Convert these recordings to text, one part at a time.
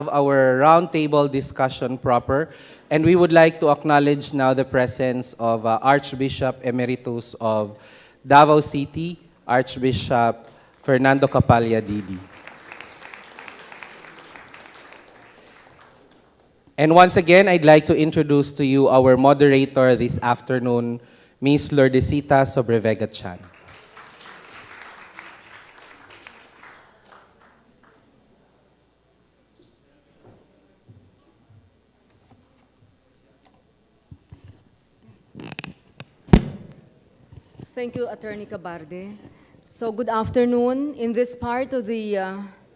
our roundtable discussion proper, and we would like to acknowledge now the presence of Archbishop Emeritus of Davao City, Archbishop Fernando Capalla Didi. And once again, I'd like to introduce to you our moderator this afternoon, Ms. Lourdesita Sobrevega Chan. Thank you, Attorney Cabarde. So good afternoon. In this part of the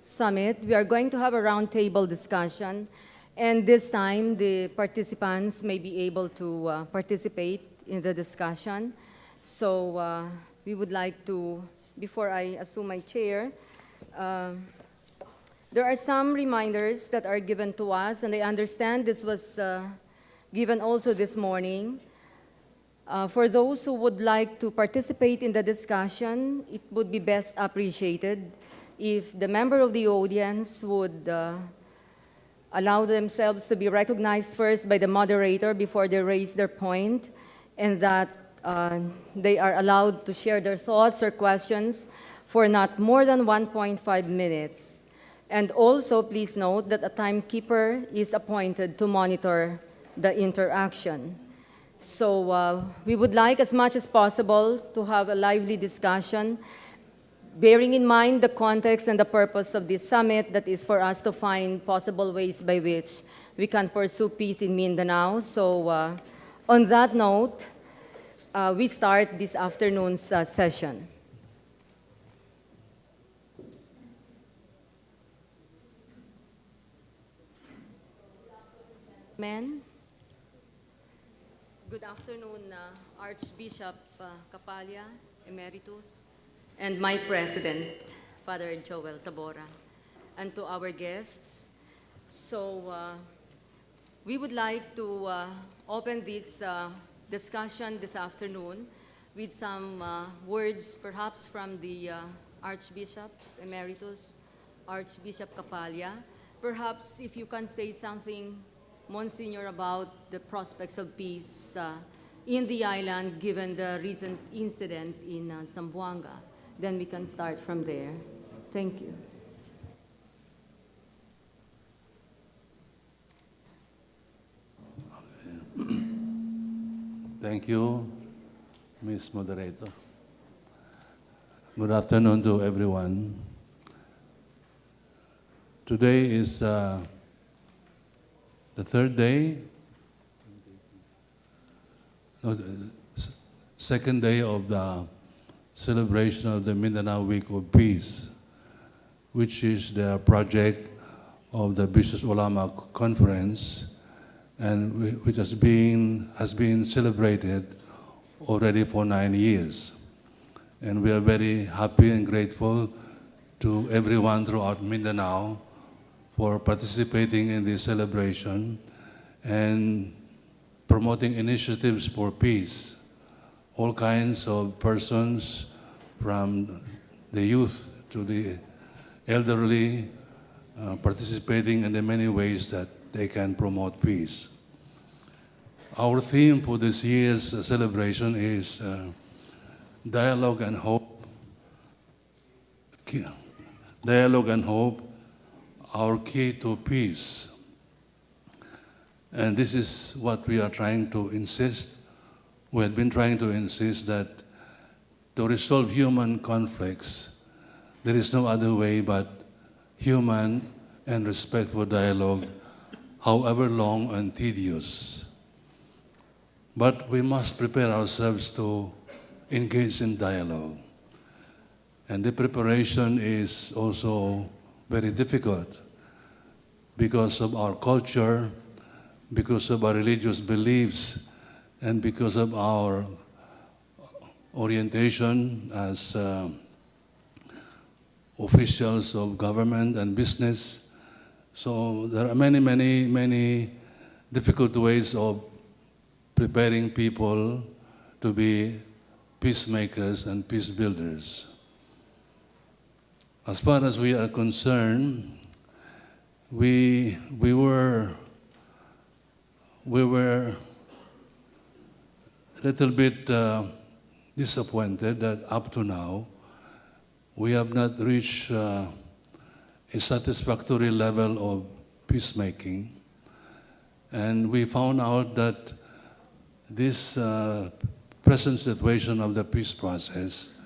summit, we are going to have a roundtable discussion. And this time, the participants may be able to participate in the discussion. So we would like to, before I assume my chair, there are some reminders that are given to us, and I understand this was given also this morning. For those who would like to participate in the discussion, it would be best appreciated if the member of the audience would allow themselves to be recognized first by the moderator before they raise their point, and that they are allowed to share their thoughts or questions for not more than 1.5 minutes. And also, please note that a timekeeper is appointed to monitor the interaction. So we would like as much as possible to have a lively discussion, bearing in mind the context and the purpose of this summit, that is for us to find possible ways by which we can pursue peace in Mindanao. So on that note, we start this afternoon's session. Men. Good afternoon, Archbishop Capalla, Emeritus, and my President, Father Joel Tabora, and to our guests. So we would like to open this discussion this afternoon with some words perhaps from the Archbishop Emeritus, Archbishop Capalla. Perhaps if you can say something, Monsignor, about the prospects of peace in the island given the recent incident in Zamboanga. Then we can start from there. Thank you. Thank you, Ms. Moderator. Good afternoon to everyone. Today is the third day, second day of the celebration of the Mindanao Week of Peace, which is the project of the Bishops Ulama Conference, and which has been celebrated already for 9 years. And we are very happy and grateful to everyone throughout Mindanao for participating in this celebration and promoting initiatives for peace. All kinds of persons, from the youth to the elderly, participating in the many ways that they can promote peace. Our theme for this year's celebration is Dialogue and Hope. Dialogue and Hope, our key to peace. And this is what we are trying to insist. We have been trying to insist that to resolve human conflicts, there is no other way but human and respectful dialogue, however long and tedious. But we must prepare ourselves to engage in dialogue. And the preparation is also very difficult because of our culture, because of our religious beliefs, and because of our orientation as officials of government and business. So there are many difficult ways of preparing people to be peacemakers and peace builders. As far as we are concerned, we were a little bit disappointed that up to now we have not reached a satisfactory level of peacemaking. And we found out that this present situation of the peace process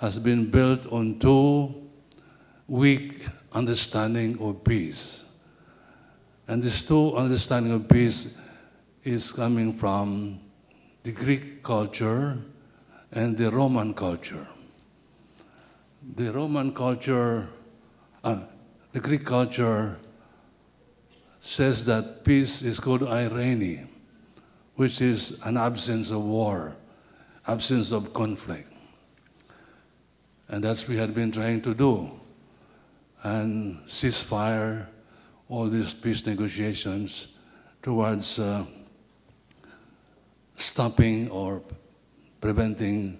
has been built on two weak understanding of peace. And this two understanding of peace is coming from the Greek culture and the Roman culture. The Roman culture, the Greek culture says that peace is called irene, which is an absence of war, absence of conflict. And that's what we had been trying to do. And ceasefire, all these peace negotiations towards stopping or preventing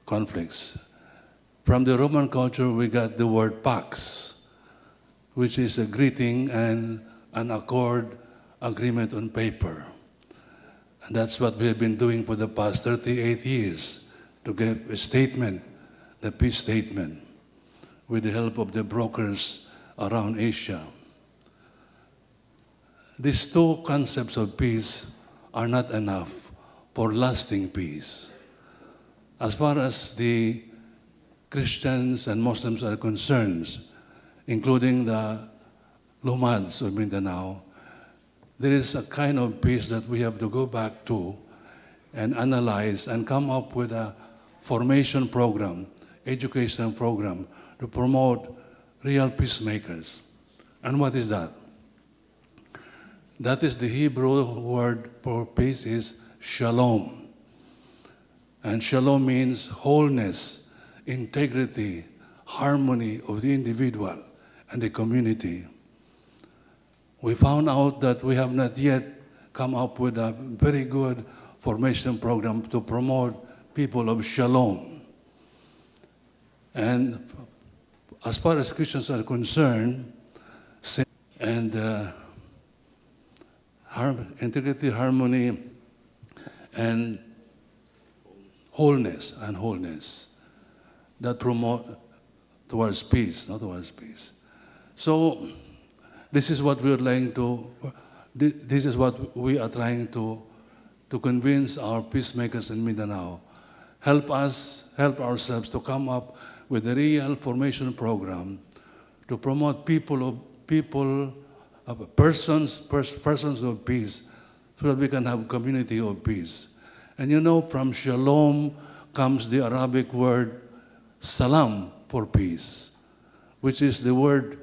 conflicts. From the Roman culture, we got the word pax, which is a greeting and an accord agreement on paper. And that's what we have been doing for the past 38 years, to give a statement, the peace statement, with the help of the brokers around Asia. These two concepts of peace are not enough for lasting peace. As far as the Christians and Muslims are concerned, including the Lumads of Mindanao, there is a kind of peace that we have to go back to and analyze and come up with a formation program, education program to promote real peacemakers. And what is that? That is the Hebrew word for peace is shalom. And shalom means wholeness, integrity, harmony of the individual and the community. We found out that we have not yet come up with a very good formation program to promote people of shalom. And as far as Christians are concerned, and integrity, harmony, and wholeness, that promote towards peace, not towards peace. So this is what we are trying to. This is what we are trying to convince our peacemakers in Mindanao. Help us, help ourselves to come up with a real formation program to promote persons of peace, so that we can have community of peace. And you know, from shalom comes the Arabic word salam, for peace, which is the word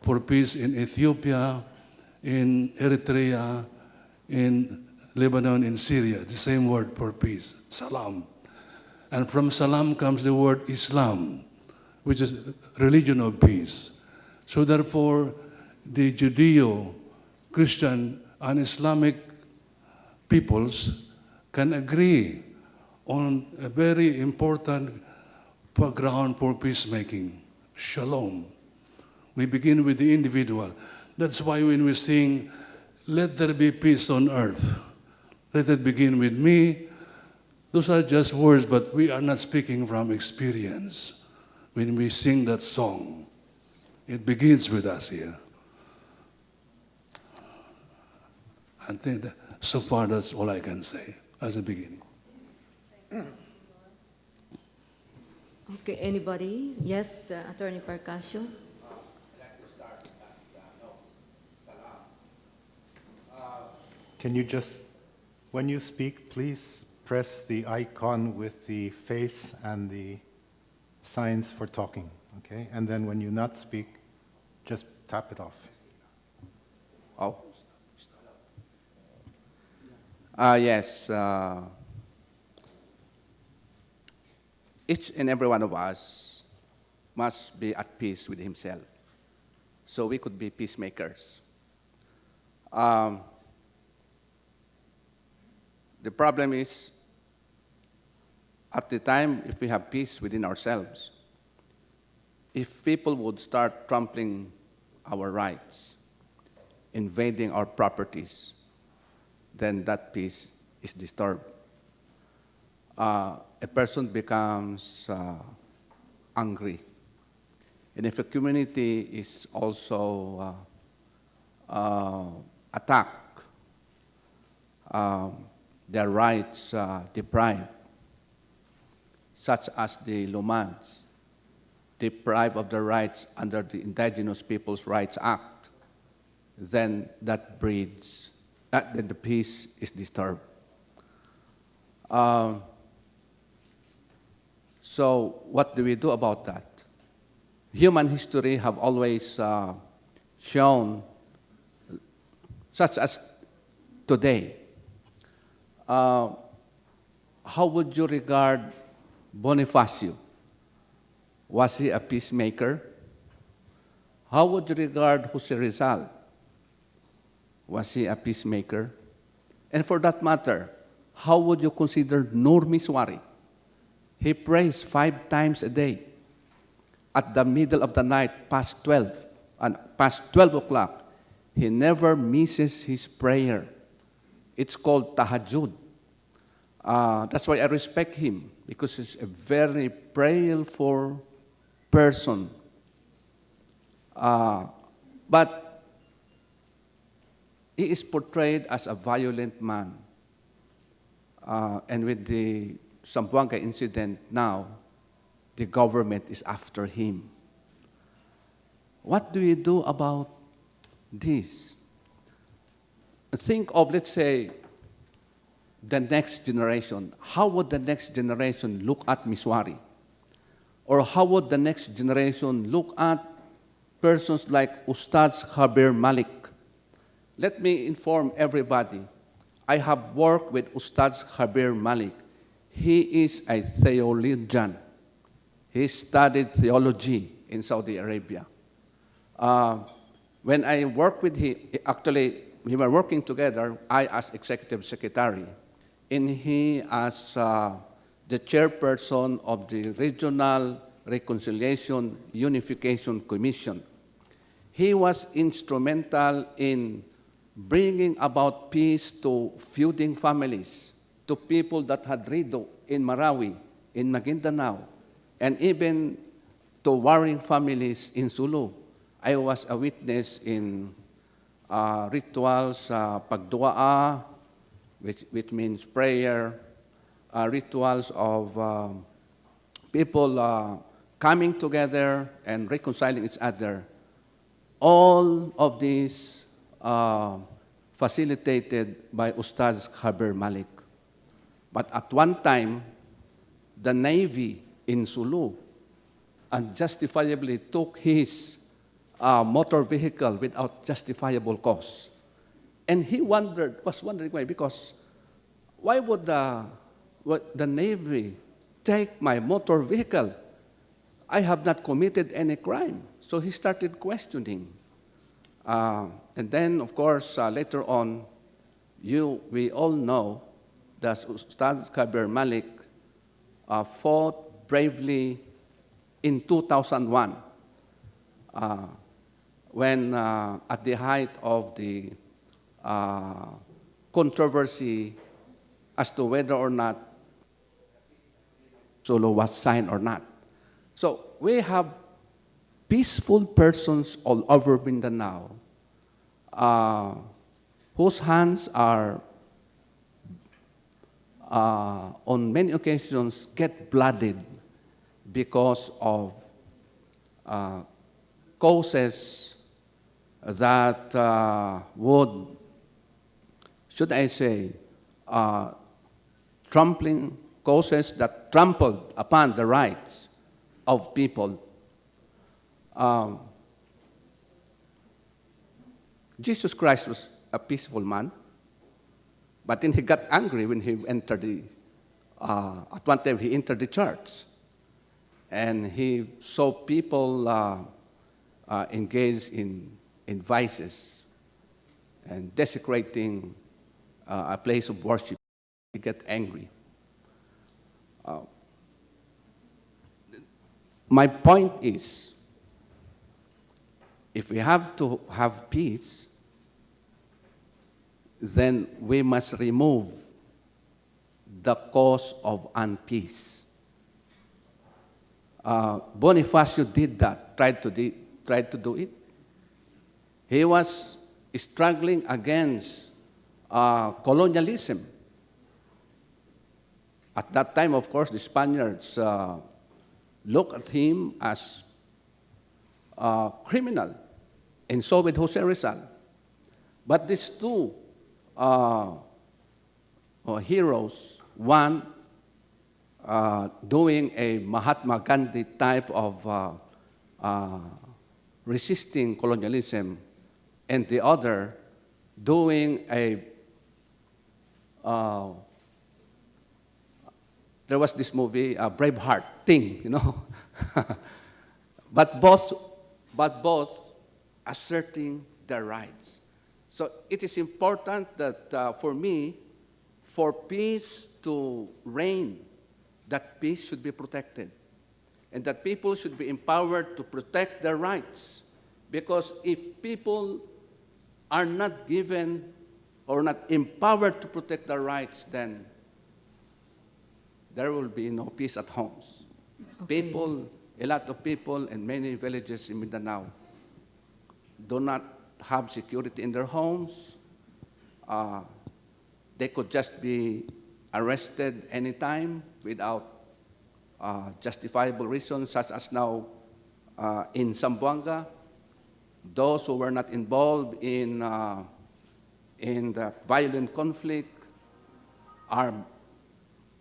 for peace in Ethiopia, in Eritrea, in Lebanon, in Syria, the same word for peace, salam. And from salam comes the word Islam, which is religion of peace. So therefore, the Judeo-Christian and Islamic peoples can agree on a very important ground for peacemaking, shalom. We begin with the individual. That's why when we sing, let there be peace on earth, let it begin with me, those are just words, but we are not speaking from experience. When we sing that song, it begins with us here. I think that so far that's all I can say as a beginning. Okay, anybody? Yes, Attorney Parcasio. Can you just, when you speak, please press the icon with the face and the signs for talking, okay? And then when you not speak, just tap it off. Oh. Yes. Each and every one of us must be at peace with himself, so we could be peacemakers. The problem is, at the time, if we have peace within ourselves, if people would start trampling our rights, invading our properties, then that peace is disturbed. A person becomes angry. And if a community is also attacked, their rights deprived, such as the Lumans, deprived of their rights under the Indigenous Peoples' Rights Act, then that breeds, then the peace is disturbed. So what do we do about that? Human history have always shown, such as today, how would you regard Bonifacio? Was he a peacemaker? How would you regard Jose Rizal? Was he a peacemaker? And for that matter, how would you consider Nur Miswari? He prays 5 times a day. At the middle of the night, past 12 o'clock, he never misses his prayer. It's called tahajjud. That's why I respect him, because he's a very prayerful person. But he is portrayed as a violent man. And with the Zamboanga incident now, the government is after him. What do we do about this? Think of, let's say, the next generation. How would the next generation look at Miswari? Or how would the next generation look at persons like Ustaz Khabir Malik? Let me inform everybody. I have worked with Ustaz Khabir Malik. He is a theologian. He studied theology in Saudi Arabia. When I worked with him, actually, we were working together, I as executive secretary, and he as the chairperson of the Regional Reconciliation Unification Commission. He was instrumental in bringing about peace to feuding families, to people that had rido in Marawi, in Mindanao, and even to warring families in Sulu. I was a witness in rituals, pagduaa, which means prayer, rituals of people coming together and reconciling each other. All of these facilitated by Ustaz Khabir Malik. But at one time, the Navy in Sulu unjustifiably took his motor vehicle without justifiable cause. And he was wondering why, because why would the Navy take my motor vehicle? I have not committed any crime. So he started questioning. And then, of course, later on, we all know that Ustaz Khabir Malik fought bravely in 2001 when, at the height of the controversy as to whether or not Sulu was signed or not. So we have peaceful persons all over Mindanao whose hands are, on many occasions, get blooded because of causes that would, should I say, causes that trampled upon the rights of people. Jesus Christ was a peaceful man, but then he got angry when he entered at one time he entered the church, and he saw people engaged in vices and desecrating a place of worship. He got angry. My point is, if we have to have peace, then we must remove the cause of unpeace. Bonifacio did that, tried to do it. He was struggling against colonialism. At that time, of course, the Spaniards looked at him as a criminal, and so with Jose Rizal. But these two heroes, one doing a Mahatma Gandhi type of resisting colonialism, and the other doing a there was this movie, Braveheart thing, you know, but both asserting their rights. So it is important that for me, for peace to reign, that peace should be protected, and that people should be empowered to protect their rights. Because if people are not given or not empowered to protect their rights, then there will be no peace at homes. Okay. People, a lot of people in many villages in Mindanao do not have security in their homes. They could just be arrested anytime without justifiable reasons, such as now in Zamboanga. Those who were not involved in the violent conflict are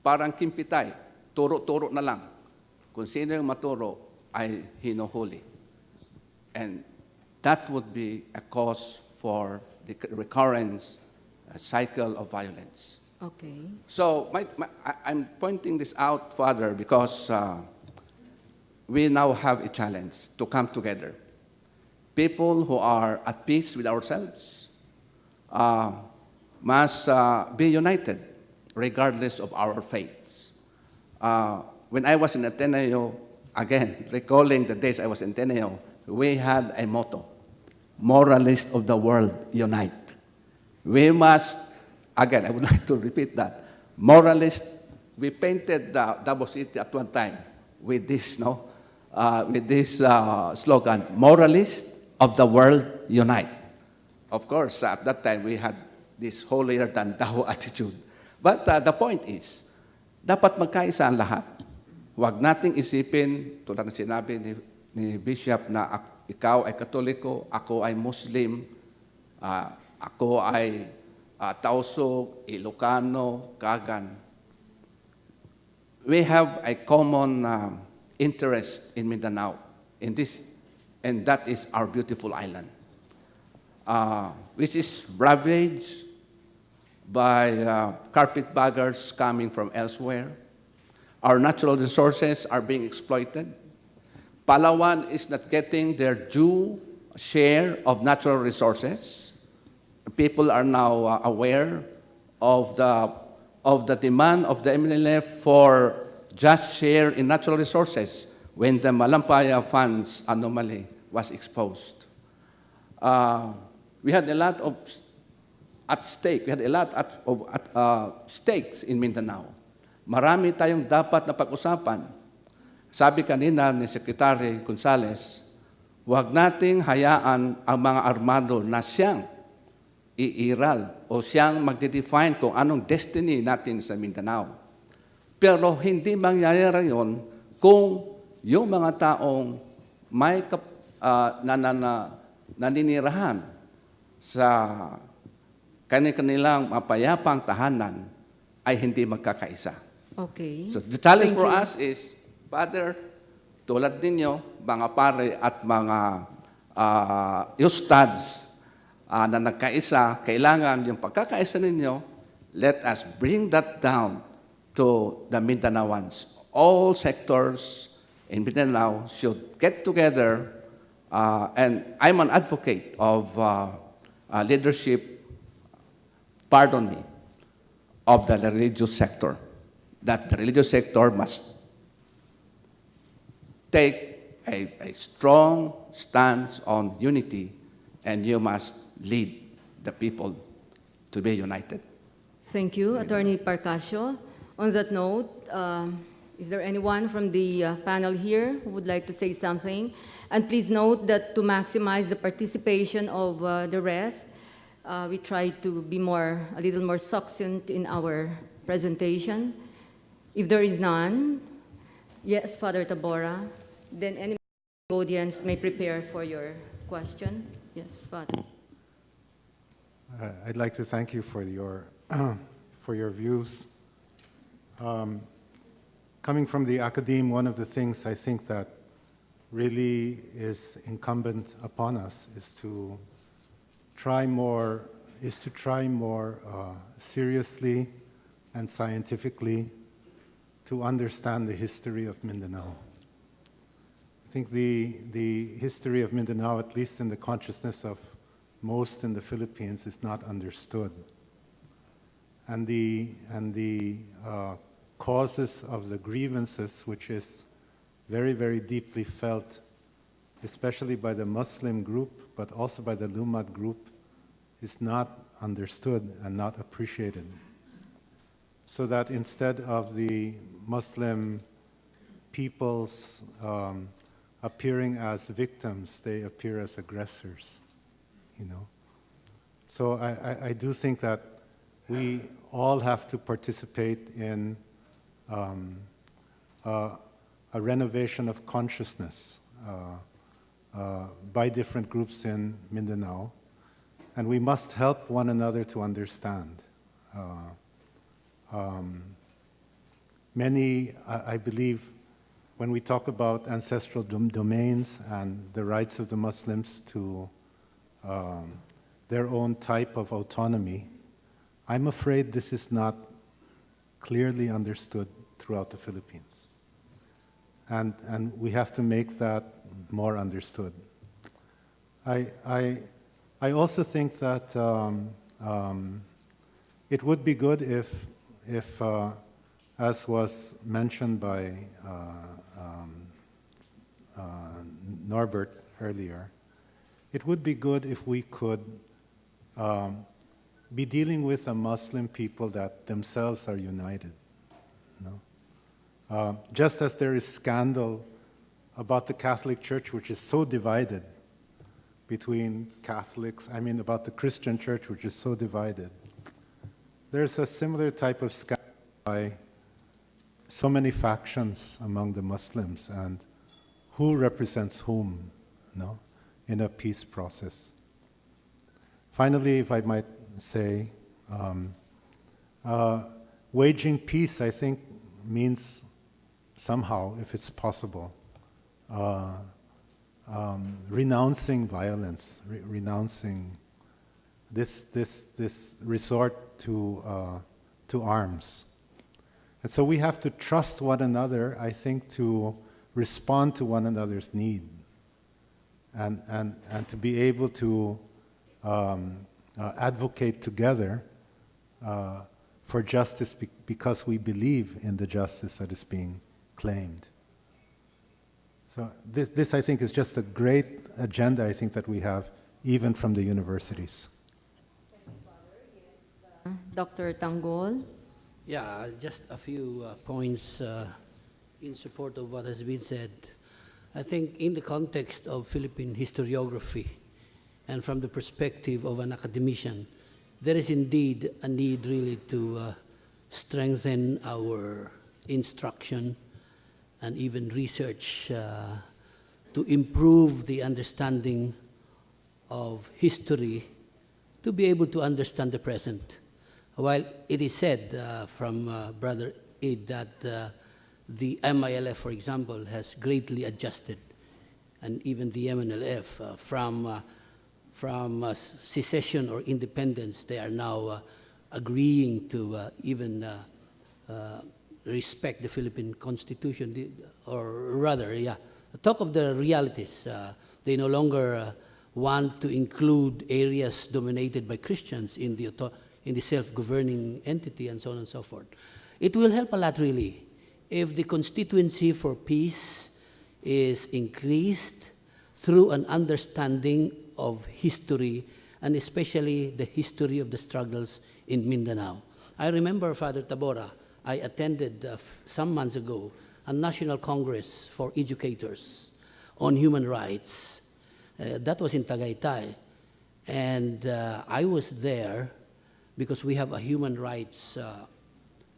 parang kimpitay, turo-turo na lang. Kung sino yung maturo ay hinuhuli. And that would be a cause for the recurrence cycle of violence. Okay. So I'm pointing this out, Father, because we now have a challenge to come together. People who are at peace with ourselves must be united, regardless of our faiths. When I was in Ateneo, again, recalling the days I was in Ateneo, we had a motto, moralists of the world, unite. We must, again, I would like to repeat that, moralists, we painted the Davao City at one time with this, slogan, moralists of the world, unite. Of course, at that time, we had this holier than thou attitude. But the point is, dapat magkaisa ang lahat. Huwag nating isipin, tulad ng sinabi ni Bishop, na ikaw ay Katoliko, ako ay Muslim, ako ay Tausug, Ilocano, Kagan. We have a common interest in Mindanao, and that is our beautiful island, which is ravaged by carpetbaggers coming from elsewhere. Our natural resources are being exploited. Palawan is not getting their due share of natural resources. People are now aware of the demand of the MNLF for just share in natural resources when the Malampaya funds anomaly was exposed. We had a lot of at stake. We had a lot of stakes in Mindanao. Marami tayong dapat na pag-usapan. Sabi kanina ni Secretary Gonzales, huwag nating hayaan ang mga armado na siyang iiral o siyang magde-define kung anong destiny natin sa Mindanao. Pero hindi mangyayari yun kung yung mga taong may naninirahan sa kanilang mapayapang tahanan ay hindi magkakaisa. Okay. So the challenge Thank for you. us is, Father, tulad ninyo, mga pare at mga ustads na nagkaisa, kailangan yung pagkakaisa ninyo, let us bring that down to the Mindanaoans. All sectors in Mindanao should get together, and I'm an advocate of leadership, pardon me, of the religious sector, that the religious sector must take a strong stance on unity, and you must lead the people to be united. Thank you, Attorney Parcasio. On that note, is there anyone from the panel here who would like to say something? And please note that to maximize the participation of the rest, we try to be a little more succinct in our presentation. If there is none, yes, Father Tabora, then any audience may prepare for your question. Yes, Father. I'd like to thank you for your, for your views. Coming from the academe, one of the things I think that really is incumbent upon us is to try more seriously and scientifically to understand the history of Mindanao. I think the history of Mindanao, at least in the consciousness of most in the Philippines, is not understood. And the causes of the grievances, which is very, very deeply felt, especially by the Muslim group, but also by the Lumad group, is not understood and not appreciated. So that instead of the Muslim peoples appearing as victims, they appear as aggressors, you know. So I do think that we all have to participate in a renovation of consciousness by different groups in Mindanao, and we must help one another to understand. I believe, when we talk about ancestral domains and the rights of the Muslims to their own type of autonomy, I'm afraid this is not clearly understood throughout the Philippines. And we have to make that more understood. I also think that it would be good if as was mentioned by Norbert earlier, it would be good if we could be dealing with a Muslim people that themselves are united. No? Just as there is scandal about the Catholic Church, which is so divided between Catholics, about the Christian Church, which is so divided, there's a similar type of scandal by so many factions among the Muslims, and who represents whom, no, in a peace process. Finally, if I might say, waging peace, I think, means somehow, if it's possible, renouncing violence, renouncing this resort to arms. And so we have to trust one another, I think, to respond to one another's need, and to be able to advocate together for justice because we believe in the justice that is being claimed. So this I think is just a great agenda, I think, that we have even from the universities. Thank you, Father. Yes, Dr. Tanggol. Yeah, just a few points in support of what has been said. I think in the context of Philippine historiography and from the perspective of an academician, there is indeed a need really to strengthen our instruction and even research to improve the understanding of history to be able to understand the present. While it is said from Brother Id that the MILF, for example, has greatly adjusted, and even the MNLF, from secession or independence, they are now agreeing to even respect the Philippine Constitution, or rather, talk of the realities. They no longer want to include areas dominated by Christians in the self-governing entity, and so on and so forth. It will help a lot, really, if the constituency for peace is increased through an understanding of history, and especially the history of the struggles in Mindanao. I remember, Father Tabora, I attended some months ago a National Congress for Educators on Human Rights. That was in Tagaytay. And I was there because we have a human rights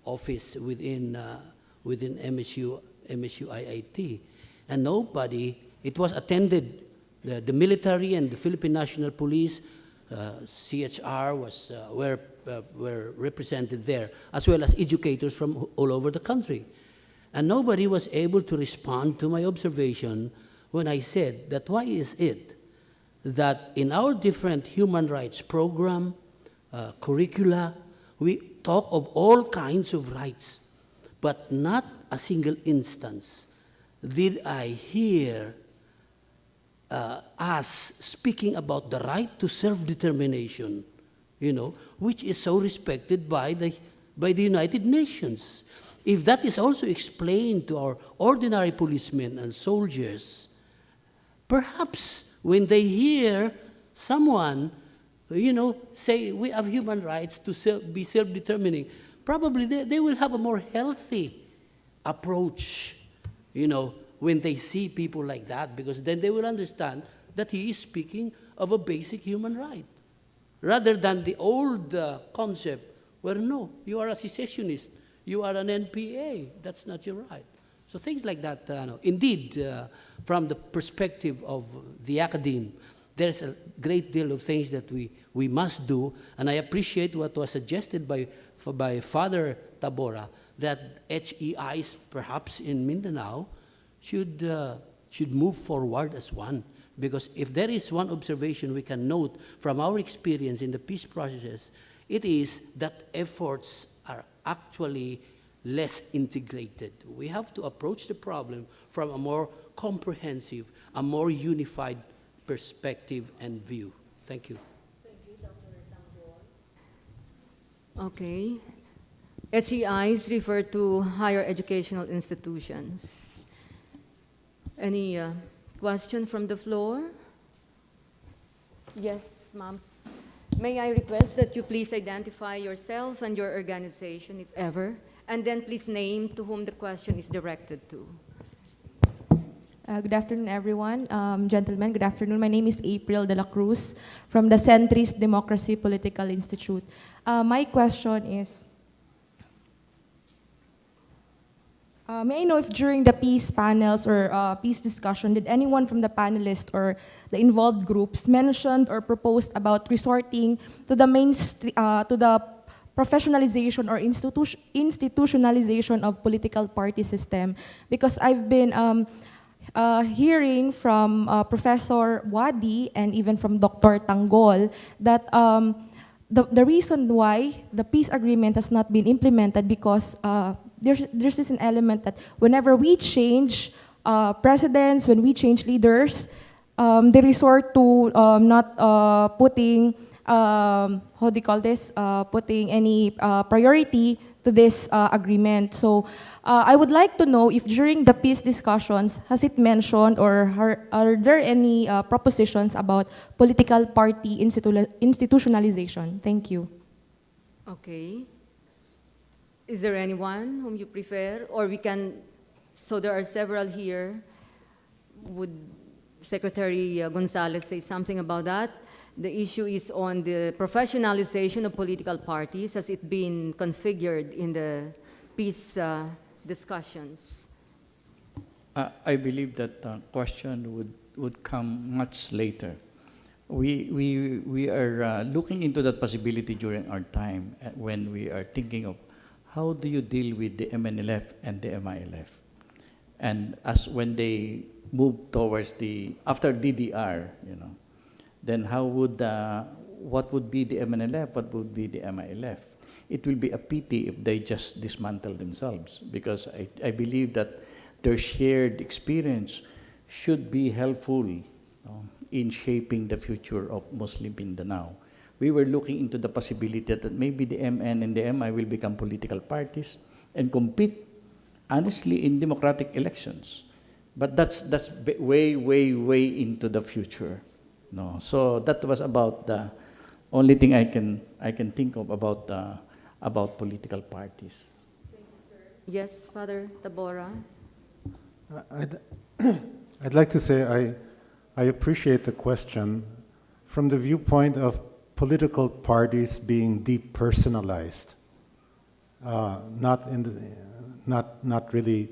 office within MSU IIT. And nobody, it was attended, the military and the Philippine National Police, CHR were represented there, as well as educators from all over the country. And nobody was able to respond to my observation when I said that why is it that in our different human rights program, curricula, we talk of all kinds of rights, but not a single instance did I hear us speaking about the right to self-determination, which is so respected by the United Nations. If that is also explained to our ordinary policemen and soldiers, perhaps when they hear someone, say we have human rights to be self-determining, probably they will have a more healthy approach, when they see people like that, because then they will understand that he is speaking of a basic human right, rather than the old concept where, no, you are a secessionist, you are an NPA, that's not your right. So things like that, indeed, from the perspective of the academe, there's a great deal of things that we must do, and I appreciate what was suggested by Father Tabora, that HEIs, perhaps in Mindanao, should move forward as one. Because if there is one observation we can note from our experience in the peace processes, it is that efforts are actually less integrated. We have to approach the problem from a more comprehensive, a more unified perspective and view. Thank you. Thank you, Dr. Tambol. Okay. HEIs refer to higher educational institutions. Any question from the floor? Yes, ma'am. May I request that you please identify yourself and your organization, if ever, and then please name to whom the question is directed to. Good afternoon, everyone. Gentlemen, good afternoon. My name is April de la Cruz from the Centrist Democracy Political Institute. My question is, may I know if during the peace panels or peace discussion, did anyone from the panelists or the involved groups mentioned or proposed about resorting to the professionalization or institutionalization of political party system? Because I've been hearing from Professor Wadi and even from Dr. Tanggol that the reason why the peace agreement has not been implemented because there's this an element that whenever we change presidents, when we change leaders, they resort to not putting how do you call this? Putting any priority to this agreement. So I would like to know if during the peace discussions, has it mentioned or are there any propositions about political party institutionalization? Thank you. Okay. Is there anyone whom you prefer? Or we can, so there are several here. Would Secretary Gonzalez say something about that? The issue is on the professionalization of political parties. Has it been configured in the peace discussions? I believe that question would come much later. We are looking into that possibility during our time when we are thinking of how do you deal with the MNLF and the MILF, and as when they move towards after DDR, then how would what would be the MNLF, what would be the MILF? It will be a pity if they just dismantle themselves, because I believe that their shared experience should be helpful in shaping the future of Muslim Mindanao. We were looking into the possibility that maybe the MN and the MI will become political parties and compete honestly in democratic elections. But that's way, way, way into the future. No, so that was about the only thing I can think of about political parties. Yes, Father Tabora. I'd, I'd like to say I appreciate the question from the viewpoint of political parties being depersonalized, not really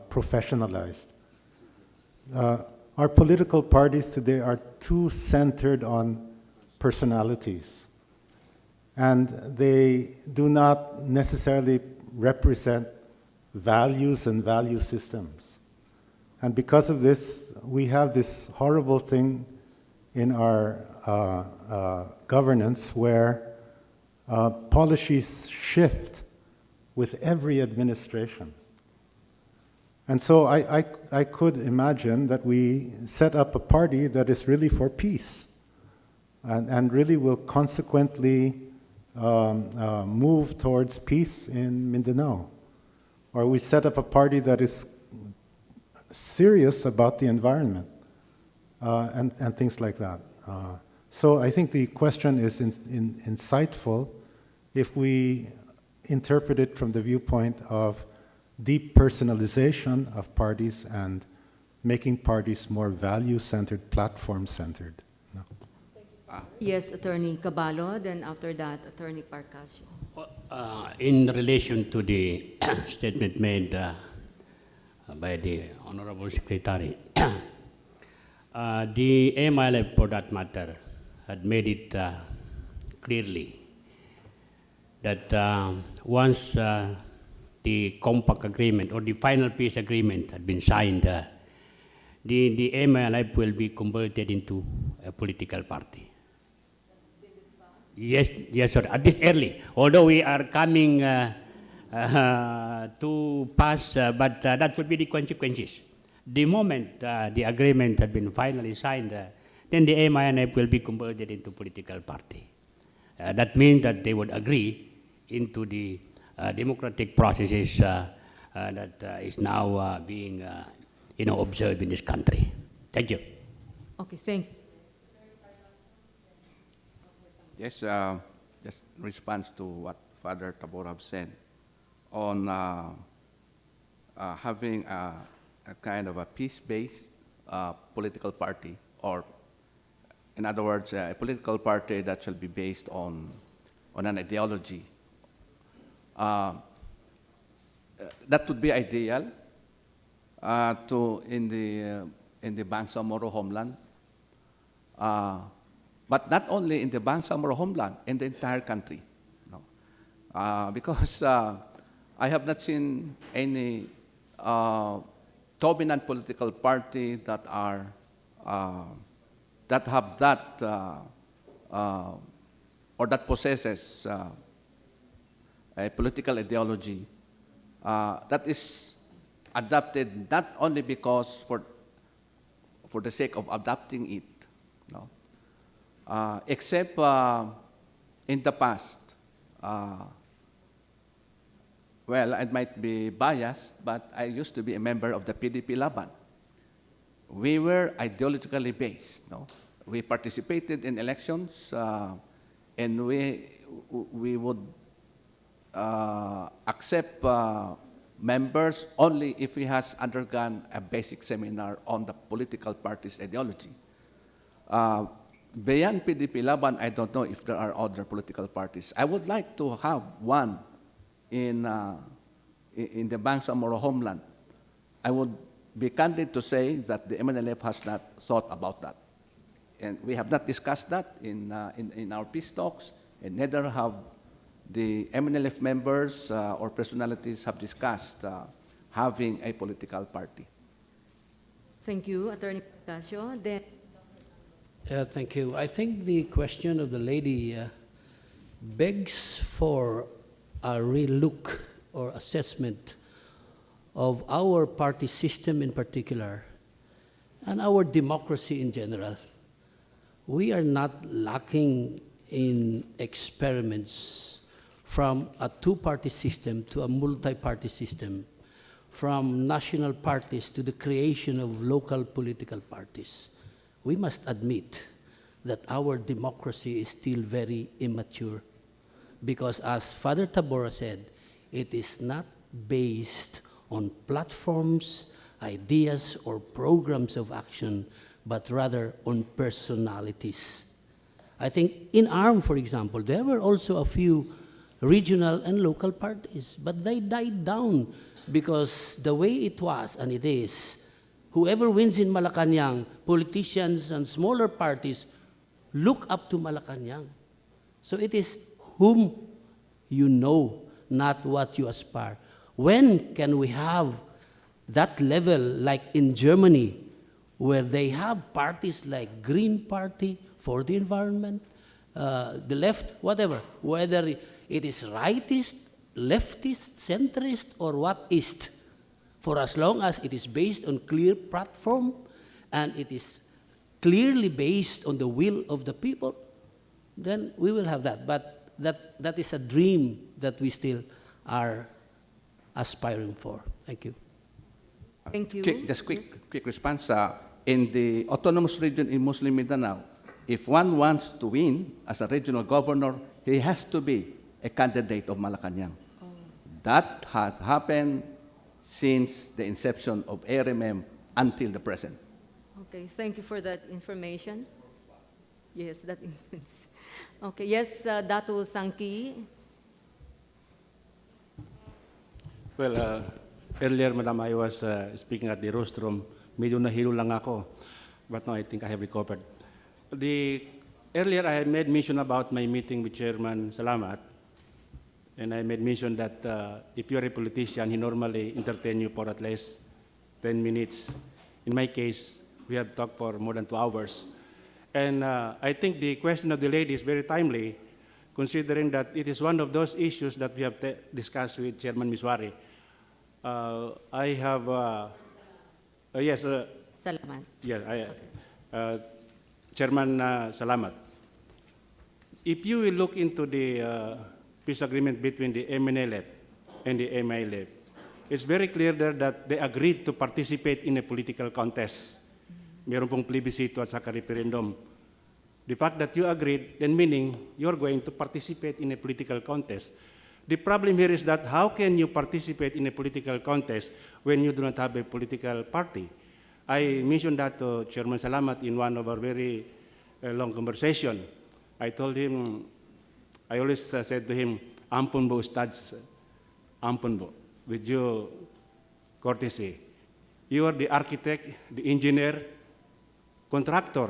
professionalized. Our political parties today are too centered on personalities, and they do not necessarily represent values and value systems. And because of this, we have this horrible thing in our governance where policies shift with every administration. And so I could imagine that we set up a party that is really for peace and really will consequently move towards peace in Mindanao. Or we set up a party that is serious about the environment and things like that. So I think the question is insightful if we interpret it from the viewpoint of depersonalization of parties and making parties more value-centered, platform-centered. No. Yes, Attorney Caballo, then after that, Attorney Parcasio. In relation to the statement made by the Honorable Secretary, the MILF, for that matter, had made it clearly that once the compact agreement or the final peace agreement had been signed, the MILF will be converted into a political party. Yes, yes, sir. At this early, although we are coming to pass, but that would be the consequences. The moment the agreement had been finally signed, then the MILF will be converted into political party. That means that they would agree into the democratic processes that is now being observed in this country. Thank you. Okay, thank you. Yes, just response to what Father Tabora said on having a kind of a peace-based political party, or in other words, a political party that shall be based on an ideology. That would be ideal in the Bangsamoro homeland. But not only in the Bangsamoro homeland, in the entire country. No. Because I have not seen any dominant political party that have that or that possesses a political ideology that is adopted not only because for the sake of adopting it. No. Except in the past, well, I might be biased, but I used to be a member of the PDP Laban. We were ideologically based. No? We participated in elections, and we would accept members only if he has undergone a basic seminar on the political party's ideology. Beyond PDP Laban, I don't know if there are other political parties. I would like to have one in the Bangsamoro homeland. I would be candid to say that the MNLF has not thought about that. And we have not discussed that in our peace talks, and neither have the MNLF members or personalities have discussed having a political party. Thank you, Attorney Parcasio. Then Thank you. I think the question of the lady begs for a relook or assessment of our party system in particular and our democracy in general. We are not lacking in experiments from a two-party system to a multi-party system from national parties to the creation of local political parties, we must admit that our democracy is still very immature. Because as Father Tabora said, it is not based on platforms, ideas, or programs of action, but rather on personalities. I think in ARM, for example, there were also a few regional and local parties, but they died down because the way it was and it is, whoever wins in Malacanang, politicians and smaller parties look up to Malacanang. So it is whom you know, not what you aspire. When can we have that level like in Germany, where they have parties like Green Party for the environment, the left, whatever, whether it is rightist, leftist, centrist, or what is, for as long as it is based on clear platform and it is clearly based on the will of the people, then we will have that. But that is a dream that we still are aspiring for. Thank you. Thank you. Just quick response. In the autonomous region in Muslim Mindanao, if one wants to win as a regional governor, he has to be a candidate of Malacanang. Oh. That has happened since the inception of ARMM until the present. Okay, thank you for that information. Yes, that influence. Okay, yes, Datu Sangki. Well, earlier, Madam, I was speaking at the rostrum. Medyo nahilo lang ako, but now I think I have recovered. Earlier, I had made mention about my meeting with Chairman Salamat, and I made mention that if you're a politician, he normally entertain you for at least 10 minutes. In my case, we have talked for more than 2 hours. And I think the question of the lady is very timely, considering that it is one of those issues that we have discussed with Chairman Miswari. I have, yes. Salamat. Yeah, Chairman Salamat. If you will look into the peace agreement between the MNLF and the MILF, it's very clear there that they agreed to participate in a political contest. Meron pong plebiscito at saka referendum. The fact that you agreed, then meaning you're going to participate in a political contest. The problem here is that how can you participate in a political contest when you do not have a political party? I mentioned that to Chairman Salamat in one of our very long conversation. I told him, I always said to him, ampun bo ustads, ampun bo, with due courtesy. You are the architect, the engineer, contractor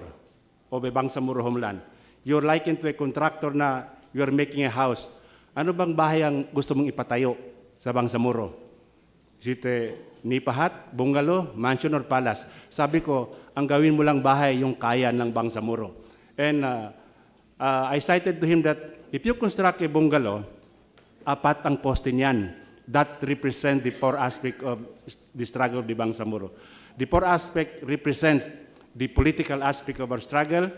of a Bangsamoro homeland. You're likened to a contractor na you're making a house. Ano bang bahay ang gusto mong ipatayo sa Bangsamoro? Is it nipahat, bungalow, mansion, or palace? Sabi ko, ang gawin mo lang bahay yung kaya ng Bangsamoro. And I cited to him that if you construct a bungalow, 4 ang poste niyan. That represents the 4 aspect of the struggle of the Bangsamoro. The 4 aspect represents the political aspect of our struggle,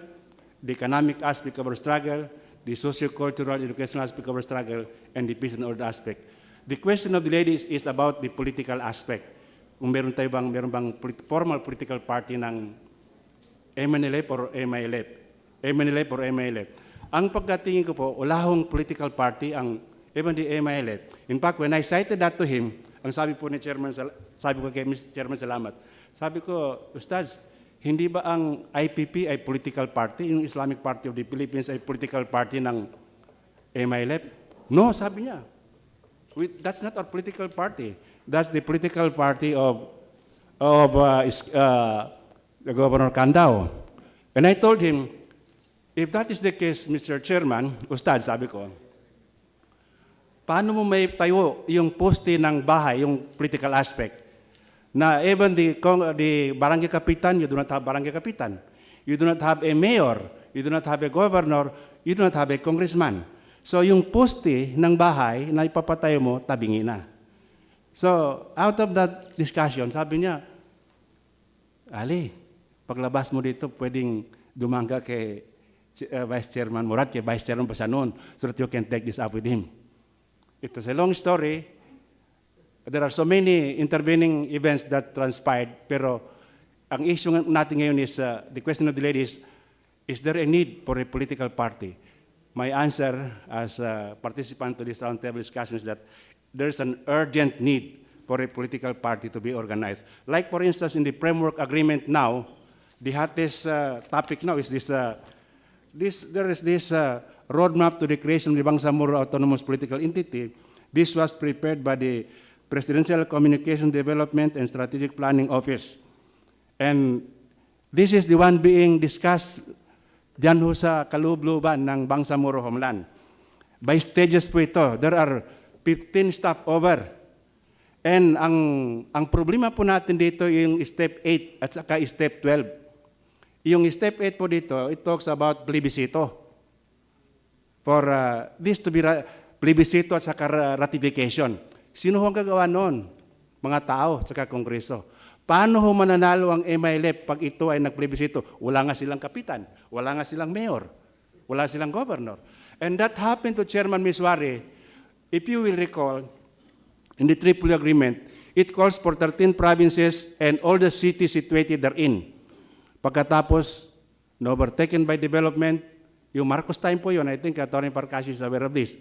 the economic aspect of our struggle, the socio-cultural, educational aspect of our struggle, and the peace and order aspect. The question of the ladies is about the political aspect. Kung meron bang formal political party ng MNLF or MILF. MNLF or MILF. Ang pagkatingin ko po, wala hong political party ang even the MILF. In fact, when I cited that to him, ang sabi po ni Chairman, sabi ko kay Mr. Chairman Salamat, sabi ko, Ustaz, hindi ba ang IPP ay political party, yung Islamic Party of the Philippines ay political party ng MILF? No, sabi niya. That's not our political party. That's the political party of Governor Candao. And I told him, if that is the case, Mr. Chairman, Ustad, sabi ko, paano mo may tayo yung poste ng bahay, yung political aspect? Na even the barangay kapitan, you do not have barangay kapitan. You do not have a mayor. You do not have a governor. You do not have a congressman. So yung poste ng bahay na ipapatayo mo, tabingi na. So out of that discussion, sabi niya, Ali, paglabas mo dito, pwedeng dumangga kay Vice Chairman Murat, kay Vice Chairman Pasanon, so that you can take this up with him. It was a long story. there are so many intervening events that transpired, pero ang issue natin ngayon is, the question of the lady is there a need for a political party? My answer as a participant to this roundtable discussion is that there's an urgent need for a political party to be organized. Like, for instance, in the framework agreement now, the hottest topic now is there is this roadmap to the creation of the Bangsamoro Autonomous Political Entity. This was prepared by the Presidential Communication Development and Strategic Planning Office. And this is the one being discussed dyan ho sa kalubluban ng Bangsamoro Homeland. By stages po ito. There are 15 stopover. And ang problema po natin dito yung step 8 at saka step 12. Yung step 8 po dito, it talks about plebiscito. For this to be plebiscito at saka ratification. Sino ho ang gagawa noon? Mga tao at saka kongreso. Paano ho mananalo ang MILF pag ito ay nagplebisito? Wala nga silang kapitan, wala nga silang mayor, wala silang governor. And that happened to Chairman Miswari. If you will recall, in the Tripoli Agreement, it calls for 13 provinces and all the cities situated therein. Pagkatapos, overtaken by development, yung Marcos time po yun, I think Atty. Parcasio is aware of this.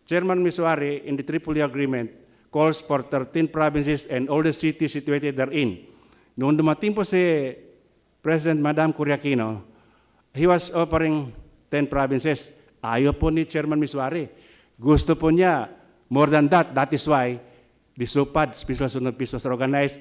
Chairman Miswari, in the Tripoli Agreement, calls for 13 provinces and all the cities situated therein. Noong dumating po si President Madam Curiaquino, he was offering 10 provinces. Ayaw po ni Chairman Miswari. Gusto po niya more than that. That is why the SUPAD, Special Sunod Peace, was organized,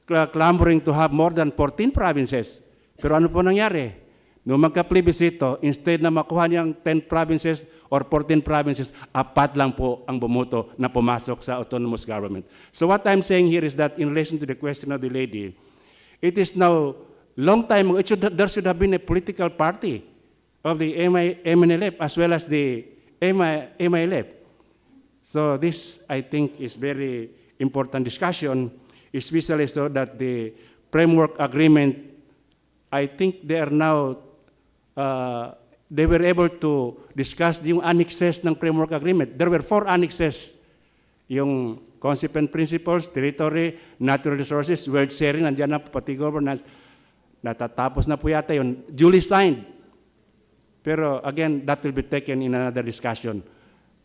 clamoring to have more than 14 provinces. Pero ano po nangyari? Noong magka-plebiscito, instead na makuha niyang 10 provinces or 14 provinces, 4 lang po ang bumuto na pumasok sa autonomous government. So what I'm saying here is that in relation to the question of the lady, it is now long time ago, there should have been a political party of the MNLF as well as the MILF. So this, I think, is very important discussion, especially so that the framework agreement, I think they are now they were able to discuss yung annexes ng framework agreement. There were 4 annexes. Yung concept and principles, territory, natural resources, world sharing, nandiyan na pati governance. Natatapos na po yata yun. Duly signed. Pero again, that will be taken in another discussion.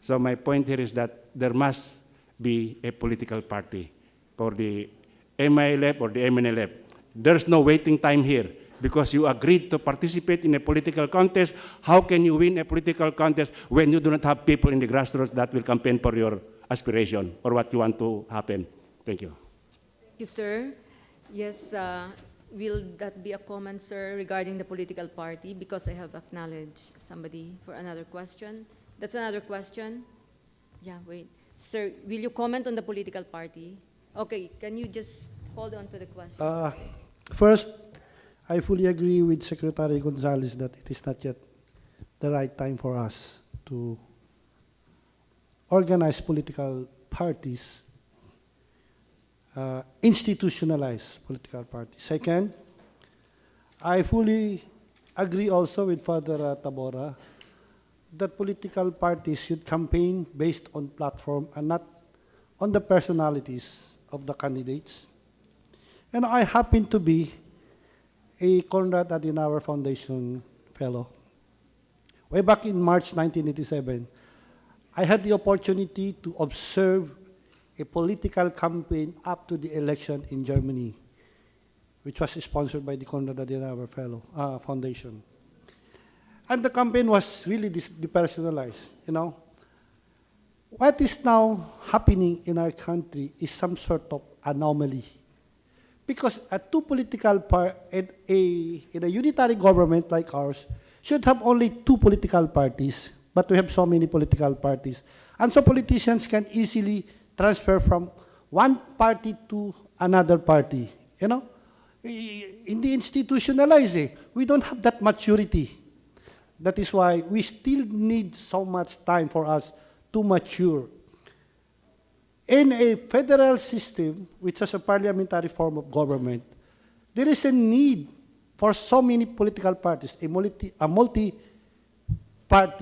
So my point here is that there must be a political party for the MILF or the MNLF. There's no waiting time here. Because you agreed to participate in a political contest. How can you win a political contest when you do not have people in the grassroots that will campaign for your aspiration or what you want to happen? Thank you. Thank you, sir. Yes, will that be a comment, sir, regarding the political party? Because I have acknowledged somebody for another question. That's another question. Yeah, wait. Sir, will you comment on the political party? Okay, can you just hold on to the question? First, I fully agree with Secretary Gonzales that it is not yet the right time for us to organize political parties, institutionalize political parties. Second, I fully agree also with Father Tabora that political parties should campaign based on platform and not on the personalities of the candidates. And I happen to be a Conrad Adenauer Foundation fellow. Way back in March 1987, I had the opportunity to observe a political campaign up to the election in Germany, which was sponsored by the Conrad Adenauer Foundation. And the campaign was really depersonalized, you know. What is now happening in our country is some sort of anomaly. Because a two political in a unitary government like ours should have only 2 political parties, but we have so many political parties. And so politicians can easily transfer from one party to another party, you know. In the institutionalized, we don't have that maturity. That is why we still need so much time for us to mature. In a federal system, which is a parliamentary form of government, there is a need for so many political parties, a multi-party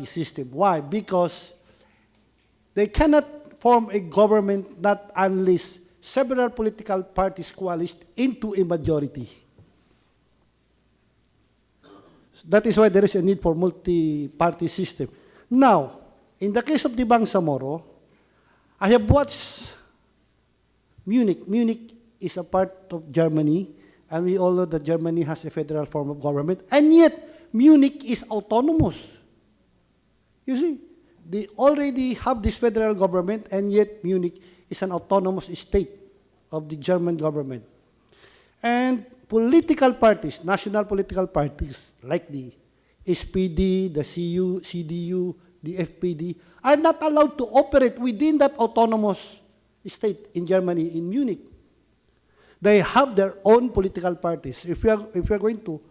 system. Why? Because they cannot form a government not unless several political parties coalesced into a majority. That is why there is a need for multi-party system. Now, in the case of the Bangsamoro, I have watched Munich. Munich is a part of Germany, and we all know that Germany has a federal form of government, and yet Munich is autonomous. You see, they already have this federal government, and yet Munich is an autonomous state of the German government. And political parties, national political parties, like the SPD, the CU, CDU, the FPD, are not allowed to operate within that autonomous state in Germany, in Munich. They have their own political parties. If we are going to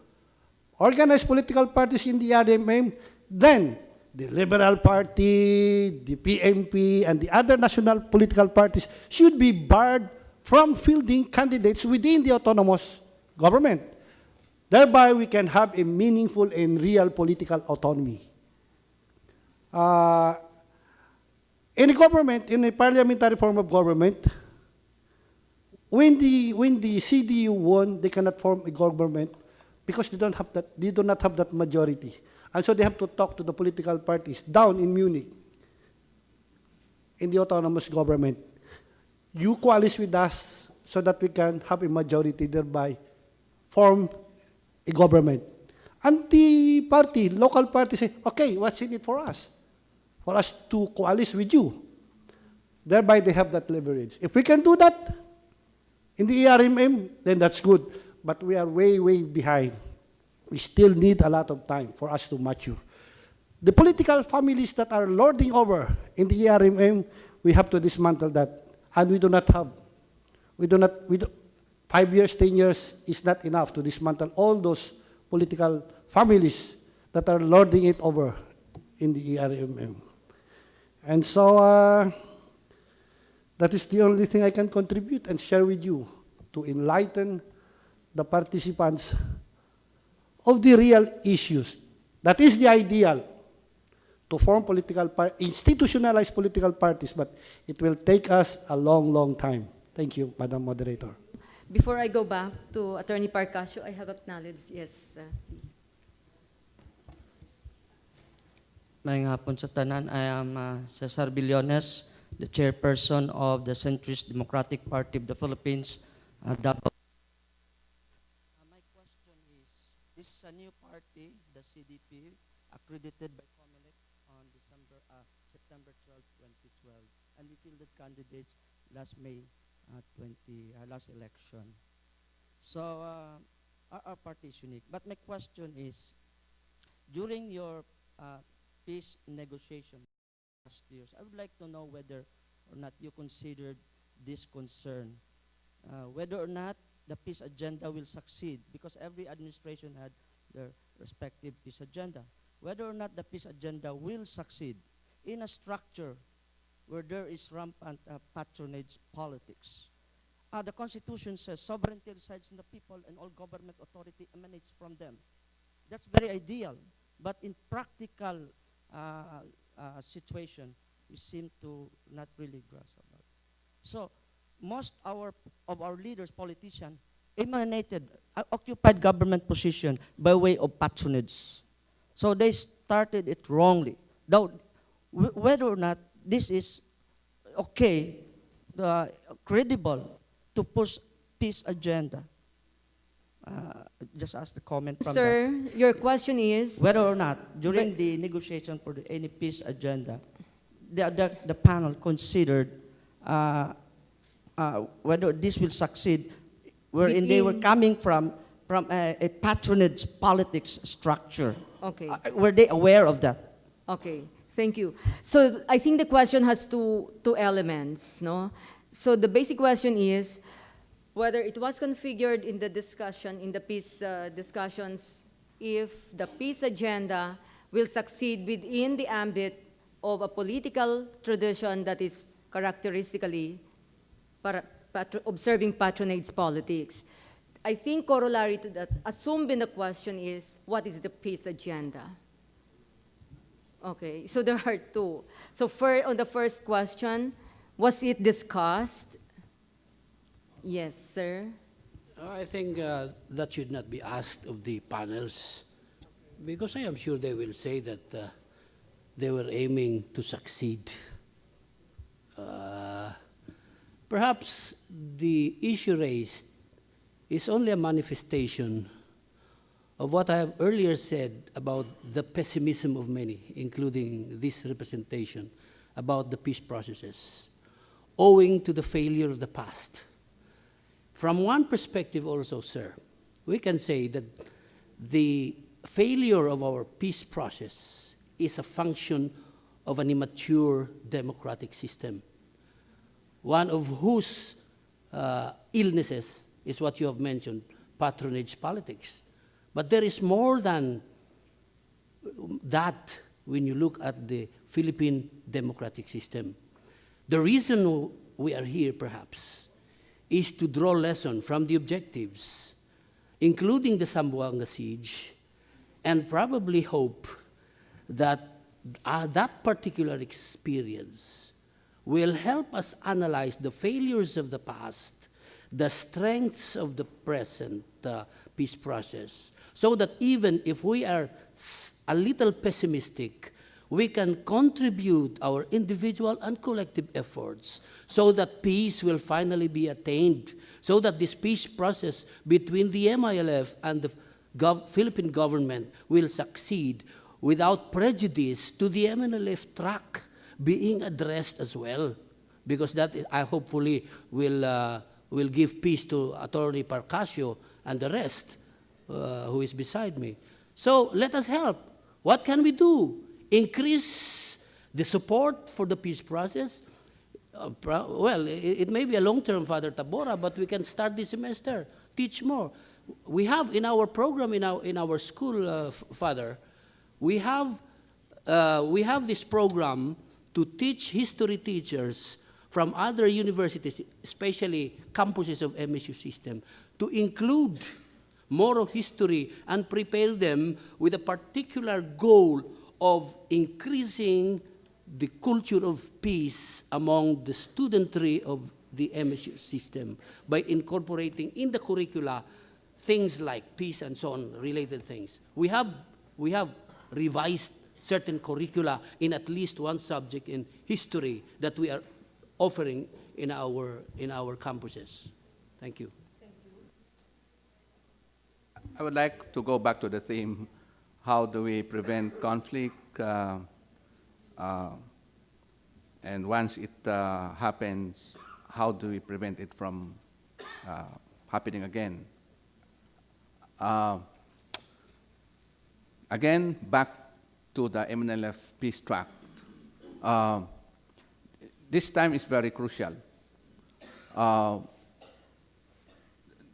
organize political parties in the RMM, then the Liberal Party, the PMP, and the other national political parties should be barred from fielding candidates within the autonomous government. Thereby, we can have a meaningful and real political autonomy. In a government, in a parliamentary form of government, when the CDU won, they cannot form a government because they do not have that majority. And so they have to talk to the political parties down in Munich, in the autonomous government. You coalesce with us so that we can have a majority, thereby form a government. And the party, local party, say, okay, what's in it for us? For us to coalesce with you. Thereby they have that leverage. If we can do that in the ERMM, then that's good. But we are way, way behind. We still need a lot of time for us to mature. The political families that are lording over in the ERMM, we have to dismantle that. And we do not have, 5 years, 10 years is not enough to dismantle all those political families that are lording it over in the ERMM. And so that is the only thing I can contribute and share with you to enlighten the participants of the real issues. That is the ideal, to form institutionalized political parties, but it will take us a long, long time. Thank you, Madam Moderator. Before I go back to Attorney Parcasio, I have acknowledged, yes, please. Maayong hapon sa tanan. I am Cesar Billones, the chairperson of the Centrist Democratic Party of the Philippines, Davao. My question is, this is a new party, the CDP, accredited by COMELEC on September 12, 2012, and we fielded candidates last May last election. So our party is unique. But my question is, during your peace negotiation last years, I would like to know whether or not you considered this concern, whether or not the peace agenda will succeed, because every administration had their respective peace agenda, whether or not the peace agenda will succeed in a structure where there is rampant patronage politics. The Constitution says sovereignty resides in the people and all government authority emanates from them. That's very ideal, but in practical situation, we seem to not really grasp about it. So most of our leaders, politicians, emanated, occupied government position by way of patronage. So they started it wrongly. Now, whether or not this is okay, credible to push peace agenda. Just ask the comment from Sir, your question is? whether or not during the negotiation for any peace agenda, the panel considered whether this will succeed, wherein they were coming from a patronage politics structure. Okay. Were they aware of that? Okay, thank you. So I think the question has two elements, no? So the basic question is whether it was configured in the discussion, in the peace discussions, if the peace agenda will succeed within the ambit of a political tradition that is characteristically observing patronage politics. I think corollary to that, assumed in the question is, what is the peace agenda? Okay, so there are two. So on the first question, Was it discussed? Yes, sir. I think that should not be asked of the panels, because I am sure they will say that they were aiming to succeed. Perhaps the issue raised is only a manifestation of what I have earlier said about the pessimism of many, including this representation, about the peace processes, owing to the failure of the past. From one perspective also, sir, we can say that the failure of our peace process is a function of an immature democratic system, one of whose illnesses is what you have mentioned, patronage politics. But there is more than that when you look at the Philippine democratic system. The reason we are here, perhaps, is to draw lesson from the objectives, including the Zamboanga siege, and probably hope that that particular experience will help us analyze the failures of the past, the strengths of the present peace process, so that even if we are a little pessimistic, we can contribute our individual and collective efforts so that peace will finally be attained, so that this peace process between the MILF and the Philippine government will succeed without prejudice to the MNLF track being addressed as well, because that I hopefully will give peace to Attorney Parcasio and the rest who is beside me. So let us help. What can we do? Increase the support for the peace process? Well, it may be a long-term, Father Tabora, but we can start this semester, teach more. We have in our program, in our school, Father, we have this program to teach history teachers from other universities, especially campuses of MSU system, to include more of history and prepare them with a particular goal of increasing the culture of peace among the studentry of the MSU system by incorporating in the curricula things like peace and so on, related things. We have revised certain curricula in at least one subject in history that we are offering in our campuses. Thank you. I would like to go back to the theme, how do we prevent conflict, and once it happens, how do we prevent it from happening again? Again, back to the MNLF peace tract. This time is very crucial.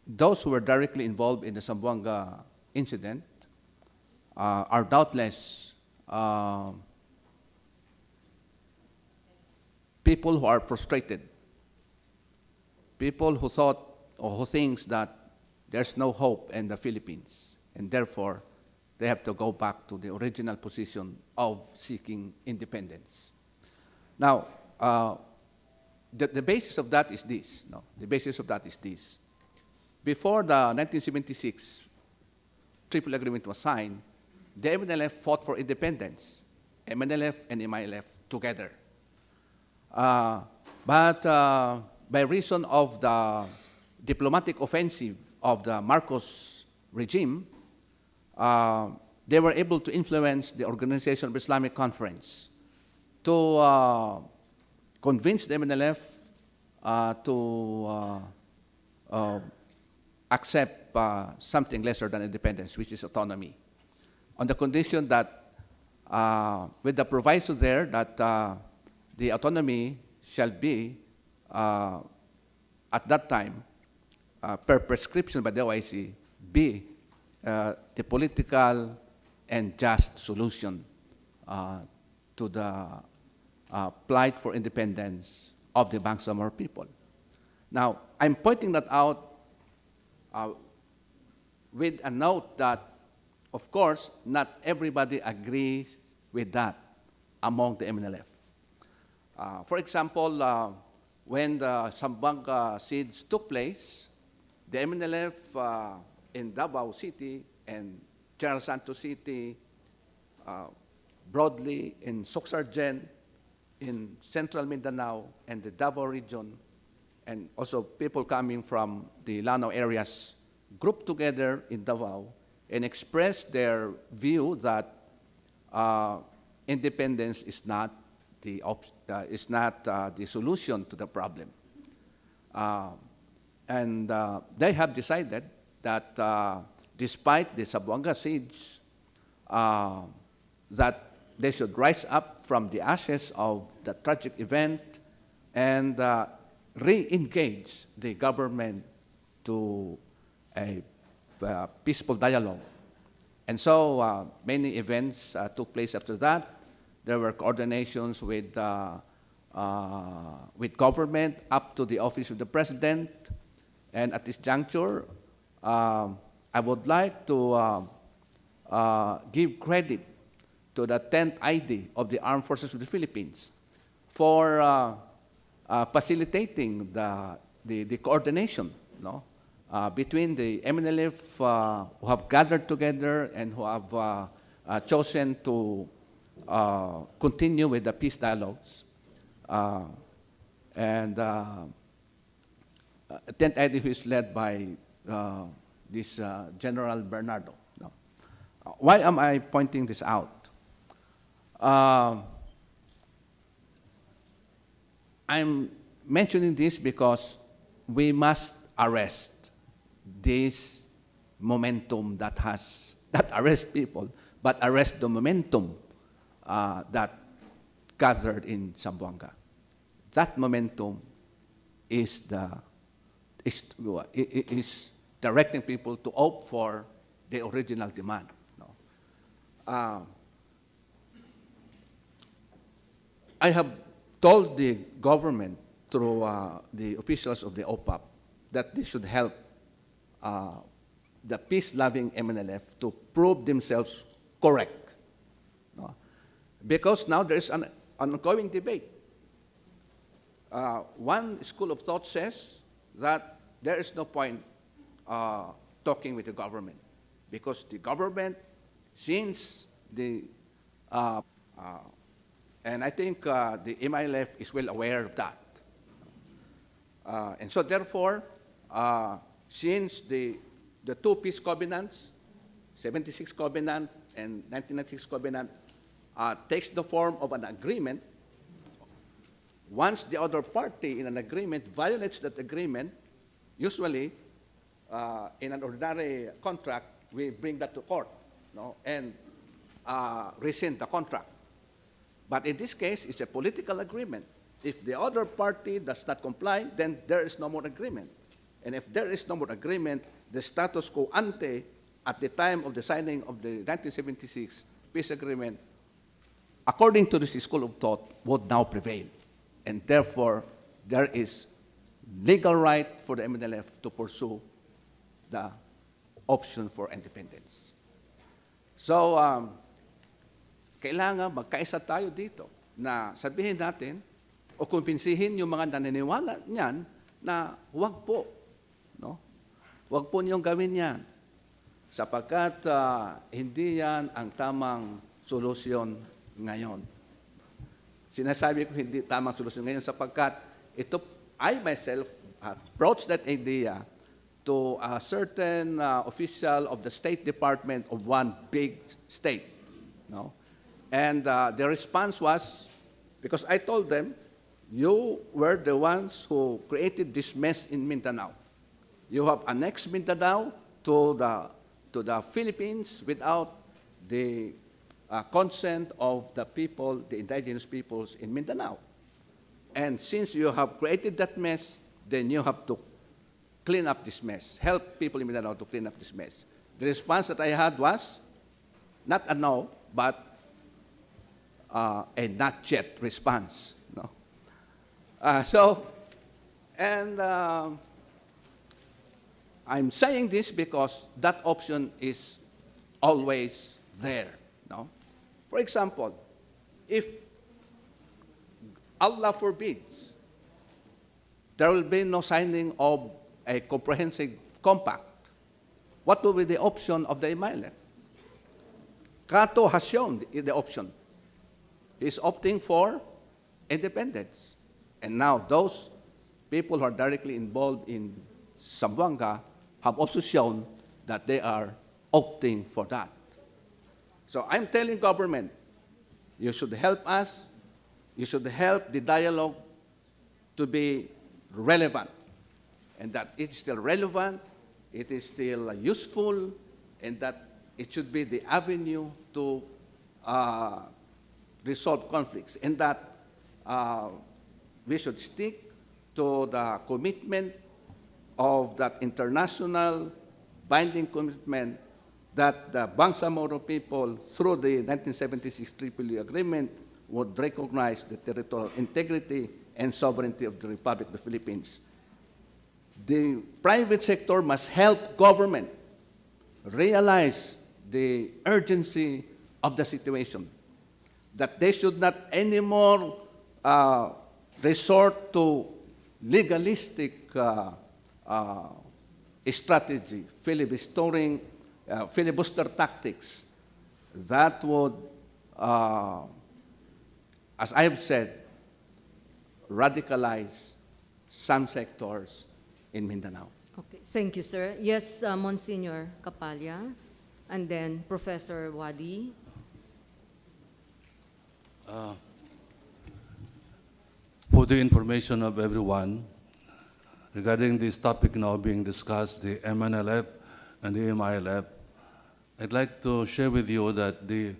Those who were directly involved in the Zamboanga incident are doubtless people who are frustrated, people who thought or who thinks that there's no hope in the Philippines, and therefore they have to go back to the original position of seeking independence. Now, the basis of that is this. No, the basis of that is this. Before the 1976 Triple Agreement was signed, the MNLF fought for independence, MNLF and MILF together. But by reason of the diplomatic offensive of the Marcos regime, they were able to influence the Organization of Islamic Conference to convince the MNLF to accept something lesser than independence, which is autonomy, on the condition that, with the proviso there, that the autonomy shall be, at that time, per prescription by the OIC, be the political and just solution to the plight for independence of the Bangsamoro people. Now, I'm pointing that out with a note that, of course, not everybody agrees with that among the MNLF. For example, when the Zamboanga siege took place, the MNLF in Davao City and General Santos City, broadly in Soxargen, in central Mindanao and the Davao region, and also people coming from the Lanao areas grouped together in Davao and expressed their view that independence is not the solution to the problem. And they have decided that despite the Zamboanga siege, that they should rise up from the ashes of the tragic event and re-engage the government to a peaceful dialogue. And so many events took place after that. There were coordinations with government up to the office of the president. And at this juncture, I would like to give credit to the 10th ID of the Armed Forces of the Philippines for facilitating the coordination, no? Between the MNLF who have gathered together and who have chosen to continue with the peace dialogues. And 10th ID who is led by this General Bernardo. No? Why am I pointing this out? I'm mentioning this because we must arrest this momentum that has, not arrest people, but arrest the momentum that gathered in Zamboanga. That momentum is directing people to opt for the original demand. No? I have told the government through the officials of the OPAPP that they should help the peace-loving MNLF to prove themselves correct. No? Because now there is an ongoing debate. One school of thought says that there is no point talking with the government because the government, since the and I think the MILF is well aware of that. And so therefore, since the two peace covenants, 76 Covenant and 1996 Covenant, takes the form of an agreement, once the other party in an agreement violates that agreement, usually in an ordinary contract, we bring that to court, no, and rescind the contract. But in this case, it's a political agreement. If the other party does not comply, then there is no more agreement. And if there is no more agreement, the status quo ante at the time of the signing of the 1976 peace agreement, according to this school of thought, would now prevail. And therefore, there is legal right for the MNLF to pursue the option for independence. So, kailangan magkaisa tayo dito na sabihin natin o kumpinsihin yung mga naniniwala niyan na huwag po. No? Huwag po niyong gawin yan sapagkat hindi yan ang tamang solusyon ngayon. Sinasabi ko hindi tamang solusyon ngayon sapagkat ito, I myself approached that idea to a certain official of the State Department of one big state. No? And the response was, because I told them, you were the ones who created this mess in Mindanao. You have annexed Mindanao to the Philippines without the consent of the people, the indigenous peoples in Mindanao. And since you have created that mess, then you have to clean up this mess, help people in Mindanao to clean up this mess. The response that I had was not a no, but a not yet response. No? I'm saying this because that option is always there. No? For example, if Allah forbids, there will be no signing of a comprehensive compact. What will be the option of the MILF? Cato has shown the option. He's opting for independence. And now those people who are directly involved in Zamboanga have also shown that they are opting for that. So I'm telling government, you should help us, you should help the dialogue to be relevant, and that it's still relevant, it is still useful, and that it should be the avenue to resolve conflicts, and that we should stick to the commitment of that international binding commitment that the Bangsamoro people, through the 1976 Tripoli Agreement, would recognize the territorial integrity and sovereignty of the Republic of the Philippines. The private sector must help government realize the urgency of the situation, that they should not anymore resort to legalistic strategy, filibuster tactics that would, as I have said, radicalize some sectors in Mindanao. Okay, thank you, sir. Yes, Monsignor Capalla, and then Professor Wadi. For the information of everyone, regarding this topic now being discussed, the MNLF and the MILF, I'd like to share with you that the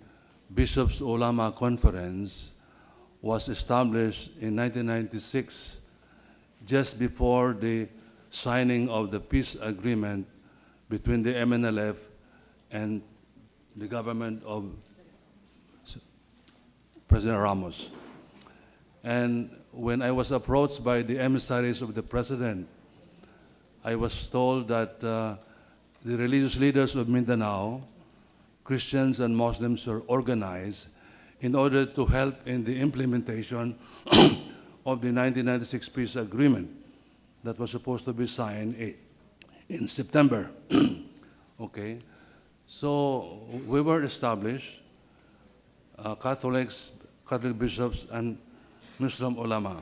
Bishops' Ulama Conference was established in 1996, just before the signing of the peace agreement between the MNLF and the government of President Ramos. And when I was approached by the emissaries of the President, I was told that the religious leaders of Mindanao, Christians and Muslims, are organized in order to help in the implementation of the 1996 peace agreement that was supposed to be signed in September. Okay, so we were established, Catholics, Catholic bishops, and Muslim ulama.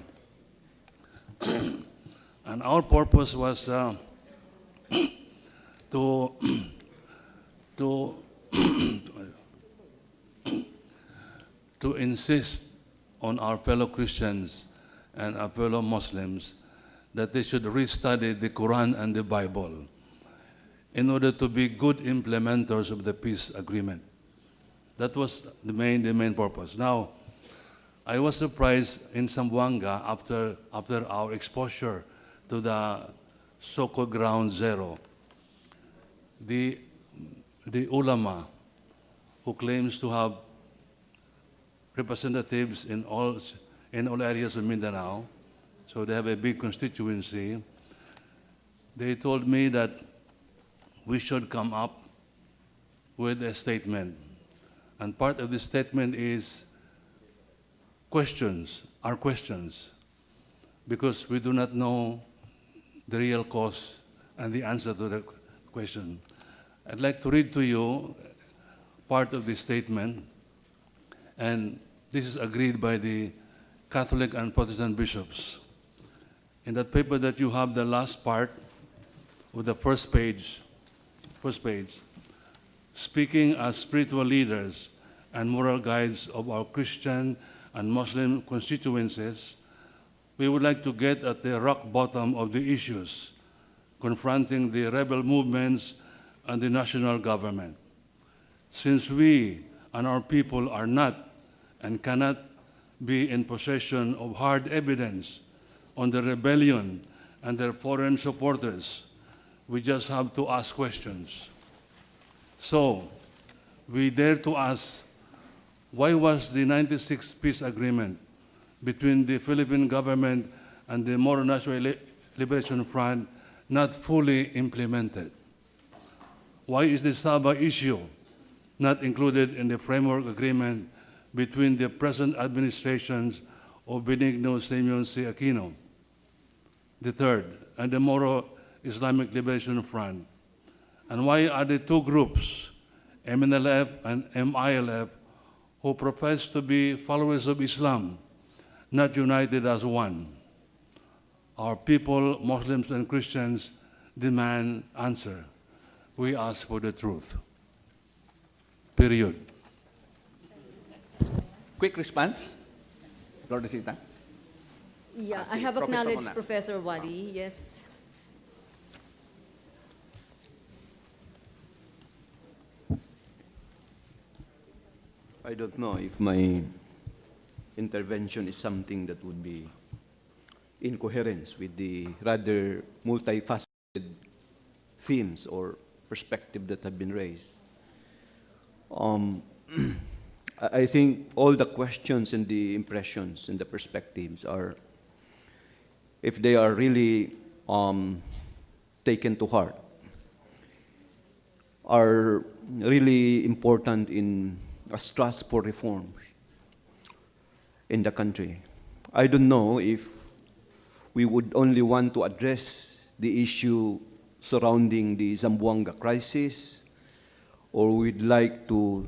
And our purpose was to insist on our fellow Christians and our fellow Muslims that they should restudy the Quran and the Bible in order to be good implementers of the peace agreement. That was the main purpose. Now, I was surprised in Zamboanga after our exposure to the so-called Ground Zero. The ulama, who claims to have representatives in all areas of Mindanao, so they have a big constituency, they told me that we should come up with a statement. And part of the statement is questions, because we do not know the real cause and the answer to the question. I'd like to read to you part of the statement, and this is agreed by the Catholic and Protestant bishops. In that paper that you have, the last part of the first page, speaking as spiritual leaders and moral guides of our Christian and Muslim constituencies, we would like to get at the rock bottom of the issues confronting the rebel movements and the national government. Since we and our people are not and cannot be in possession of hard evidence on the rebellion and their foreign supporters, we just have to ask questions. So, we dare to ask, why was the 96 peace agreement between the Philippine government and the Moro National Liberation Front not fully implemented? Why is the Sabah issue not included in the framework agreement between the present administrations of Benigno Simeon C. Aquino? the third, and the Moro Islamic Liberation Front? And why are the two groups, MNLF and MILF, who profess to be followers of Islam, not united as one? Our people, Muslims and Christians, demand answer. We ask for the truth. Period. Quick response, Lord Sita. Yeah, Si I have Professor acknowledged Mona. Professor Wadi, yes. I don't know if my intervention is something that would be in coherence with the rather multifaceted themes or perspective that have been raised. I think all the questions and the impressions and the perspectives are, if they are really taken to heart, are really important in a thrust for reform in the country. I don't know if we would only want to address the issue surrounding the Zamboanga crisis, or we'd like to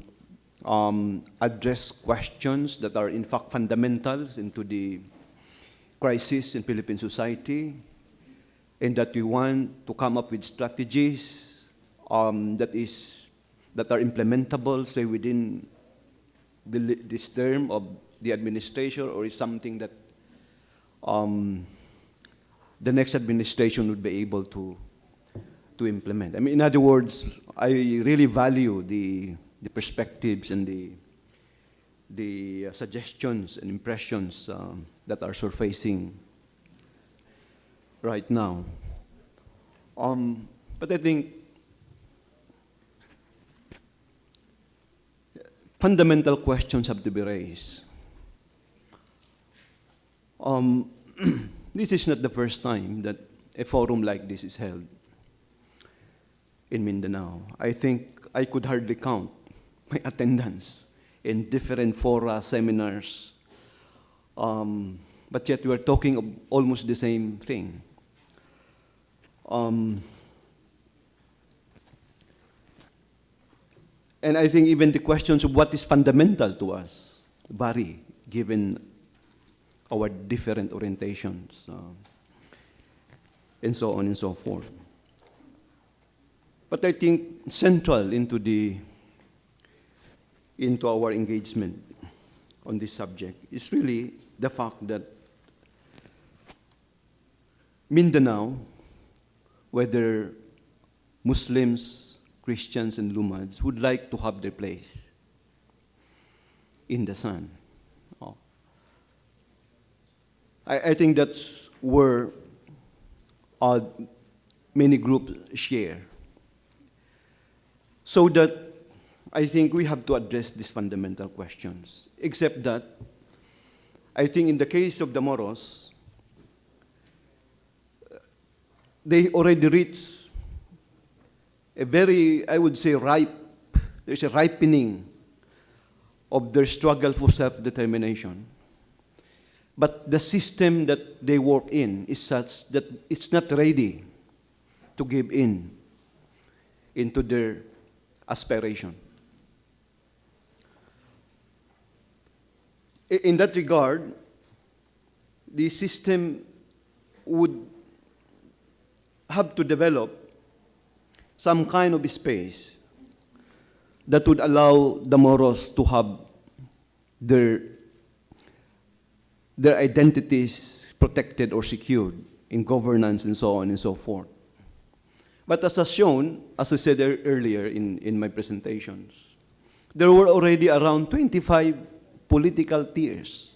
address questions that are in fact fundamentals into the crisis in Philippine society, and that we want to come up with strategies that are implementable, say, within this term of the administration, or is something that the next administration would be able to implement. I mean, in other words, I really value the perspectives and the suggestions and impressions that are surfacing right now. But I think fundamental questions have to be raised. This is not the first time that a forum like this is held in Mindanao. I think I could hardly count my attendance in different fora, seminars, but yet we are talking of almost the same thing. And I think even the questions of what is fundamental to us vary given our different orientations, and so on and so forth. But I think central into our engagement on this subject is really the fact that Mindanao, whether Muslims, Christians, and Lumads, would like to have their place in the sun. I think that's where many groups share. So that I think we have to address these fundamental questions. Except that I think in the case of the Moros, they already reached a very, I would say, there's a ripening of their struggle for self-determination. But the system that they work in is such that it's not ready to give into their aspiration. In that regard, the system would have to develop some kind of space that would allow the Moros to have their identities protected or secured in governance and so on and so forth. But as shown, as I said earlier in my presentations, there were already around 25 political tiers,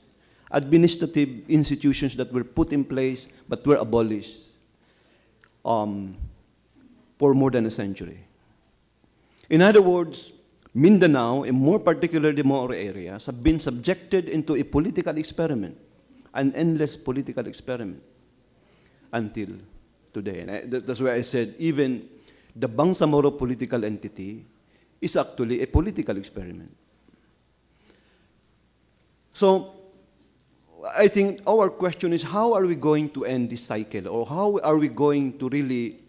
administrative institutions that were put in place but were abolished for more than a century. In other words, Mindanao, and more particularly the Moro areas, have been subjected into a political experiment, an endless political experiment, until today. And that's why I said even the Bangsamoro political entity is actually a political experiment. So I think our question is, how are we going to end this cycle? Or how are we going to really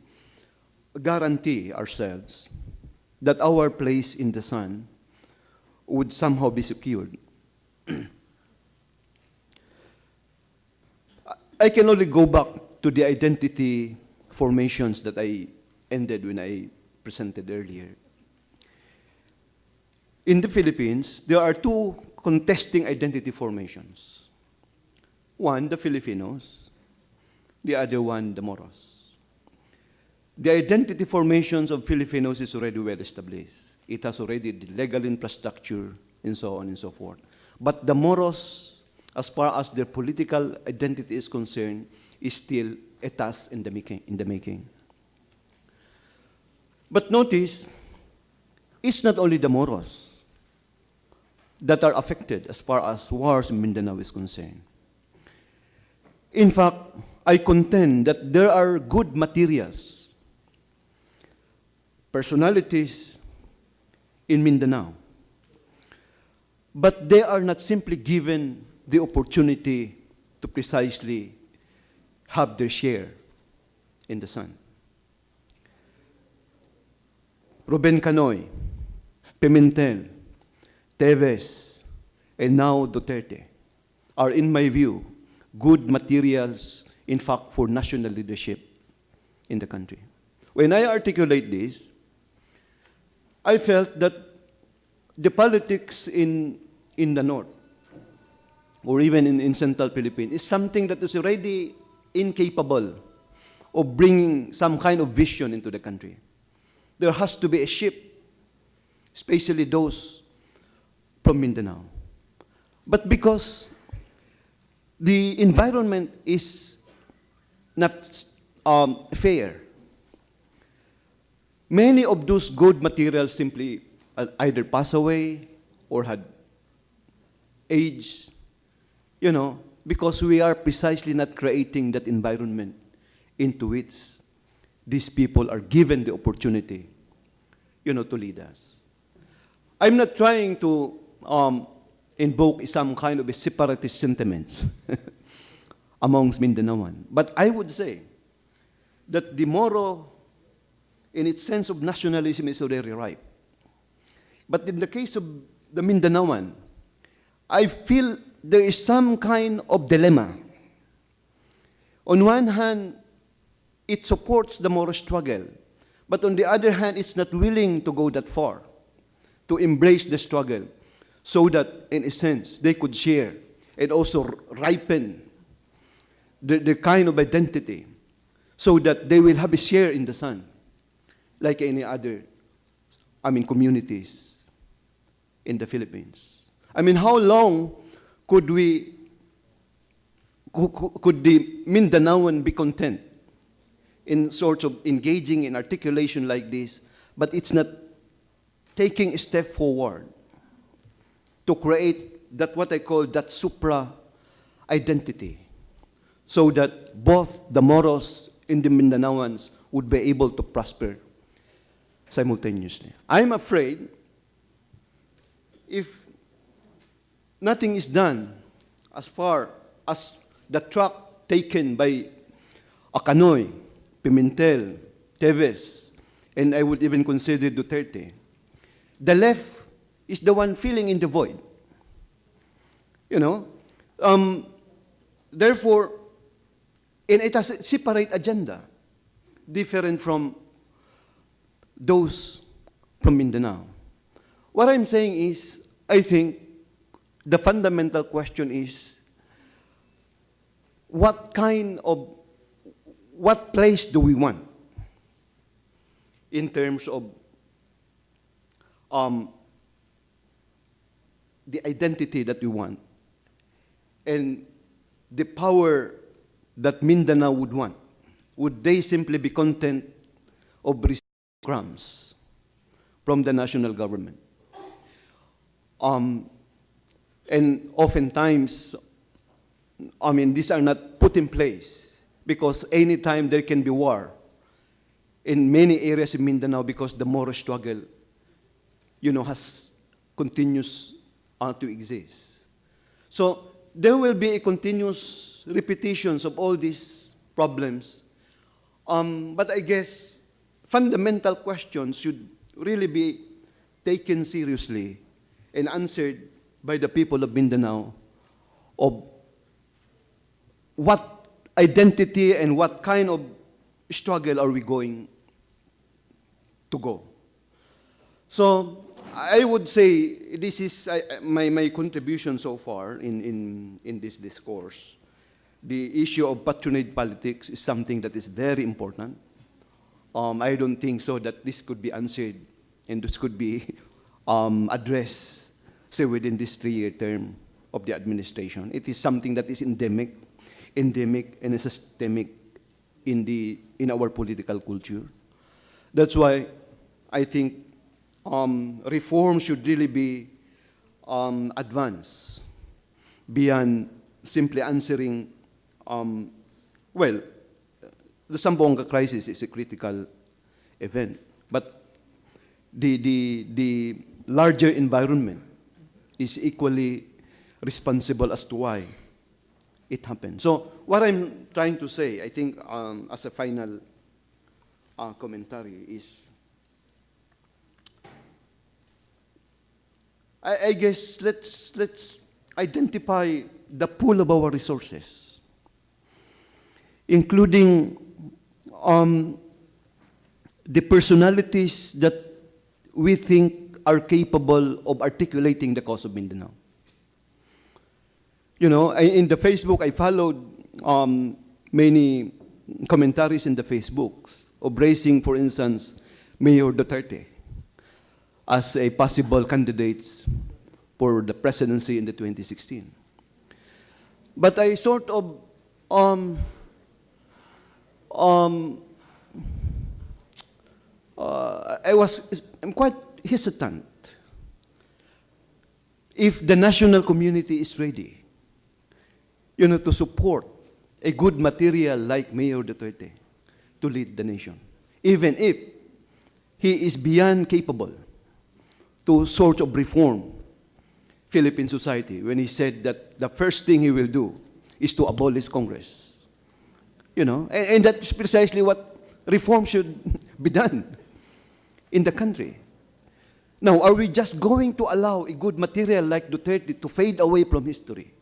guarantee ourselves that our place in the sun would somehow be secured? I can only go back to the identity formations that I ended when I presented earlier. In the Philippines, there are two contesting identity formations. One, the Filipinos, the other one, the Moros. The identity formations of Filipinos is already well established. It has already the legal infrastructure and so on and so forth. But the Moros, as far as their political identity is concerned, is still a task in the making. But notice, it's not only the Moros that are affected as far as wars in Mindanao is concerned. In fact, I contend that there are good materials, personalities in Mindanao, but they are not simply given the opportunity to precisely have their share in the sun. Ruben Canoy, Pimentel, Teves, and now Duterte are, in my view, good materials, in fact, for national leadership in the country. When I articulate this, I felt that the politics in the North, or even in Central Philippines, is something that is already incapable of bringing some kind of vision into the country. There has to be a shift, especially those from Mindanao. But because the environment is not fair, many of those good materials simply either pass away or had aged, because we are precisely not creating that environment into which these people are given the opportunity, to lead us. I'm not trying to invoke some kind of a separatist sentiments amongst Mindanaoan, but I would say that the Moro, in its sense of nationalism, is already ripe. But in the case of the Mindanaoan, I feel there is some kind of dilemma. On one hand, it supports the Moro struggle, but on the other hand, it's not willing to go that far, to embrace the struggle, so that, in a sense, they could share and also ripen the kind of identity, so that they will have a share in the sun, like any other, communities in the Philippines. How long could the Mindanaoan be content in sorts of engaging in articulation like this, but it's not taking a step forward to create that, what I call that supra identity, so that both the Moros and the Mindanaoans would be able to prosper simultaneously. I'm afraid if nothing is done as far as the track taken by Canoy, Pimentel, Teves, and I would even consider Duterte, the left is the one filling in the void. Therefore, and it has a separate agenda, different from those from Mindanao. What I'm saying is, I think the fundamental question is, what place do we want in terms of the identity that we want and the power that Mindanao would want? Would they simply be content of receiving crumbs from the national government? And oftentimes, these are not put in place because anytime there can be war in many areas in Mindanao because the Moro struggle, continues to exist. So there will be a continuous repetitions of all these problems. But I guess fundamental questions should really be taken seriously and answered by the people of Mindanao of what identity and what kind of struggle are we going to go. So I would say this is my contribution so far in this discourse. The issue of patronage politics is something that is very important. I don't think so that this could be answered and this could be addressed, say, within this 3-year term of the administration. It is something that is endemic and systemic in our political culture. That's why I think reform should really be advanced beyond simply answering, well, the Zamboanga crisis is a critical event, but the larger environment is equally responsible as to why it happened. So what I'm trying to say, I think, as a final commentary is, I guess let's identify the pool of our resources, including the personalities that we think are capable of articulating the cause of Mindanao. You know, in the Facebook, I followed many commentaries in the Facebook of raising, for instance, Mayor Duterte as a possible candidate for the presidency in the 2016. But I sort of, I'm quite hesitant if the national community is ready, you know, to support a good material like Mayor Duterte to lead the nation, even if he is beyond capable to sort of reform Philippine society when he said that the first thing he will do is to abolish Congress. You know, and that's precisely what reform should be done in the country. Now, are we just going to allow a good material like Duterte to fade away from history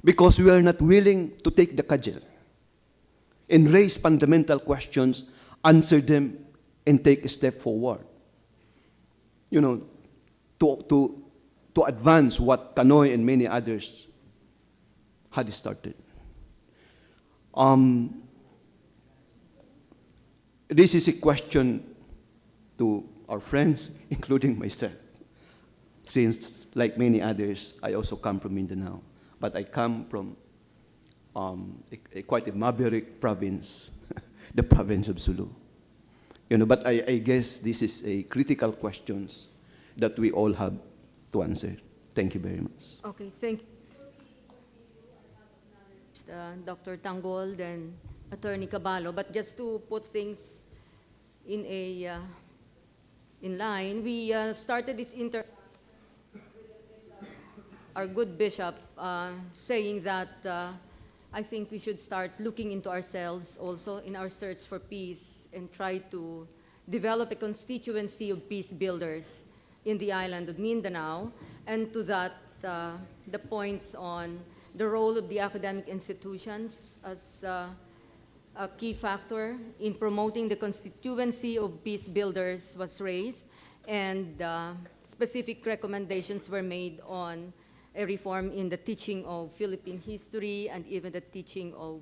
because we are not willing to take the cudgel and raise fundamental questions, answer them, and take a step forward? You know, to advance what Kanoy and many others had started. This is a question to our friends, including myself, since, like many others, I also come from Mindanao, but I come from quite a maverick province, the province of Sulu. You know, but I guess this is a critical questions that we all have to answer. Thank you very much. Okay, thank you. Dr. Tanggol, then Attorney Caballo. But just to put things in line, we started this our good bishop saying that I think we should start looking into ourselves also in our search for peace and try to develop a constituency of peace builders in the island of Mindanao. And to that, the points on the role of the academic institutions as a key factor in promoting the constituency of peace builders was raised, and specific recommendations were made on a reform in the teaching of Philippine history and even the teaching of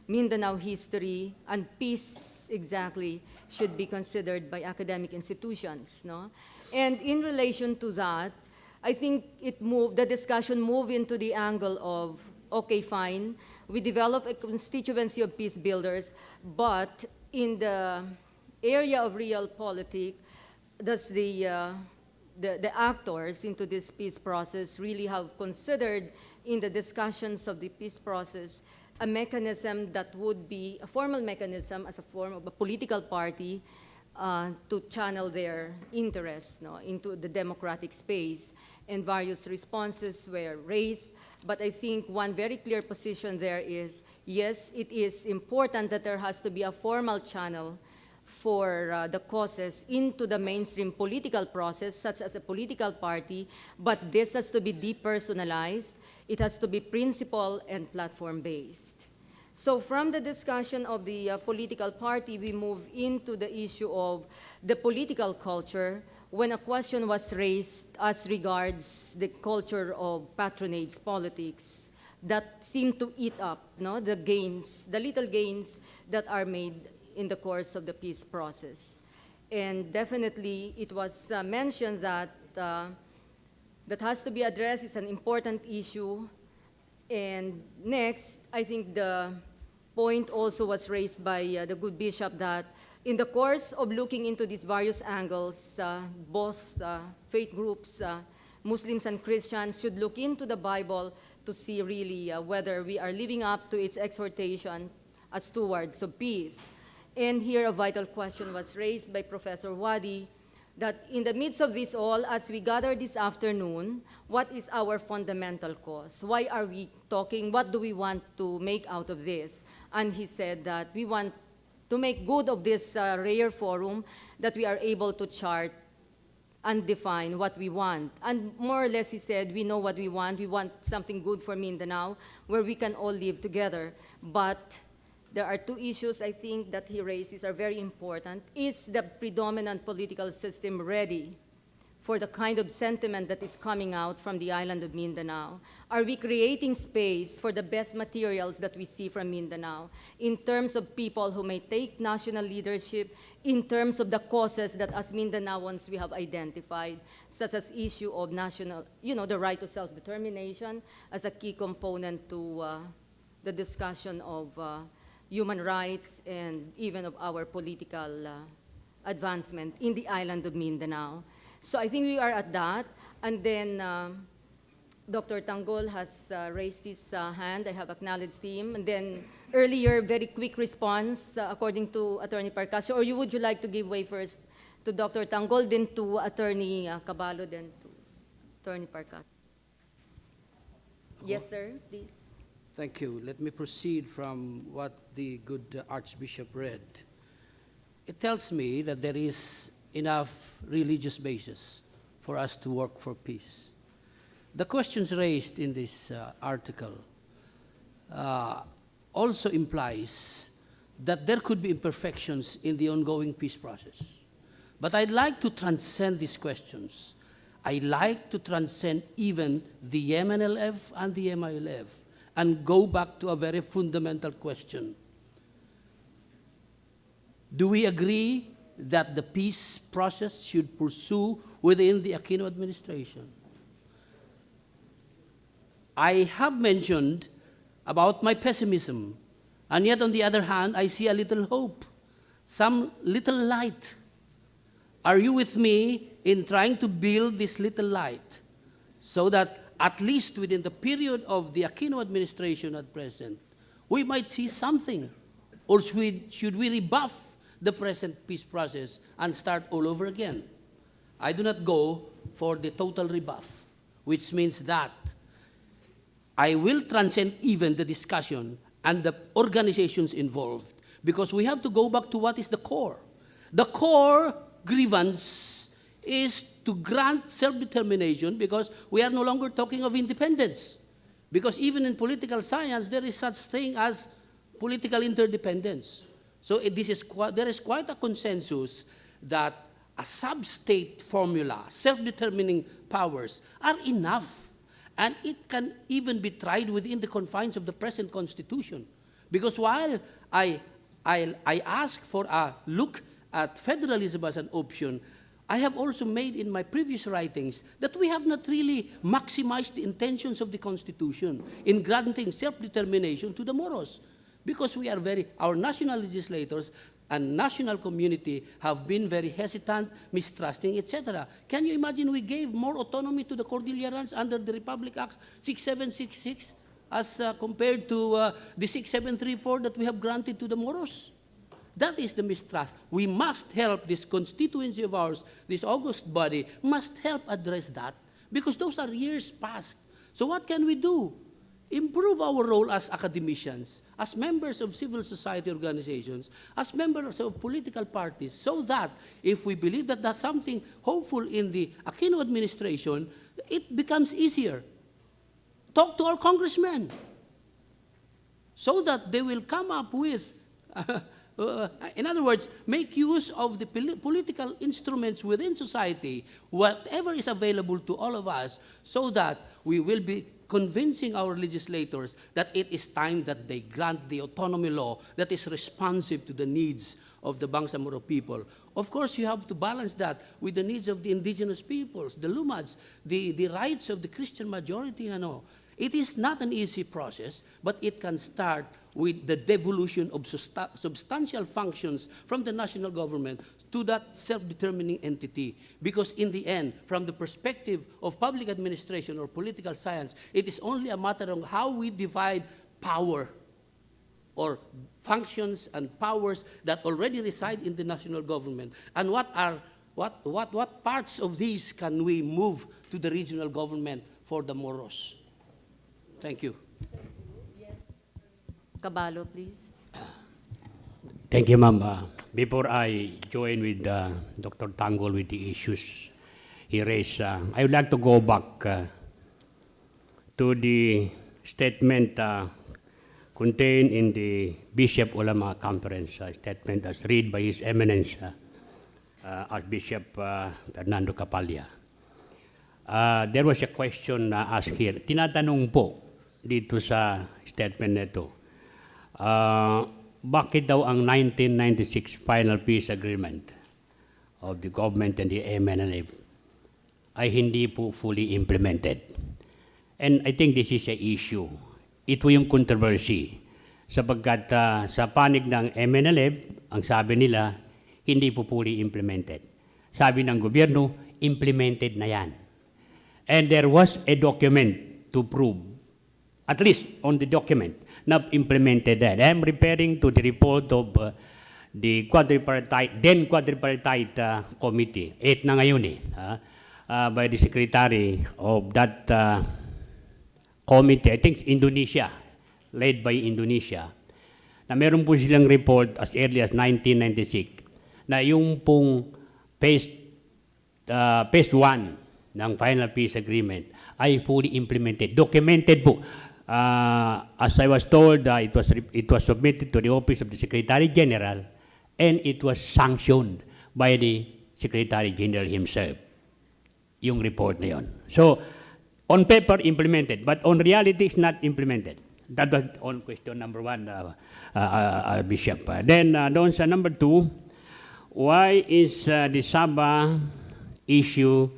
Mindanao history, and peace exactly should be considered by academic institutions, no? And in relation to that, I think the discussion moved into the angle of, okay, fine, we develop a constituency of peace builders, but in the area of real politics, does the actors into this peace process really have considered in the discussions of the peace process a mechanism that would be a formal mechanism as a form of a political party to channel their interests, no, into the democratic space? And various responses were raised But I think one very clear position there is, yes, it is important that there has to be a formal channel for the causes into the mainstream political process, such as a political party, but this has to be depersonalized. It has to be principle and platform-based. So from the discussion of the political party, we move into the issue of the political culture, when a question was raised as regards the culture of patronage politics that seem to eat up the gains, the little gains that are made in the course of the peace process. And definitely it was mentioned that that has to be addressed. It's an important issue. And next, I think the point also was raised by the good bishop that in the course of looking into these various angles, both faith groups, Muslims and Christians, should look into the Bible to see really whether we are living up to its exhortation as stewards of peace. And here a vital question was raised by Professor Wadi, that in the midst of this all, as we gather this afternoon, what is our fundamental cause? Why are we talking? What do we want to make out of this? And he said that we want to make good of this rare forum, that we are able to chart and define what we want. And more or less, he said, we know what we want. We want something good for Mindanao, where we can all live together. But there are two issues, I think, that he raised, which are very important. Is the predominant political system ready for the kind of sentiment that is coming out from the island of Mindanao? Are we creating space for the best materials that we see from Mindanao in terms of people who may take national leadership, in terms of the causes that as Mindanaoans we have identified, such as issue of national, the right to self-determination as a key component to the discussion of human rights and even of our political advancement in the island of Mindanao. So I think we are at that. And then Dr. Tanggol has raised his hand. I have acknowledged him. And then earlier, very quick response according to Attorney Parcasio. Or would you like to give way first to Dr. Tanggol, then to Attorney Caballo, then to Attorney Parcasio? Yes, sir, please. Thank you. Let me proceed from what the good Archbishop read. It tells me that there is enough religious basis for us to work for peace. The questions raised in this article also implies that there could be imperfections in the ongoing peace process. But I'd like to transcend these questions. I'd like to transcend even the MNLF and the MILF and go back to a very fundamental question. Do we agree that the peace process should pursue within the Aquino administration? I have mentioned about my pessimism, and yet on the other hand, I see a little hope, some little light. Are you with me in trying to build this little light so that at least within the period of the Aquino administration at present, we might see something? Or should we rebuff the present peace process and start all over again? I do not go for the total rebuff, which means that I will transcend even the discussion and the organizations involved, because we have to go back to what is the core. The core grievance is to grant self-determination, because we are no longer talking of independence. Because even in political science, there is such thing as political interdependence. So there is quite a consensus that a sub-state formula, self-determining powers, are enough. And it can even be tried within the confines of the present Constitution. Because while I ask for a look at federalism as an option, I have also made in my previous writings that we have not really maximized the intentions of the Constitution in granting self-determination to the Moros. Because our national legislators and national community have been very hesitant, mistrusting, etc. Can you imagine we gave more autonomy to the Cordillerans under the Republic Act 6766 as compared to the 6734 that we have granted to the Moros? That is the mistrust. We must help this constituency of ours, this august body, must help address that, because those are years past. So what can we do? improve our role as academicians, as members of civil society organizations, as members of political parties, so that if we believe that there's something hopeful in the Aquino administration, it becomes easier. Talk to our congressmen so that they will come up with, in other words, make use of the political instruments within society, whatever is available to all of us, so that we will be convincing our legislators that it is time that they grant the autonomy law that is responsive to the needs of the Bangsamoro people. Of course, you have to balance that with the needs of the indigenous peoples, the Lumads, the rights of the Christian majority and all. It is not an easy process, but it can start with the devolution of substantial functions from the national government to that self-determining entity. Because in the end, from the perspective of public administration or political science, it is only a matter of how we divide power or functions and powers that already reside in the national government, and what parts of these can we move to the regional government for the Moros. Thank you. Caballo, please. Thank you, ma'am. Before I join with Dr. Tanggol with the issues he raised, I would like to go back to the statement contained in the Bishop Ulama Conference statement as read by His Eminence Archbishop Fernando Capalla. There was a question asked here. Tinatanong po dito sa statement nito, bakit daw ang 1996 Final Peace Agreement of the government and the MNLF ay hindi po fully implemented? And I think this is an issue. Ito yung controversy. Sapagkat sa panig ng MNLF, ang sabi nila, hindi po fully implemented. Sabi ng gobyerno, implemented na yan. And there was a document to prove, at least on the document, not implemented that. I'm referring to the report of the then quadripartite committee, 8 na ngayon by the secretary of that committee, I think Indonesia, led by Indonesia, na meron po silang report as early as 1996 na yung pong phase 1 ng Final Peace Agreement ay fully implemented, documented po. As I was told, it was submitted to the Office of the Secretary General and it was sanctioned by the Secretary General himself, yung report na yun. So, on paper, implemented, but on reality, it's not implemented. That was on question number 1, Bishop. Then, doon sa number 2, why is the Sabah issue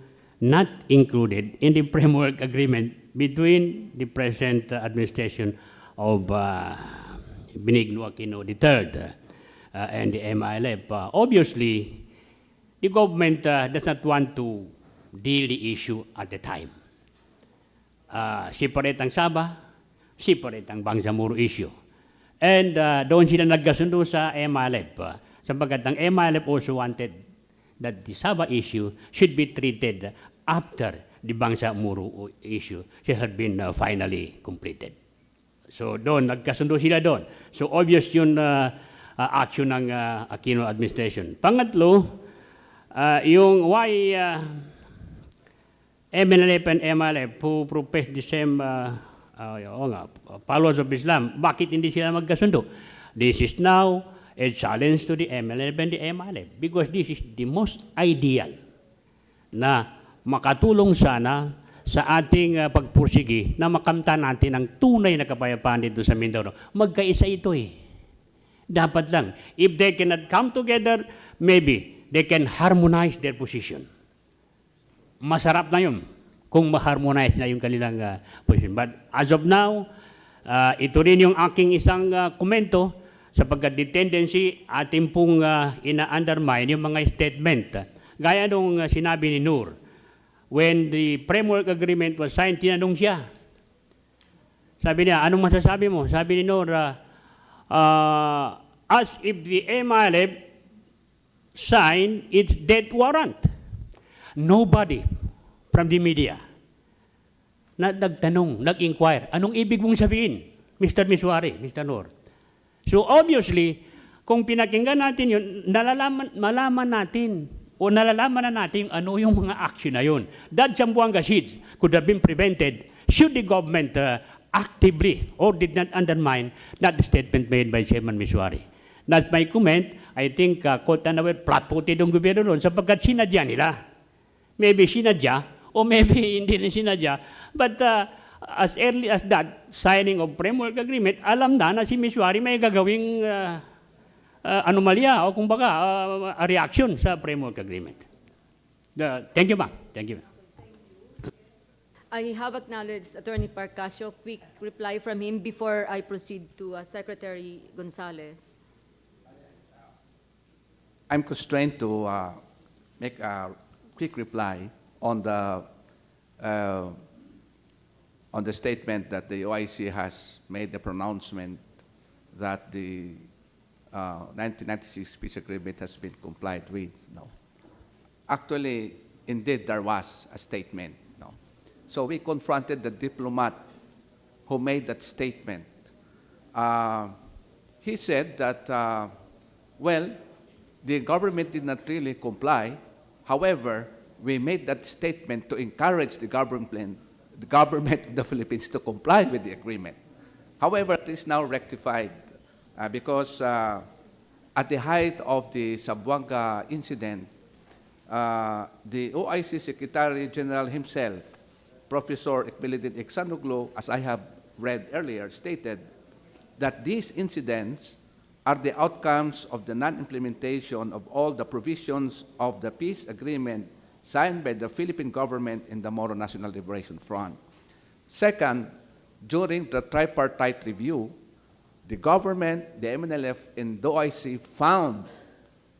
not included in the framework agreement between the present administration of Benigno Aquino III and the MILF? Obviously, the government does not want to deal the issue at the time. Separate ang Sabah, separate ang Bangsamoro issue. And doon sila nagkasundo sa MILF. Sapagkat ang MILF also wanted that the Sabah issue should be treated after the Bangsamoro issue had been finally completed. So doon, nagkasundo sila doon. So obvious yung action ng Aquino administration. Pangatlo, yung why MNLF and MLF who profess the same followers of Islam, bakit hindi sila magkasundo? This is now a challenge to the MNLF and the MLF because this is the most ideal na makatulong sana sa ating pagpursigi na makamtan natin ang tunay na kapayapaan dito sa Mindanao. Magkaisa ito Dapat lang. If they cannot come together, maybe they can harmonize their position. Masarap na yun kung ma-harmonize na yung kanilang position. But as of now, ito rin yung aking isang komento sapagkat the tendency ating pong ina-undermine yung mga statement. Gaya nung sinabi ni Noor, when the framework agreement was signed, tinanong siya. Sabi niya, anong masasabi mo? Sabi ni Noor, as if the MILF signed its death warrant. Nobody from the media na nagtanong, nag-inquire, anong ibig mong sabihin, Mr. Miswari, Mr. Noor? So obviously, kung pinakinggan natin yun, malaman natin na natin ano yung mga action na yun. That Zamboanga siege could have been prevented should the government actively or did not undermine that statement made by Chairman Miswari. That's my comment. I think, flat-footed yung gobyerno noon sapagkat sinadya nila. Maybe sinadya, o maybe hindi na sinadya. But as early as that signing of framework agreement, alam na si Miswari may gagawing anomalya o kumbaga a reaction sa framework agreement. Thank you, ma'am. Thank you. I have acknowledged Attorney Parcasio. Quick reply from him before I proceed to Secretary Gonzales. I'm constrained to make a quick reply on the statement that the OIC has made the pronouncement that the 1996 peace agreement has been complied with. No. Actually, indeed, there was a statement. No. So we confronted the diplomat who made that statement. He said that, well, the government did not really comply. However, we made that statement to encourage the government of the Philippines to comply with the agreement. However, it is now rectified because at the height of the Zamboanga incident, the OIC Secretary General himself, Professor Ekbilidin Iksanuglu, as I have read earlier, stated that these incidents are the outcomes of the non-implementation of all the provisions of the peace agreement signed by the Philippine government and the Moro National Liberation Front. Second, during the tripartite review, the government, the MNLF, and the OIC found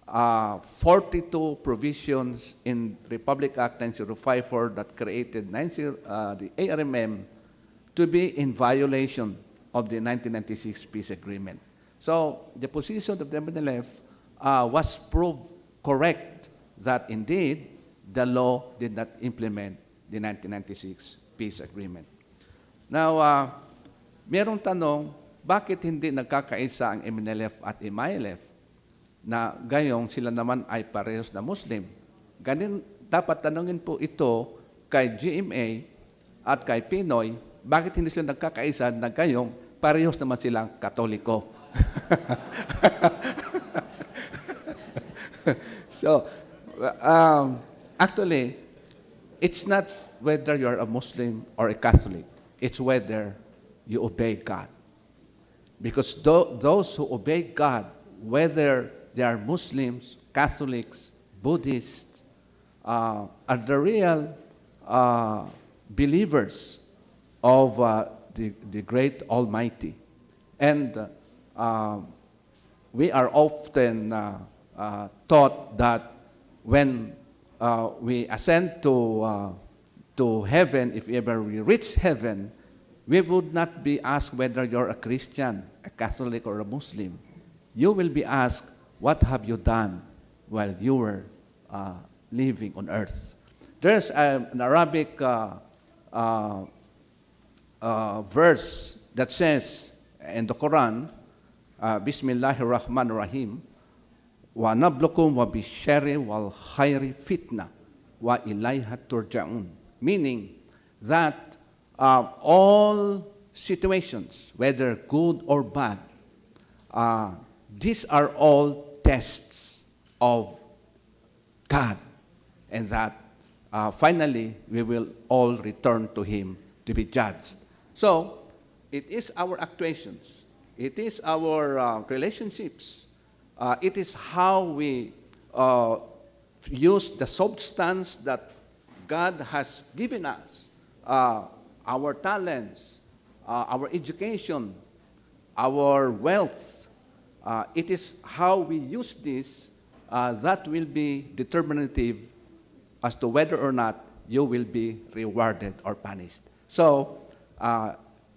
42 provisions in Republic Act 9054 that created the ARMM to be in violation of the 1996 peace agreement. So the position of the MNLF was proved correct that indeed the law did not implement the 1996 peace agreement. Now, merong tanong, bakit hindi nagkakaisa ang MNLF at MILF na gayong sila naman ay parehas na Muslim? Ganin, dapat tanongin po ito kay GMA at kay Pinoy, bakit hindi sila nagkakaisa na gayong parehas naman silang Katoliko? So, actually, it's not whether you're a Muslim or a Catholic. It's whether you obey God. Because those who obey God, whether they are Muslims, Catholics, Buddhists, are the real believers of the great Almighty. And we are often taught that when we ascend to heaven, if ever we reach heaven, we would not be asked whether you're a Christian, a Catholic, or a Muslim. You will be asked, what have you done while you were living on earth? There's an Arabic verse that says in the Quran, Bismillahirrahmanirrahim, wa nablukum wa bishari wal khairi fitna wa ilayha turja'un. Meaning that all situations, whether good or bad, these are all tests of God, and that finally we will all return to Him to be judged. So, it is our actuations, it is our relationships, it is how we use the substance that God has given us, our talents, our education, our wealth. It is how we use this that will be determinative as to whether or not you will be rewarded or punished. So,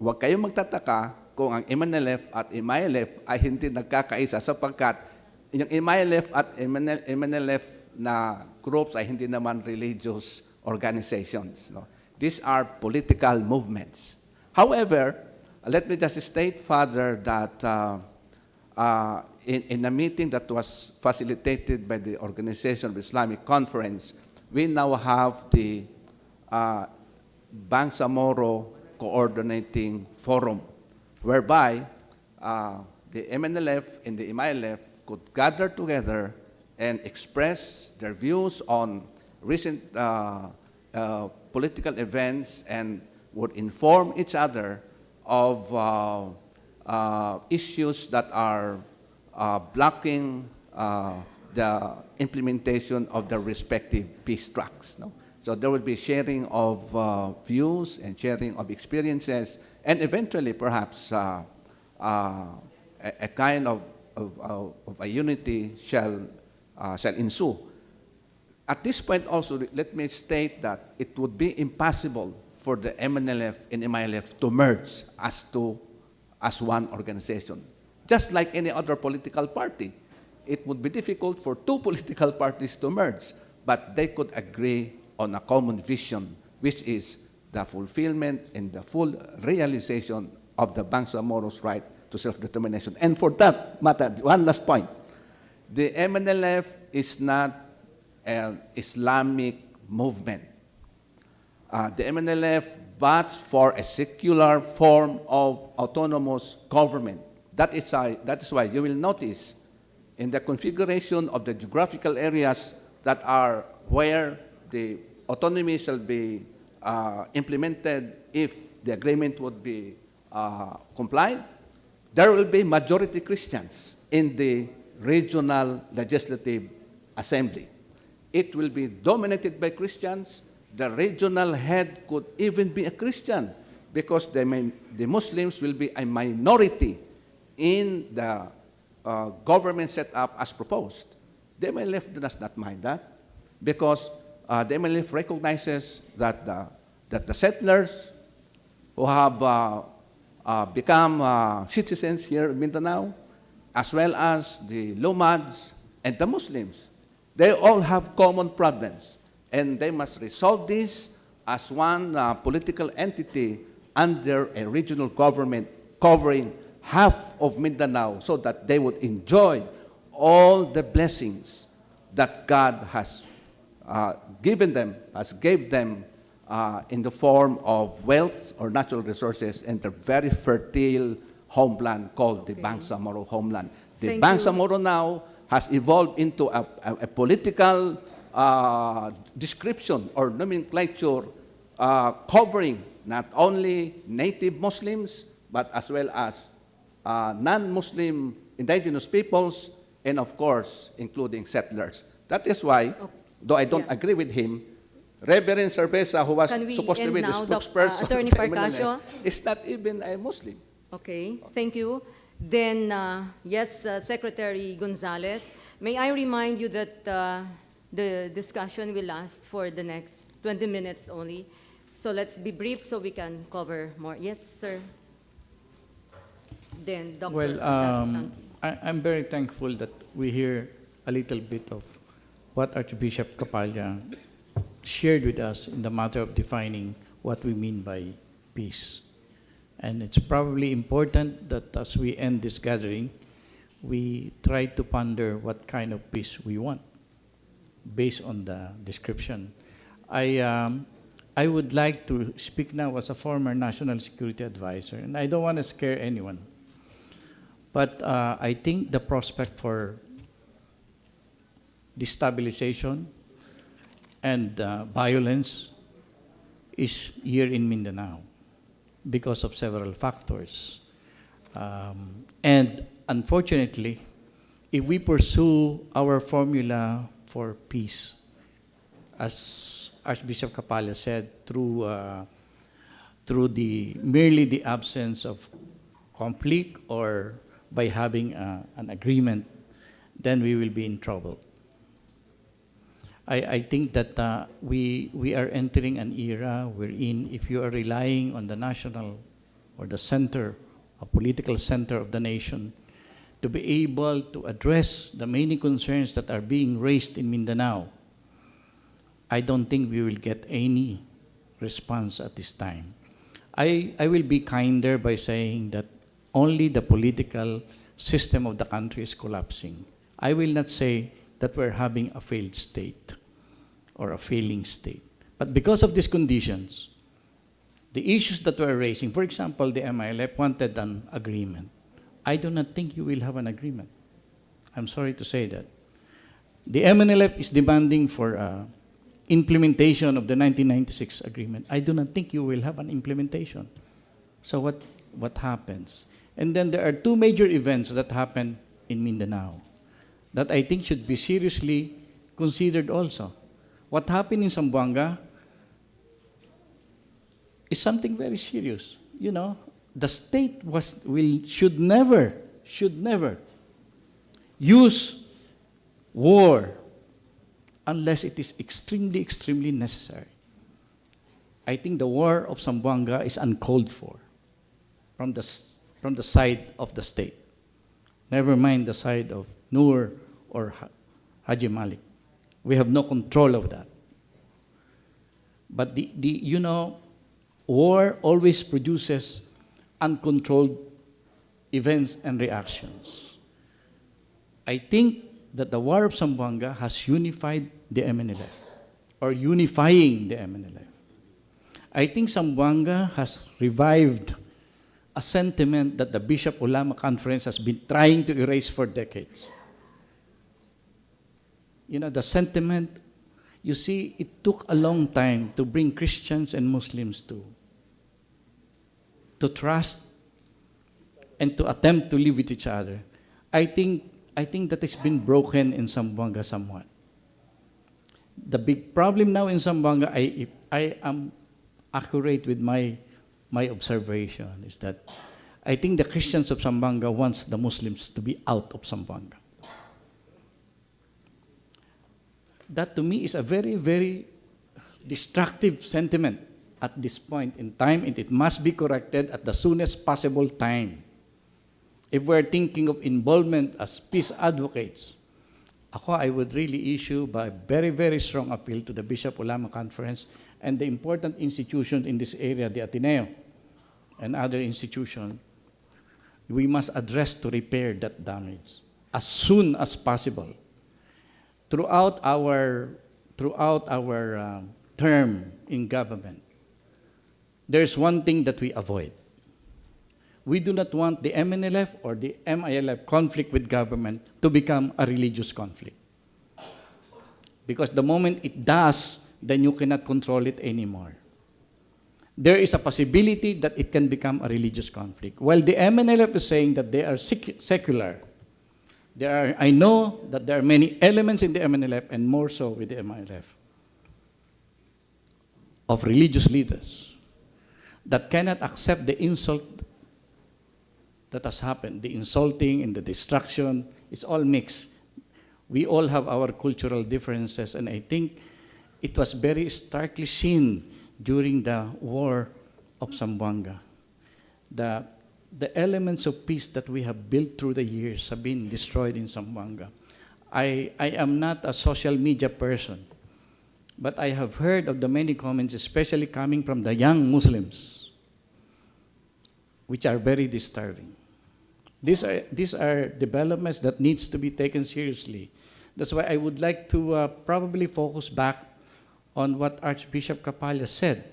huwag kayong magtataka kung ang MNLF at MILF ay hindi nagkakaisa sapagkat yung MILF at MNLF na groups ay hindi naman religious organizations. No? These are political movements. However, let me just state further that in a meeting that was facilitated by the Organization of Islamic Conference, we now have the Bangsamoro Coordinating Forum, whereby the MNLF and the MILF could gather together and express their views on recent political events and would inform each other of issues that are blocking the implementation of the respective peace tracks. No? So there will be sharing of views and sharing of experiences, and eventually perhaps a kind of a unity shall ensue. At this point also, let me state that it would be impossible for the MNLF and MILF to merge as one organization. Just like any other political party, it would be difficult for two political parties to merge, but they could agree on a common vision, which is the fulfillment and the full realization of the Bangsamoro's right to self-determination. And for that matter, one last point, the MNLF is not an Islamic movement. The MNLF bats for a secular form of autonomous government. That is why you will notice in the configuration of the geographical areas that are where the autonomy shall be implemented if the agreement would be complied, there will be majority Christians in the regional legislative assembly. It will be dominated by Christians. The regional head could even be a Christian because the Muslims will be a minority in the government set up as proposed. The MLF does not mind that because the MLF recognizes that the settlers who have become citizens here in Mindanao, as well as the Lumads and the Muslims, they all have common problems, and they must resolve this as one political entity under a regional government covering half of Mindanao so that they would enjoy all the blessings that God has given them, gave them in the form of wealth or natural resources and the very fertile homeland called the Bangsamoro homeland. The Bangsamoro now has evolved into a political description or nomenclature covering not only native Muslims, but as well as non-Muslim indigenous peoples, and of course, including settlers. That is why, though I don't agree with him, Reverend Cerveza, who was supposed to be the spokesperson Attorney of the MNLF, Parcasio? is not even a Muslim. Okay, thank you. Then, yes, Secretary Gonzalez, may I remind you that the discussion will last for the next 20 minutes only. So let's be brief so we can cover more. Yes, sir. Then, Dr. Well, Santi. I'm very thankful that we hear a little bit of what Archbishop Kapalya shared with us in the matter of defining what we mean by peace. And it's probably important that as we end this gathering, we try to ponder what kind of peace we want based on the description. I would like to speak now as a former National Security Advisor, and I don't want to scare anyone. But I think the prospect for destabilization and violence is here in Mindanao because of several factors. And unfortunately, if we pursue our formula for peace, as Archbishop Kapalya said, through merely the absence of conflict or by having an agreement, then we will be in trouble. I think that we are entering an era wherein if you are relying on the national or the center, a political center of the nation, to be able to address the many concerns that are being raised in Mindanao, I don't think we will get any response at this time. I will be kinder by saying that only the political system of the country is collapsing. I will not say that we're having a failed state or a failing state. But because of these conditions, the issues that we're raising, for example, the MILF wanted an agreement. I do not think you will have an agreement. I'm sorry to say that. The MNLF is demanding for implementation of the 1996 agreement. I do not think you will have an implementation. So what happens? And then there are two major events that happen in Mindanao that I think should be seriously considered also. What happened in Zamboanga is something very serious. You know, the state should never use war unless it is extremely, extremely necessary. I think the war of Zamboanga is uncalled for from the side of the state. Never mind the side of Noor or Haji Malik. We have no control of that. But you know, war always produces uncontrolled events and reactions. I think that the war of Zamboanga has unified the MNLF, or unifying the MNLF. I think Zamboanga has revived a sentiment that the Bishop Ulama Conference has been trying to erase for decades. You know, the sentiment, you see, it took a long time to bring Christians and Muslims to trust and to attempt to live with each other. I think that has been broken in Zamboanga somewhat. The big problem now in Zamboanga, I am accurate with my observation, is that I think the Christians of Zamboanga wants the Muslims to be out of Zamboanga. That to me is a very, very destructive sentiment at this point in time, and it must be corrected at the soonest possible time. If we're thinking of involvement as peace advocates, I would really issue a very, very strong appeal to the Bishop Ulama Conference and the important institutions in this area, the Ateneo and other institutions. We must address to repair that damage as soon as possible. Throughout our term in government, there's one thing that we avoid. We do not want the MNLF or the MILF conflict with government to become a religious conflict. Because the moment it does, then you cannot control it anymore. There is a possibility that it can become a religious conflict. While the MNLF is saying that they are secular, I know that there are many elements in the MNLF, and more so with the MILF, of religious leaders that cannot accept the insult that has happened. The insulting and the destruction is all mixed. We all have our cultural differences, and I think it was very starkly seen during the war of Zamboanga. The elements of peace that we have built through the years have been destroyed in Zamboanga. I am not a social media person, but I have heard of the many comments, especially coming from the young Muslims, which are very disturbing. These are developments that needs to be taken seriously. That's why I would like to probably focus back on what Archbishop Kapalya said,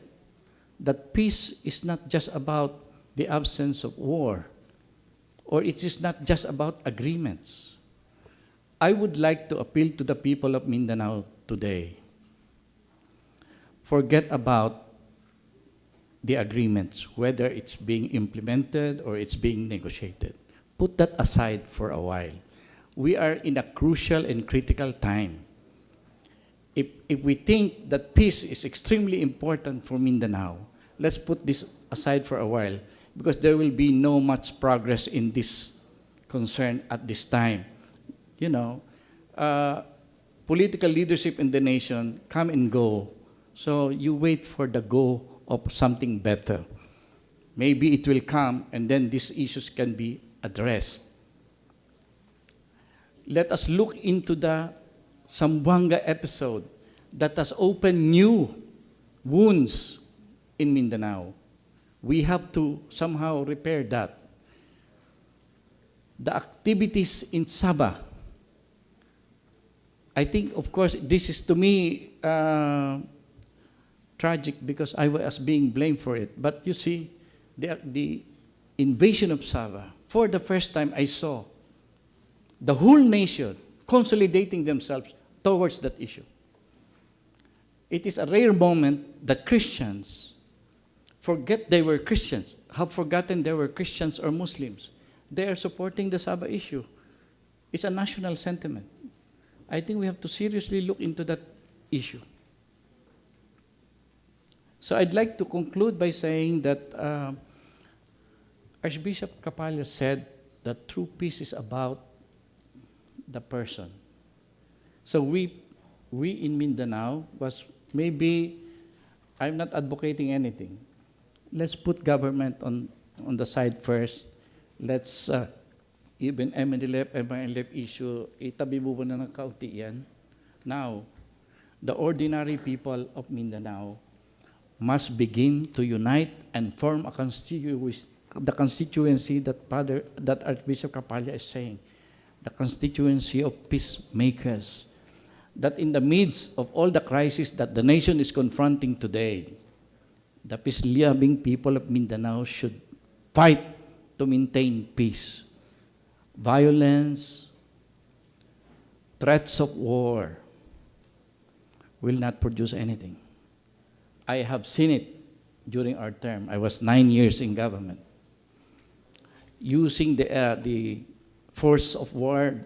that peace is not just about the absence of war, or it is not just about agreements. I would like to appeal to the people of Mindanao today. Forget about the agreements, whether it's being implemented or it's being negotiated. Put that aside for a while. We are in a crucial and critical time. If we think that peace is extremely important for Mindanao, let's put this aside for a while, because there will be no much progress in this concern at this time. You know, political leadership in the nation come and go, so you wait for the go of something better. Maybe it will come, and then these issues can be addressed. Let us look into the Zamboanga episode that has opened new wounds in Mindanao. We have to somehow repair that. The activities in Sabah, I think, of course, this is to me tragic because I was being blamed for it. But you see, the invasion of Sabah, for the first time I saw the whole nation consolidating themselves towards that issue. It is a rare moment that Christians forget they were Christians, have forgotten they were Christians or Muslims. They are supporting the Sabah issue. It's a national sentiment. I think we have to seriously look into that issue. So I'd like to conclude by saying that Archbishop Kapalya said that true peace is about the person. So we in Mindanao was maybe, I'm not advocating anything. Let's put government on the side first. Let's even MNLF, MILF issue, itabi mo na ng kaunti yan. Now, the ordinary people of Mindanao must begin to unite and form a the constituency that Archbishop Kapalya is saying, the constituency of peacemakers, that in the midst of all the crises that the nation is confronting today, the peace-loving people of Mindanao should fight to maintain peace. Violence, threats of war will not produce anything. I have seen it during our term. I was 9 years in government. Using the force of war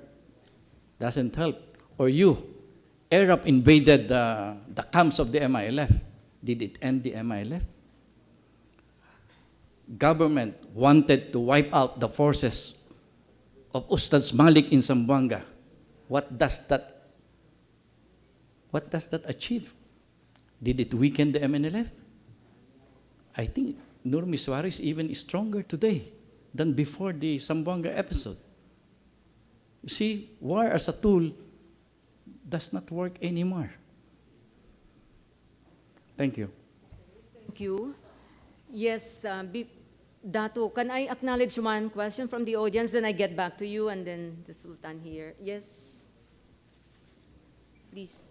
doesn't help. Or Arab invaded the camps of the MILF. Did it end the MILF? Government wanted to wipe out the forces of Ustaz Malik in Zamboanga. What does that achieve? Did it weaken the MNLF? I think Nurmi Suarez even is stronger today than before the Zamboanga episode. You see, war as a tool does not work anymore. Thank you. Thank you. Yes, Dato, can I acknowledge one question from the audience, then I get back to you, and then the Sultan here. Yes, please.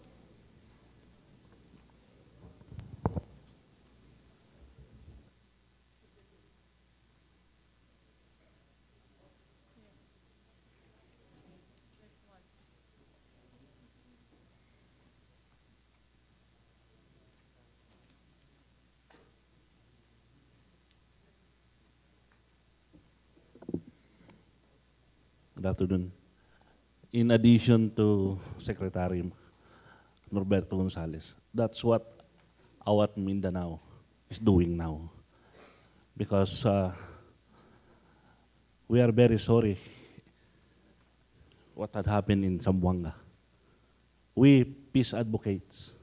Good afternoon. In addition to Secretary Norberto Gonzales, that's what AWAT Mindanao is doing now. Because we are very sorry what had happened in Zamboanga. We peace advocates,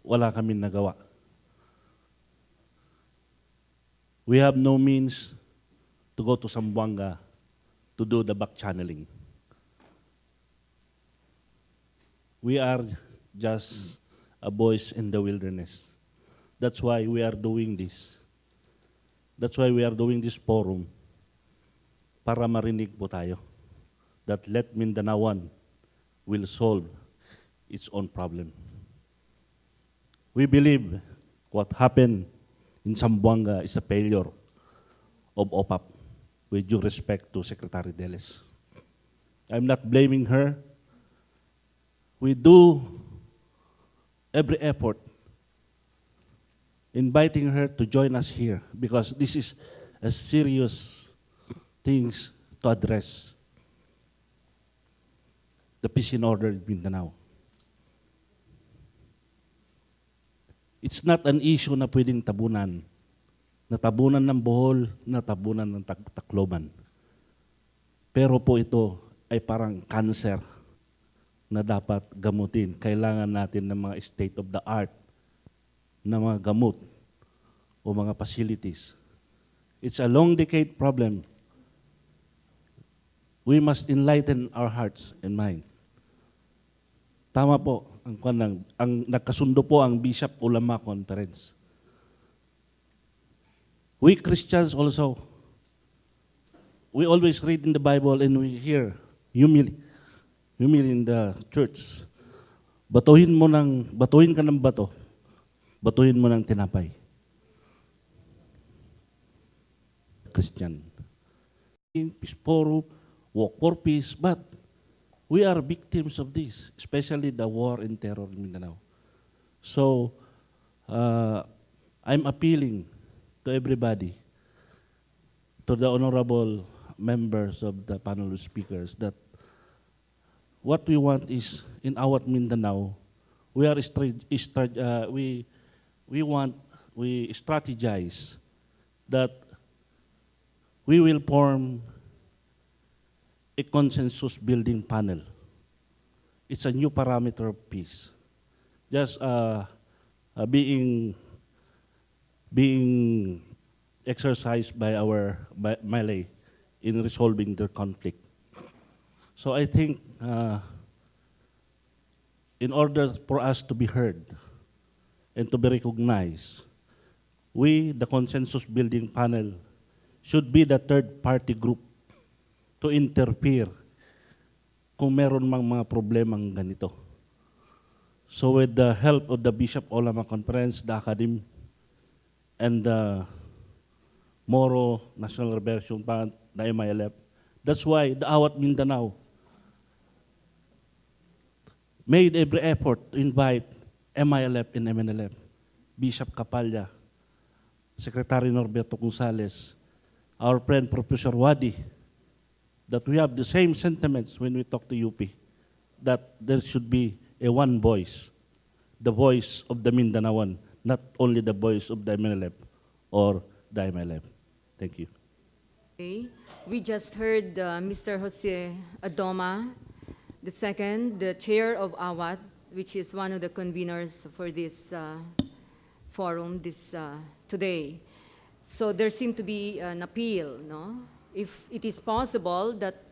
wala kami nagawa. We have no means to go to Zamboanga to do the back channeling. We are just a voice in the wilderness. That's why we are doing this. That's why we are doing this forum, para marinig po tayo that let Mindanaoan will solve its own problem. We believe what happened in Zamboanga is a failure of OPAPP, with due respect to Secretary Deles. I'm not blaming her. We do every effort inviting her to join us here because this is a serious things to address. The peace and order in Mindanao. It's not an issue na pwedeng tabunan. Natabunan ng Bohol, natabunan ng Tacloban. Pero po ito ay parang cancer na dapat gamutin. Kailangan natin ng mga state-of-the-art na mga gamot o mga facilities. It's a long decade problem. We must enlighten our hearts and mind. Tama po, ang nagkasundo po ang Bishop Ulama Conference We Christians also, we always read in the Bible and we hear humility in the church. Batuhin ka ng bato, batuhin mo ng tinapay. Christian. Peace forum, walk for peace, but we are victims of this, especially the war and terror in Mindanao. So, I'm appealing to everybody, to the honorable members of the panel of speakers, that what we want is, in AWAT Mindanao, we strategize that we will form a consensus building panel. It's a new parameter of peace. Just being exercised by our Malay in resolving their conflict. So I think in order for us to be heard and to be recognized, we, the consensus building panel, should be the third-party group to interfere kung meron mang mga problemang ganito. So with the help of the Bishop Olama Conference, the Academy, and the Moro National Liberation Front, the MILF, that's why the AWAT Mindanao made every effort to invite MILF and MNLF, Bishop Capalla, Secretary Norberto Gonzales, our friend Professor Wadi, that we have the same sentiments when we talk to UP, that there should be a one voice, the voice of the Mindanaoan, not only the voice of the MNLF or the MLF. Thank you. Okay. We just heard Mr. Jose Adoma, the second, the chair of AWAT, which is one of the conveners for this forum today. So there seemed to be an appeal, no? If it is possible that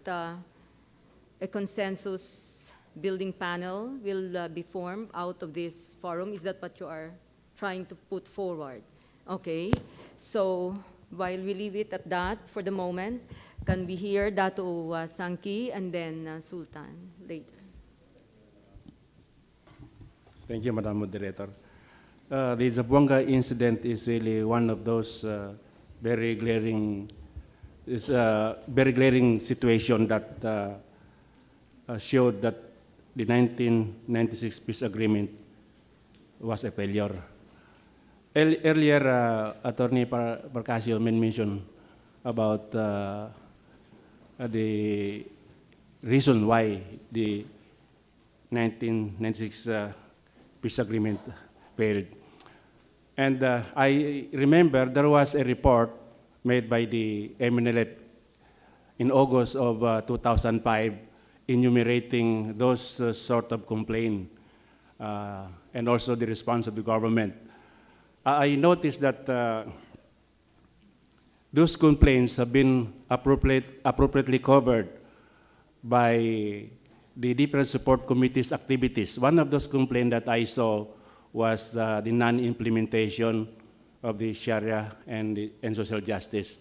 a consensus building panel will be formed out of this forum, is that what you are trying to put forward? Okay, so while we leave it at that for the moment, can we hear Dato Sangki and then Sultan later? Thank you, Madam Moderator. The Zamboanga incident is really one of those very glaring situation that showed that the 1996 peace agreement was a failure. Earlier, Attorney Parcasio mentioned about the reason why the 1996 peace agreement failed. And I remember there was a report made by the MNLF in August of 2005 enumerating those sort of complaints and also the response of the government. I noticed that those complaints have been appropriately covered by the different support committees' activities. One of those complaints that I saw was the non-implementation of the Sharia and social justice,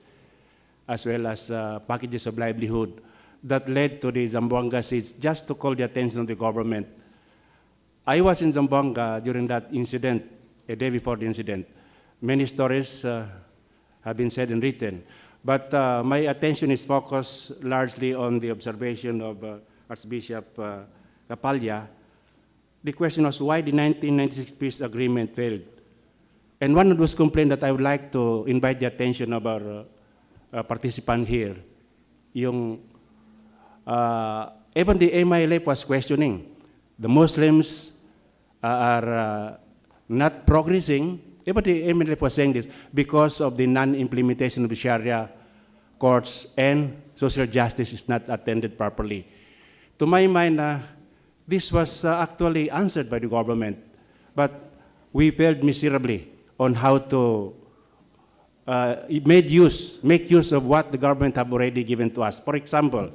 as well as packages of livelihood that led to the Zamboanga siege. Just to call the attention of the government, I was in Zamboanga during that incident, a day before the incident. Many stories have been said and written, but my attention is focused largely on the observation of Archbishop Capalla. The question was why the 1996 peace agreement failed. And one of those complaints that I would like to invite the attention of our participant here, even the MILF was questioning. The Muslims are not progressing. Even the MNLF was saying this because of the non-implementation of the Sharia courts and social justice is not attended properly. To my mind, this was actually answered by the government, but we failed miserably on how to make use of what the government have already given to us. For example,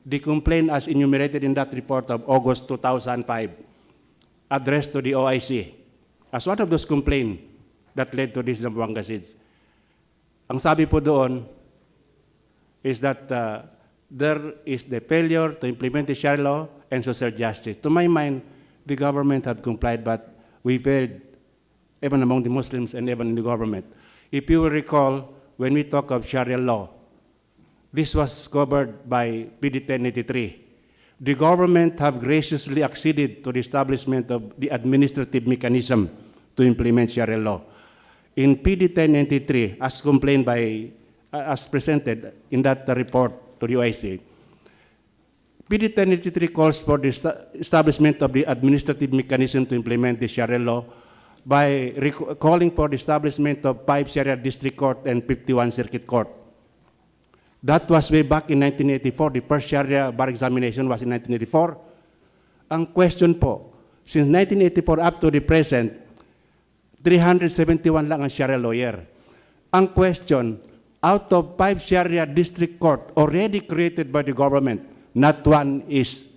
the complaint as enumerated in that report of August 2005, addressed to the OIC, as one of those complaints that led to this Zamboanga siege. ang sabi po doon is that there is the failure to implement the Sharia law and social justice. To my mind, the government have complied, but we failed, even among the Muslims and even in the government. If you will recall, when we talk of Sharia law, this was covered by PD 1083. The government have graciously acceded to the establishment of the administrative mechanism to implement Sharia law. In PD 1093, as complained by, as presented in that report to the OIC, PD 1083 calls for the establishment of the administrative mechanism to implement the Sharia law by calling for the establishment of 5 Sharia District Court and 51 Circuit Court. That was way back in 1984. The first Sharia bar examination was in 1984. Ang question po, since 1984 up to the present, 371 lang ang Sharia lawyer. Ang question, out of 5 Sharia District Court already created by the government, not one is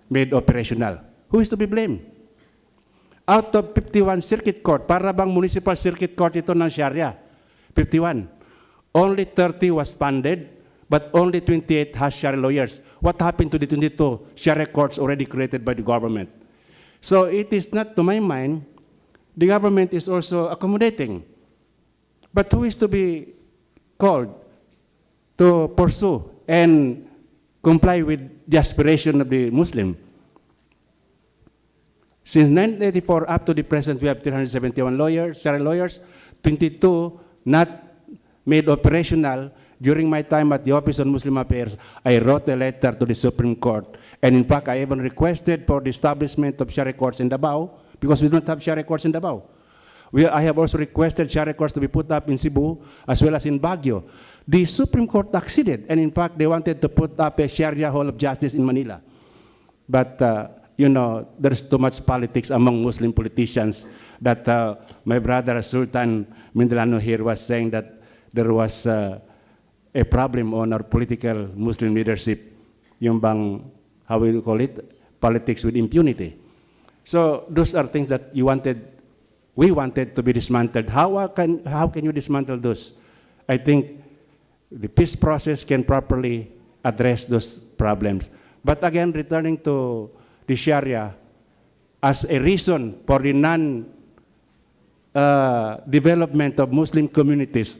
made operational. Who is to be blamed? Out of 51 Circuit Court, para bang Municipal Circuit Court ito ng Sharia? 51. Only 30 was funded, but only 28 has Sharia lawyers. What happened to the 22 Sharia courts already created by the government? So it is not, to my mind, the government is also accommodating. But who is to be called to pursue and comply with the aspiration of the Muslim? Since 1984 up to the present, we have 371 lawyers, Sharia lawyers, 22 not made operational. During my time at the Office on Muslim Affairs, I wrote a letter to the Supreme Court. And in fact, I even requested for the establishment of Sharia courts in Davao, because we don't have Sharia courts in Davao. I have also requested Sharia courts to be put up in Cebu as well as in Baguio. The Supreme Court acceded, and in fact, they wanted to put up a Sharia Hall of Justice in Manila. But, you know, there's too much politics among Muslim politicians that my brother Sultan Mindanao here was saying that there was a problem on our political Muslim leadership, yung bang, how will you call it, politics with impunity. So those are things that we wanted to be dismantled. How can you dismantle those? I think the peace process can properly address those problems. But again, returning to the Sharia as a reason for the non-development of Muslim communities,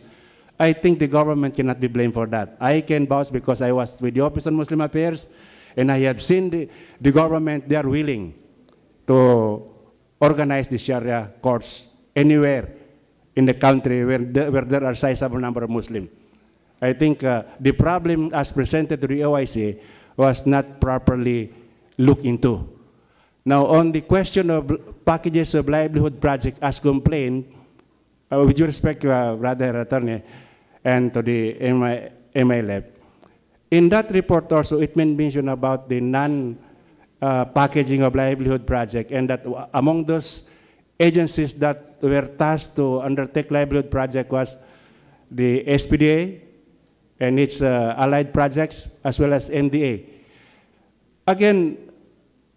I think the government cannot be blamed for that. I can vouch because I was with the Office on Muslim Affairs, and I have seen the government, they are willing to organize the Sharia courts anywhere in the country where there are sizable number of Muslims. I think the problem as presented to the OIC was not properly looked into. Now, on the question of packages of livelihood project as complained, with due respect, Brother Attorney, and to the MILF, in that report also, it mentioned about the non-packaging of livelihood project, and that among those agencies that were tasked to undertake livelihood project was the SPDA and its allied projects, as well as NDA. Again,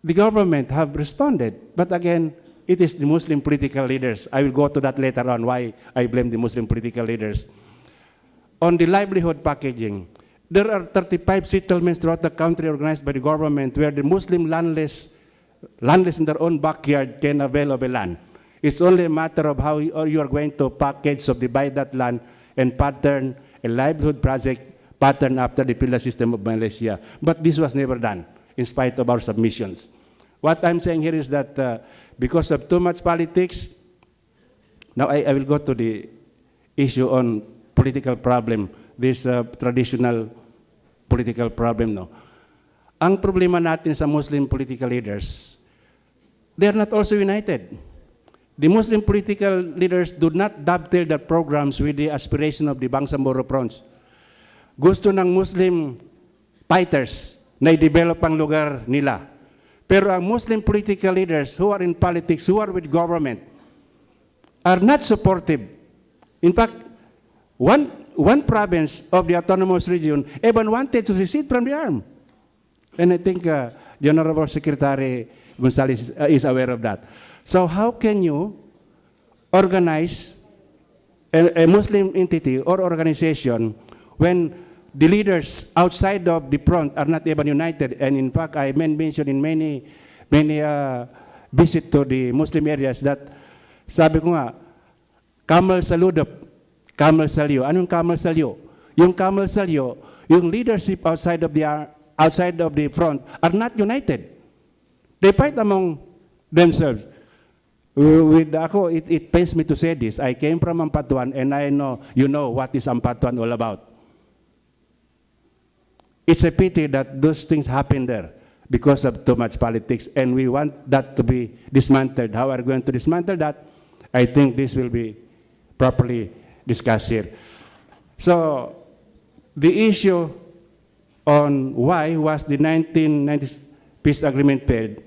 the government have responded, but again, it is the Muslim political leaders. I will go to that later on, why I blame the Muslim political leaders. On the livelihood packaging, there are 35 settlements throughout the country organized by the government where the Muslim landless in their own backyard can avail of a land. It's only a matter of how you are going to package, subdivide that land, and pattern a livelihood project pattern after the pillar system of Malaysia. But this was never done, in spite of our submissions. What I'm saying here is that because of too much politics, now I will go to the issue on political problem, this traditional political problem. No? Ang problema natin sa Muslim political leaders, they are not also united. The Muslim political leaders do not dovetail their programs with the aspiration of the Bangsamoro Province. Gusto ng Muslim fighters na i-develop ang lugar nila. Pero ang Muslim political leaders who are in politics, who are with government, are not supportive. In fact, one province of the autonomous region even wanted to secede from the arm. And I think the Honorable Secretary Gonzales is aware of that. So how can you organize a Muslim entity or organization when the leaders outside of the front are not even united. And in fact, I mentioned in many visit to the Muslim areas that sabi ko nga, Kamal Saludop, Kamal Salyo. Anong Kamal Salyo? Yung Kamal Salyo, yung leadership outside of the front are not united. They fight among themselves. It pains me to say this. I came from Ampatuan, and I know you know what is Ampatuan all about. It's a pity that those things happen there because of too much politics, and we want that to be dismantled. How are we going to dismantle that? I think this will be properly discussed here. So, the issue on why was the 1990 peace agreement failed,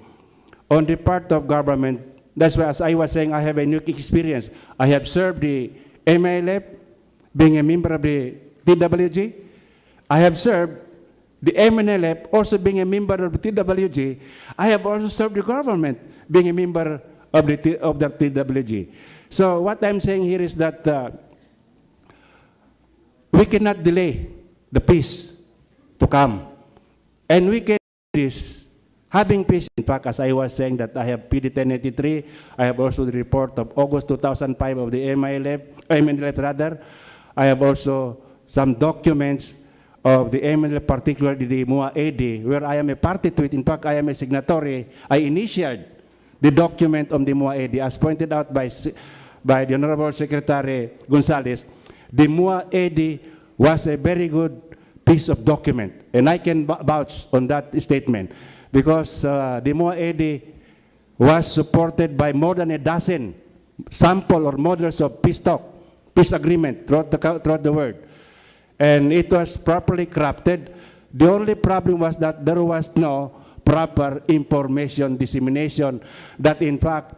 on the part of government, that's why, as I was saying, I have a unique experience. I have served the MILF, being a member of the TWG. I have served the MNLF, also being a member of the TWG. I have also served the government, being a member of the TWG. So what I'm saying here is that we cannot delay the peace to come. And we can do this having peace. In fact, as I was saying that I have PD 1083, I have also the report of August 2005 of the MNLF rather. I have also some documents of the MNLF, particularly the MUA AD, where I am a party to it. In fact, I am a signatory. I initiated the document on the MUA AD, as pointed out by the Honorable Secretary Gonzales. The MUA AD was a very good piece of document, and I can vouch on that statement, because the MUA AD was supported by more than a dozen sample or models of peace talk, peace agreement throughout the world. And it was properly crafted. The only problem was that there was no proper information dissemination, that in fact,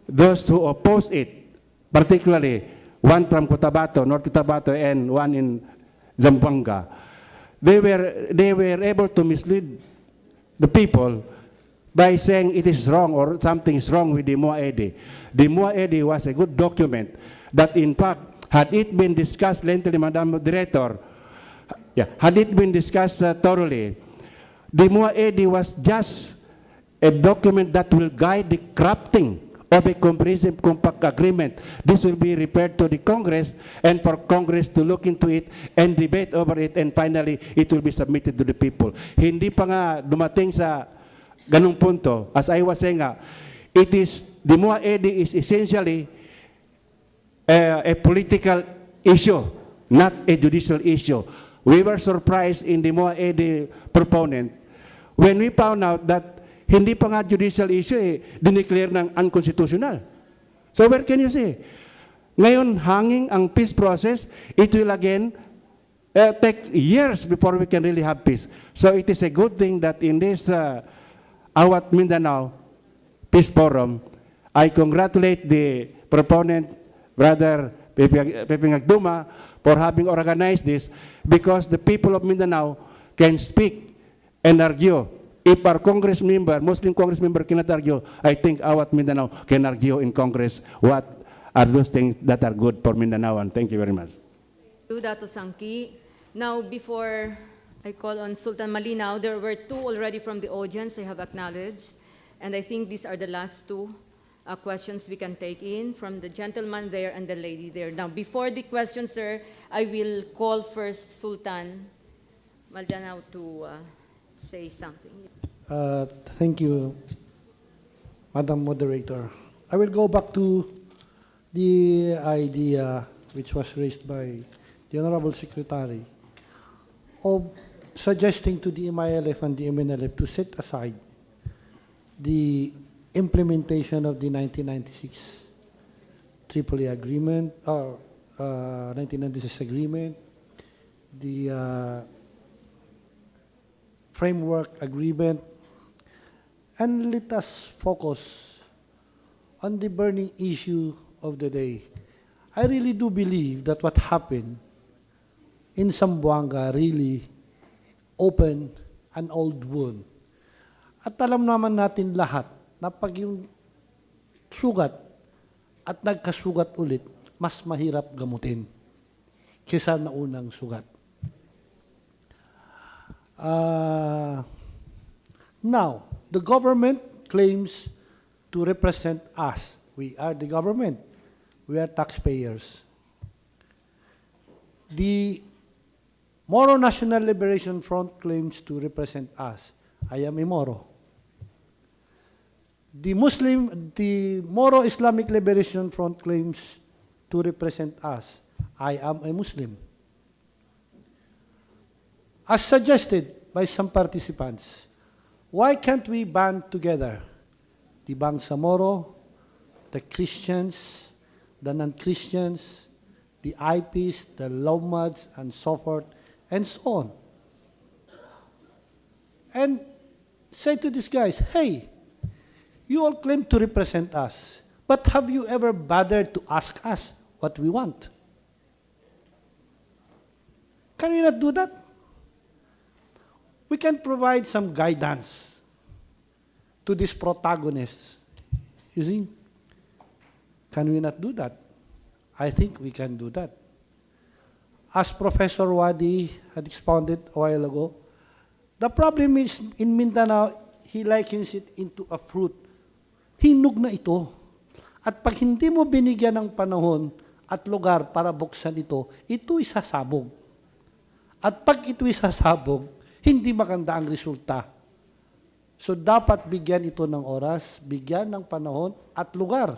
those who oppose it, particularly one from Cotabato, North Cotabato, and one in Zamboanga, they were able to mislead the people by saying it is wrong or something is wrong with the MUA AD. The MUA AD was a good document that, in fact, had it been discussed lengthily, Madam Moderator, had it been discussed thoroughly, the MUA AD was just a document that will guide the crafting of a comprehensive compact agreement. This will be referred to the Congress, and for Congress to look into it and debate over it, and finally, it will be submitted to the people. Hindi pa nga dumating sa ganung punto. As I was saying nga, the MUA AD is essentially a political issue, not a judicial issue. We were surprised in the MUA AD proponent when we found out that hindi pa nga judicial issue, dineclare ng unconstitutional. So where can you see? Ngayon, hanging ang peace process, it will again take years before we can really have peace. So it is a good thing that in this AWAT Mindanao Peace Forum, I congratulate the proponent, Brother Pepe Ngagduma, for having organized this, because the people of Mindanao can speak and argue. If our Congress member, Muslim Congress member cannot argue, I think AWAT Mindanao can argue in Congress what are those things that are good for Mindanao. And thank you very much. To Dato Sangki. Now, before I call on Sultan Malinaw, there were two already from the audience I have acknowledged, and I think these are the last two questions we can take in from the gentleman there and the lady there. Now, before the questions, sir, I will call first Sultan Malinaw to say something. Thank you, Madam Moderator. I will go back to the idea which was raised by the Honorable Secretary of suggesting to the MILF and the MNLF to set aside the implementation of the 1996 Tripoli Agreement, or 1996 Agreement, the Framework Agreement, and let us focus on the burning issue of the day. I really do believe that what happened in Zamboanga really opened an old wound. At alam naman natin lahat na pag yung sugat at nagkasugat ulit, mas mahirap gamutin kaysa naunang sugat. Now, the government claims to represent us. We are the government. We are taxpayers. The Moro National Liberation Front claims to represent us. I am a Moro. The Moro Islamic Liberation Front claims to represent us. I am a Muslim. As suggested by some participants, why can't we band together? The Bangsamoro, the Christians, the non-Christians, the IPs, the Lomads, and so forth, and so on. And say to these guys, hey, you all claim to represent us, but have you ever bothered to ask us what we want? Can we not do that? We can provide some guidance to these protagonists. You see? Can we not do that? I think we can do that. As Professor Wadi had expounded a while ago, the problem is in Mindanao, he likens it into a fruit. Hinog na ito. At pag hindi mo binigyan ng panahon at lugar para buksan ito, ito isasabog. At pag ito isasabog, hindi maganda ang resulta. So dapat bigyan ito ng oras, bigyan ng panahon at lugar.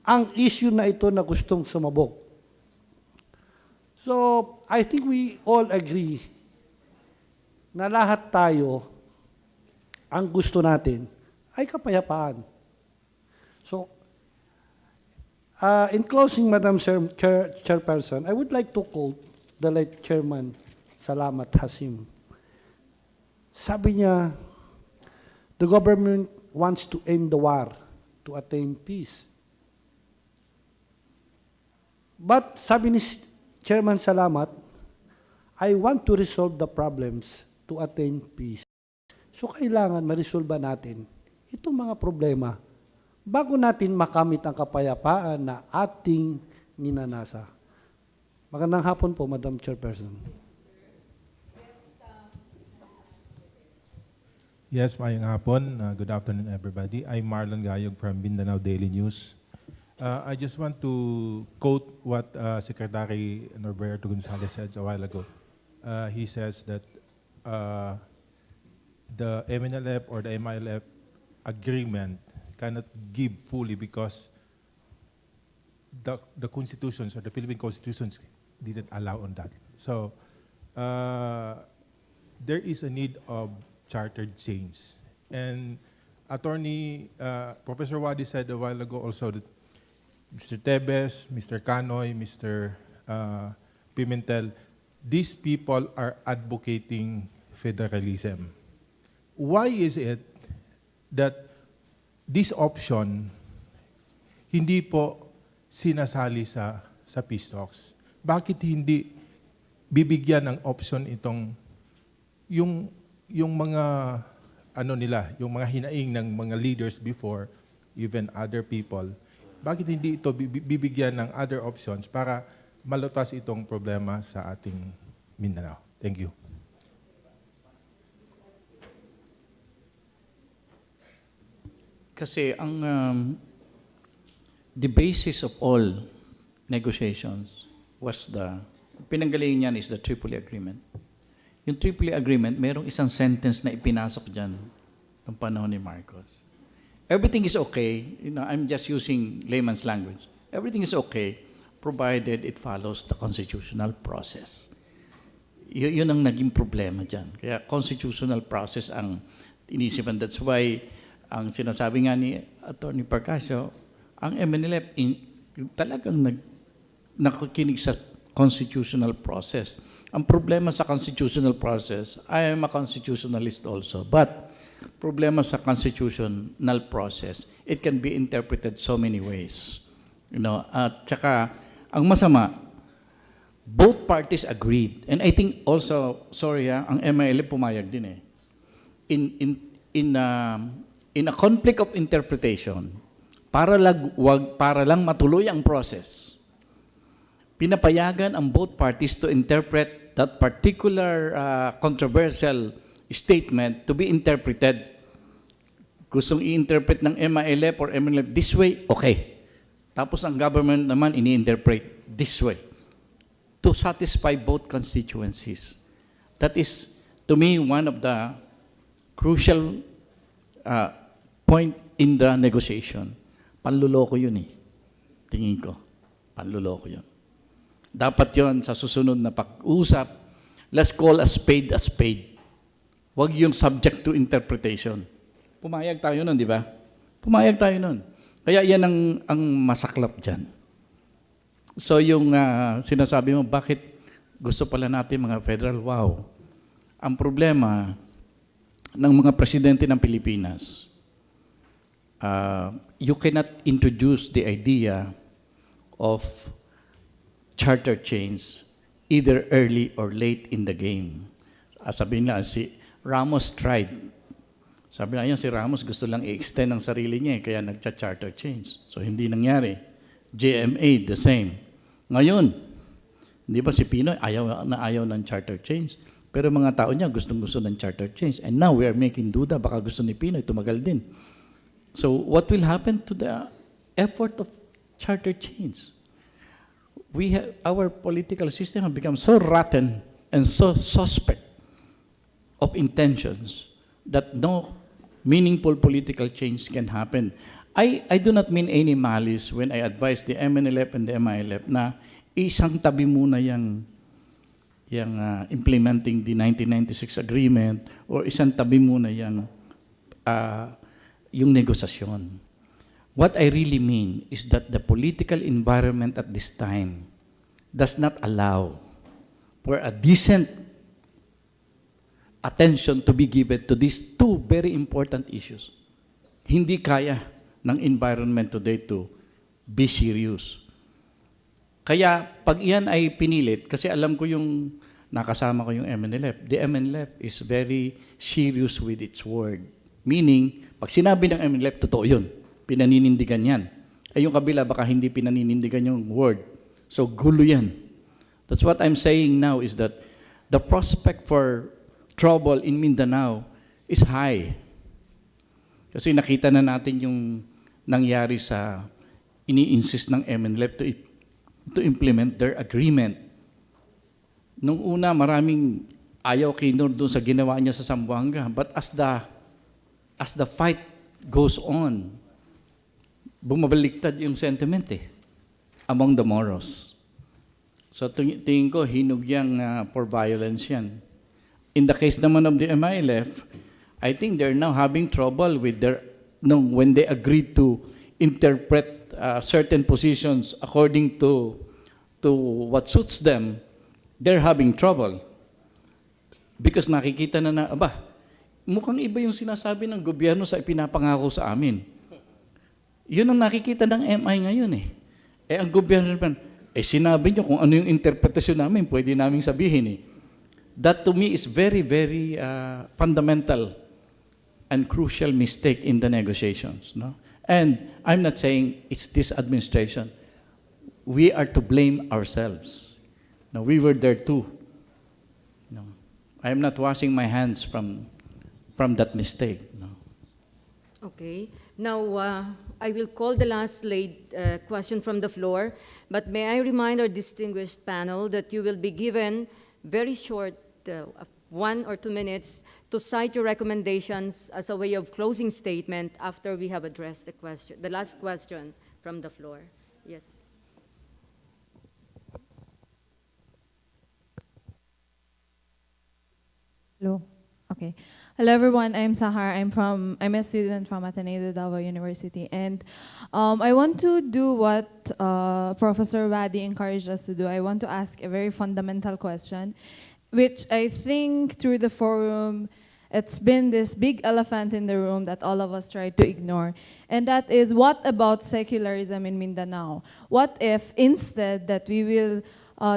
Ang issue na ito na gustong sumabog. So, I think we all agree na lahat tayo, ang gusto natin ay kapayapaan. So, in closing, Madam Chairperson, I would like to quote the late Chairman Salamat Hasim. Sabi niya, the government wants to end the war to attain peace. But sabi ni Chairman Salamat, I want to resolve the problems to attain peace. So kailangan ma-resolve natin itong mga problema bago natin makamit ang kapayapaan na ating ninanasa. Magandang hapon po, Madam Chairperson. Yes, mayang hapon. Good afternoon, everybody. I'm Marlon Gayog from Mindanao Daily News. I just want to quote what Secretary Norberto Gonzales said a while ago. He says that the MNLF or the MILF agreement cannot give fully because the constitutions or the Philippine constitutions didn't allow on that. So there is a need of chartered change. And Attorney Professor Wadi said a while ago also that Mr. Tebes, Mr. Canoy, Mr. Pimentel, these people are advocating federalism. Why is it that this option hindi po sinasali sa peace talks? Bakit hindi bibigyan ng option itong yung mga ano nila, yung mga hinaing ng mga leaders before, even other people? Bakit hindi ito bibigyan ng other options para malutas itong problema sa ating Mindanao? Thank you. Kasi ang the basis of all negotiations was pinanggalingan niyan is the Tripoli Agreement. Yung Tripoli Agreement, mayroong isang sentence na ipinasok dyan ng panahon ni Marcos. Everything is okay. You know, I'm just using layman's language. Everything is okay provided it follows the constitutional process. Yun ang naging problema dyan. Kaya constitutional process ang inisipan. That's why ang sinasabi nga ni Atty. Parcasio, ang MNLF talagang nakikinig sa constitutional process. Ang problema sa constitutional process, I am a constitutionalist also, but problema sa constitutional process, it can be interpreted so many ways. You know, at saka, ang masama, both parties agreed. And I think also, ang MILF pumayag din eh. In a conflict of interpretation, para lang matuloy ang process, pinapayagan ang both parties to interpret that particular controversial statement to be interpreted. Gustong i-interpret ng MILF or MNLF this way, okay. Tapos ang government naman ini-interpret this way to satisfy both constituencies. That is, to me, one of the crucial point in the negotiation. Panluloko yun eh. Tingin ko, panluloko yun. Dapat yon sa susunod na pag-usap, let's call a spade a spade. Huwag yung subject to interpretation. Pumayag tayo nun, di ba? Pumayag tayo nun. Kaya yan ang masaklap dyan. So yung sinasabi mo, bakit gusto pala natin mga federal? Wow. Ang problema ng mga presidente ng Pilipinas, you cannot introduce the idea of charter change either early or late in the game. Sabihin na, si Ramos tried. Sabi na yan, si Ramos gusto lang i-extend ang sarili niya, kaya nagcha-charter change. So hindi nangyari. JMA, the same. Ngayon, hindi ba si Pinoy ayaw ng charter change? Pero mga tao niya gustong-gusto ng charter change. And now we are making duda, baka gusto ni Pinoy, tumagal din. So what will happen to the effort of charter change? Our political system has become so rotten and so suspect of intentions that no meaningful political change can happen. I do not mean any malice when I advise the MNLF and the MILF na isang tabi muna yung implementing the 1996 agreement or isang tabi muna yung negosasyon. What I really mean is that the political environment at this time does not allow for a decent attention to be given to these two very important issues. Hindi kaya ng environment today to be serious. Kaya pag iyan ay pinilit, kasi alam ko yung nakasama ko yung MNLF, the MNLF is very serious with its word. Meaning, pag sinabi ng MNLF, totoo yun. Pinaninindigan yan. Ay yung kabila, baka hindi pinaninindigan yung word. So, gulo yan. That's what I'm saying now is that the prospect for trouble in Mindanao is high. Kasi nakita na natin yung nangyari sa ini-insist ng MNLF to implement their agreement. Nung una, maraming ayaw kay Nur doon sa ginawa niya sa Zamboanga. But as the fight goes on, bumabaliktad yung sentiment among the Moros. So tingin ko, hinugyang for violence yan. In the case naman of the MILF, I think they're now having trouble with when they agreed to interpret certain positions according to what suits them, they're having trouble. Because nakikita na, mukhang iba yung sinasabi ng gobyerno sa ipinapangako sa amin. Yun ang nakikita ng MI ngayon ang gobyerno naman, sinabi nyo kung ano yung interpretasyon namin, pwede namin sabihin That to me is very, very fundamental and crucial mistake in the negotiations. No? And I'm not saying it's this administration. We are to blame ourselves. No, we were there too. No, I am not washing my hands from that mistake. No. Okay. Now, I will call the last question from the floor, but may I remind our distinguished panel that you will be given very short 1 or 2 minutes to cite your recommendations as a way of closing statement after we have addressed the last question from the floor. Yes. Hello. Okay. Hello, everyone. I'm Sahar. I'm a student from Ateneo, Davao University, and I want to do what Professor Wadi encouraged us to do. I want to ask a very fundamental question, which I think through the forum, it's been this big elephant in the room that all of us try to ignore. And that is, what about secularism in Mindanao? What if instead that we will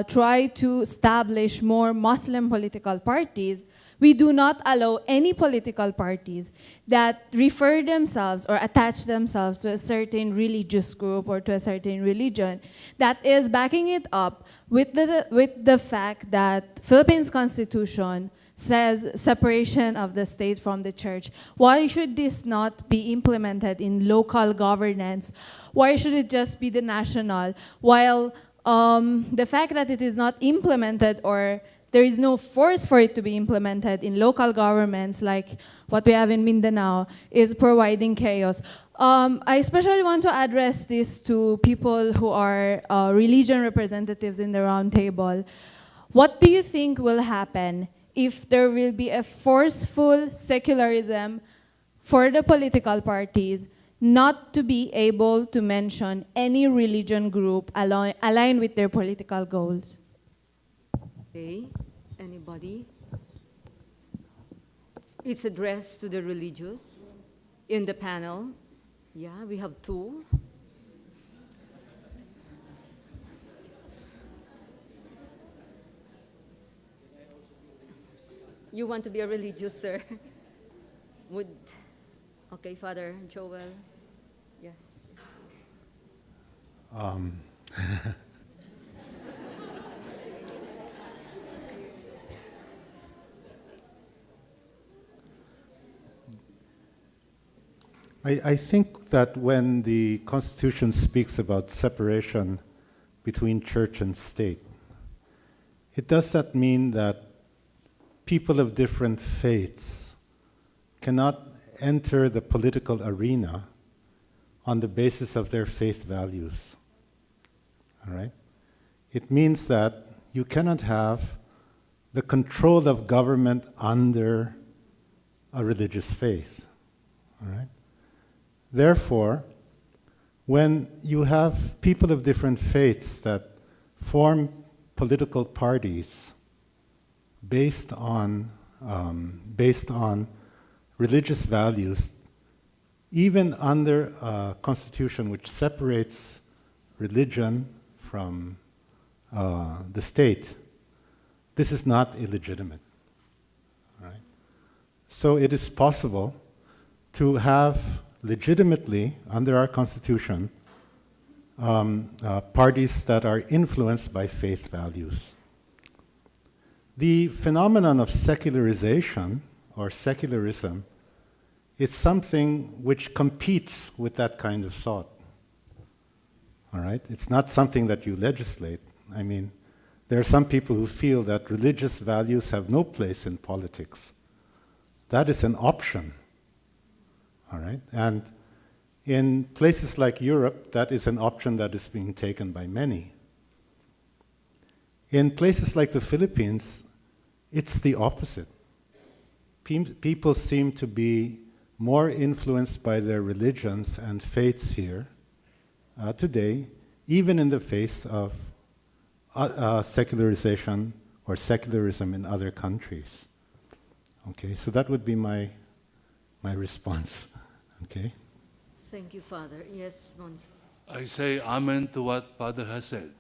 try to establish more Muslim political parties, we do not allow any political parties that refer themselves or attach themselves to a certain religious group or to a certain religion that is backing it up with the fact that Philippines Constitution says separation of the state from the church. Why should this not be implemented in local governance? Why should it just be the national? While the fact that it is not implemented or there is no force for it to be implemented in local governments like what we have in Mindanao is providing chaos. I especially want to address this to people who are religion representatives in the round table. What do you think will happen if there will be a forceful secularism for the political parties not to be able to mention any religion group aligned with their political goals? Okay, anybody? It's addressed to the religious in the panel. Yeah, we have two. You want to be a religious, sir? Okay, Father Joel. Yes. I think that when the Constitution speaks about separation between church and state, it does not mean that people of different faiths cannot enter the political arena on the basis of their faith values. All right? It means that you cannot have the control of government under a religious faith. All right? Therefore, when you have people of different faiths that form political parties based on religious values, even under a constitution which separates religion from the state, this is not illegitimate. Right? So it is possible to have legitimately, under our constitution, parties that are influenced by faith values. The phenomenon of secularization or secularism is something which competes with that kind of thought. All right? It's not something that you legislate. I mean, there are some people who feel that religious values have no place in politics. That is an option. All right? And in places like Europe, that is an option that is being taken by many. In places like the Philippines, it's the opposite. People seem to be more influenced by their religions and faiths here today, even in the face of secularization or secularism in other countries. Okay, so that would be my response. Okay. Thank you, Father. Yes, Mons. I say amen to what Father has said.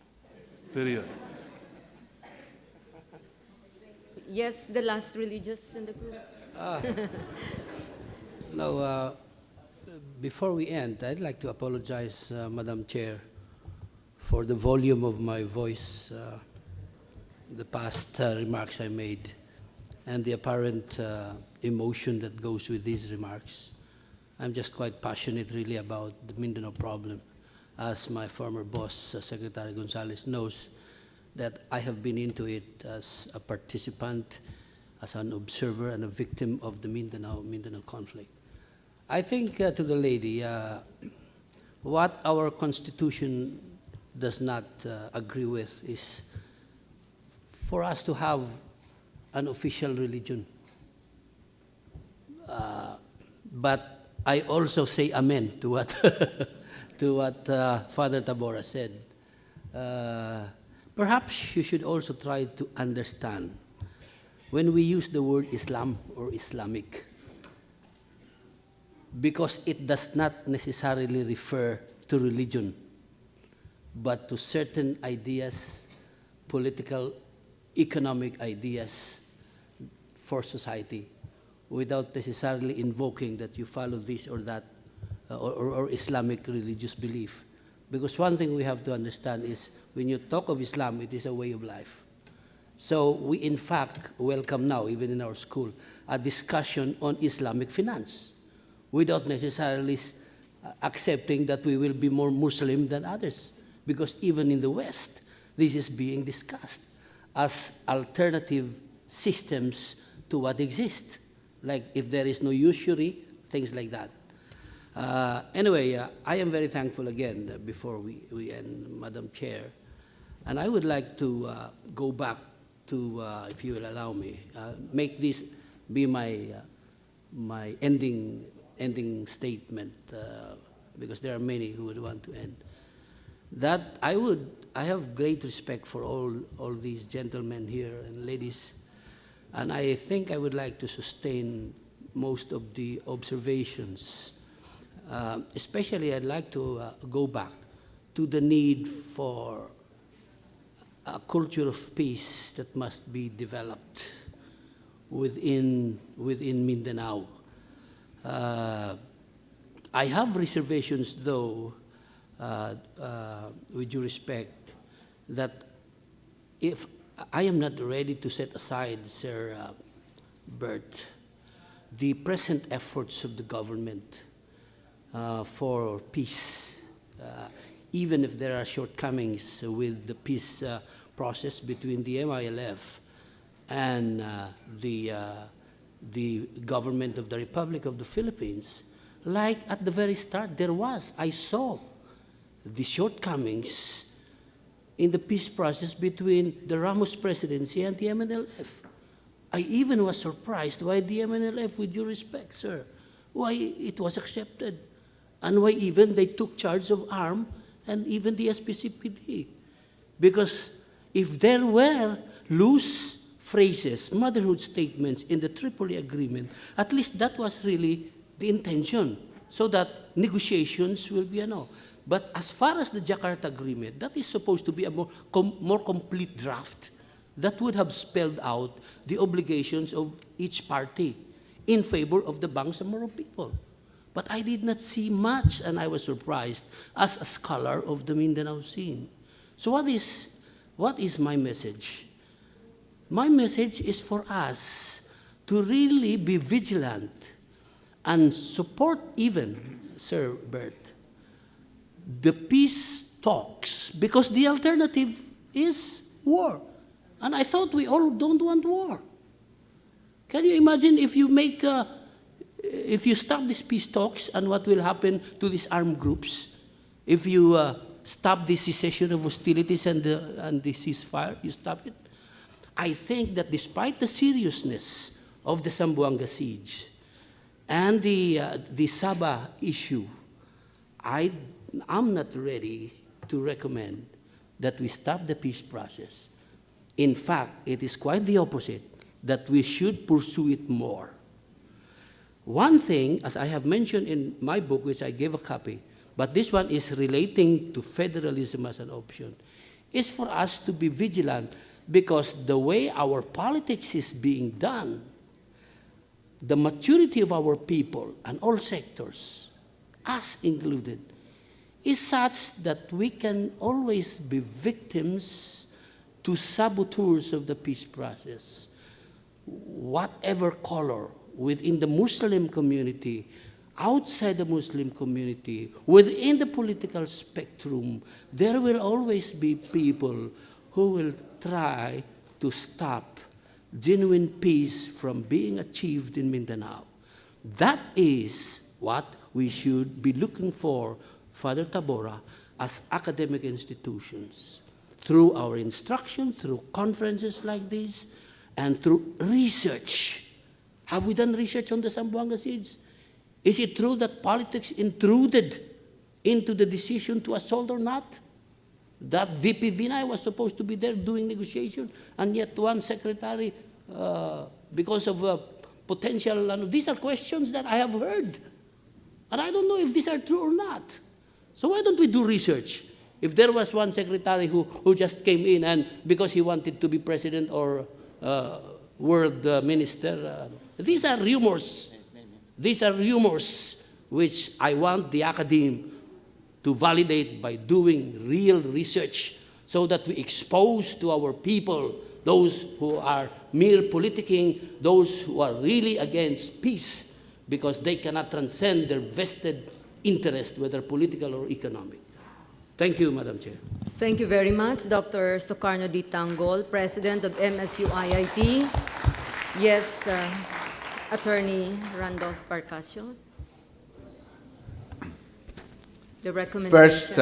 Period. Yes, the last religious in the group. Now, before we end, I'd like to apologize, Madam Chair, for the volume of my voice, the past remarks I made, and the apparent emotion that goes with these remarks. I'm just quite passionate really about the Mindanao problem. As my former boss, Secretary Gonzales, knows, that I have been into it as a participant, as an observer and a victim of the Mindanao conflict. I think to the lady, what our Constitution does not agree with is for us to have an official religion. But I also say amen to what, to what Father Tabora said. Perhaps you should also try to understand when we use the word Islam or Islamic, because it does not necessarily refer to religion, but to certain ideas political, economic ideas for society without necessarily invoking that you follow this or that or Islamic religious belief. Because one thing we have to understand is when you talk of Islam, it is a way of life. So we in fact welcome now, even in our school, a discussion on Islamic finance without necessarily accepting that we will be more Muslim than others. Because even in the West, this is being discussed as alternative systems to what exists. Like if there is no usury, things like that. Anyway, I am very thankful again before we end, Madam Chair. And I would like to go back to, if you will allow me, make this be my ending statement, because there are many who would want to end. That I have great respect for all these gentlemen here and ladies, and I think I would like to sustain most of the observations. Especially, I'd like to go back to the need for a culture of peace that must be developed within Mindanao. I have reservations, though, with due respect, that if I am not ready to set aside, Sir Bert, the present efforts of the government for peace, even if there are shortcomings with the peace process between the MILF and the government of the Republic of the Philippines. Like at the very start, I saw the shortcomings in the peace process between the Ramos presidency and the MNLF. I even was surprised why the MNLF, with due respect, sir, why it was accepted, and why even they took charge of arm and even the SPCPD. Because if there were loose phrases, motherhood statements in the Tripoli Agreement, at least that was really the intention, so that negotiations will be But as far as the Jakarta Agreement, that is supposed to be a more complete draft that would have spelled out the obligations of each party in favor of the Bangsamoro people. But I did not see much, and I was surprised as a scholar of the Mindanao scene. So what is my message? My message is for us to really be vigilant and support even, Sir Bert, the peace talks, because the alternative is war. And I thought we all don't want war. Can you imagine if you stop these peace talks and what will happen to these armed groups? If you stop the cessation of hostilities and the ceasefire, you stop it? I think that despite the seriousness of the Zamboanga siege and the Sabah issue, I'm not ready to recommend that we stop the peace process. In fact, it is quite the opposite, that we should pursue it more. One thing, as I have mentioned in my book, which I gave a copy, but this one is relating to federalism as an option, is for us to be vigilant, because the way our politics is being done, the maturity of our people and all sectors, us included, is such that we can always be victims to saboteurs of the peace process. Whatever color, within the Muslim community, outside the Muslim community, within the political spectrum, there will always be people who will try to stop genuine peace from being achieved in Mindanao. That is what we should be looking for, Father Tabora, as academic institutions, through our instruction, through conferences like this, and through research. Have we done research on the Zamboanga siege? Is it true that politics intruded into the decision to assault or not? That VP Vinay was supposed to be there doing negotiation, and yet one secretary, because of potential, these are questions that I have heard. And I don't know if these are true or not. So why don't we do research? If there was one secretary who just came in and because he wanted to be president or world minister, these are rumors. These are rumors which I want the academe to validate by doing real research so that we expose to our people those who are mere politicking, those who are really against peace because they cannot transcend their vested interest, whether political or economic. Thank you, Madam Chair. Thank you very much, Dr. Socarno D. Tanggol, President of MSU IIT. Yes, Attorney Randolph Parcasio. The recommendation. First,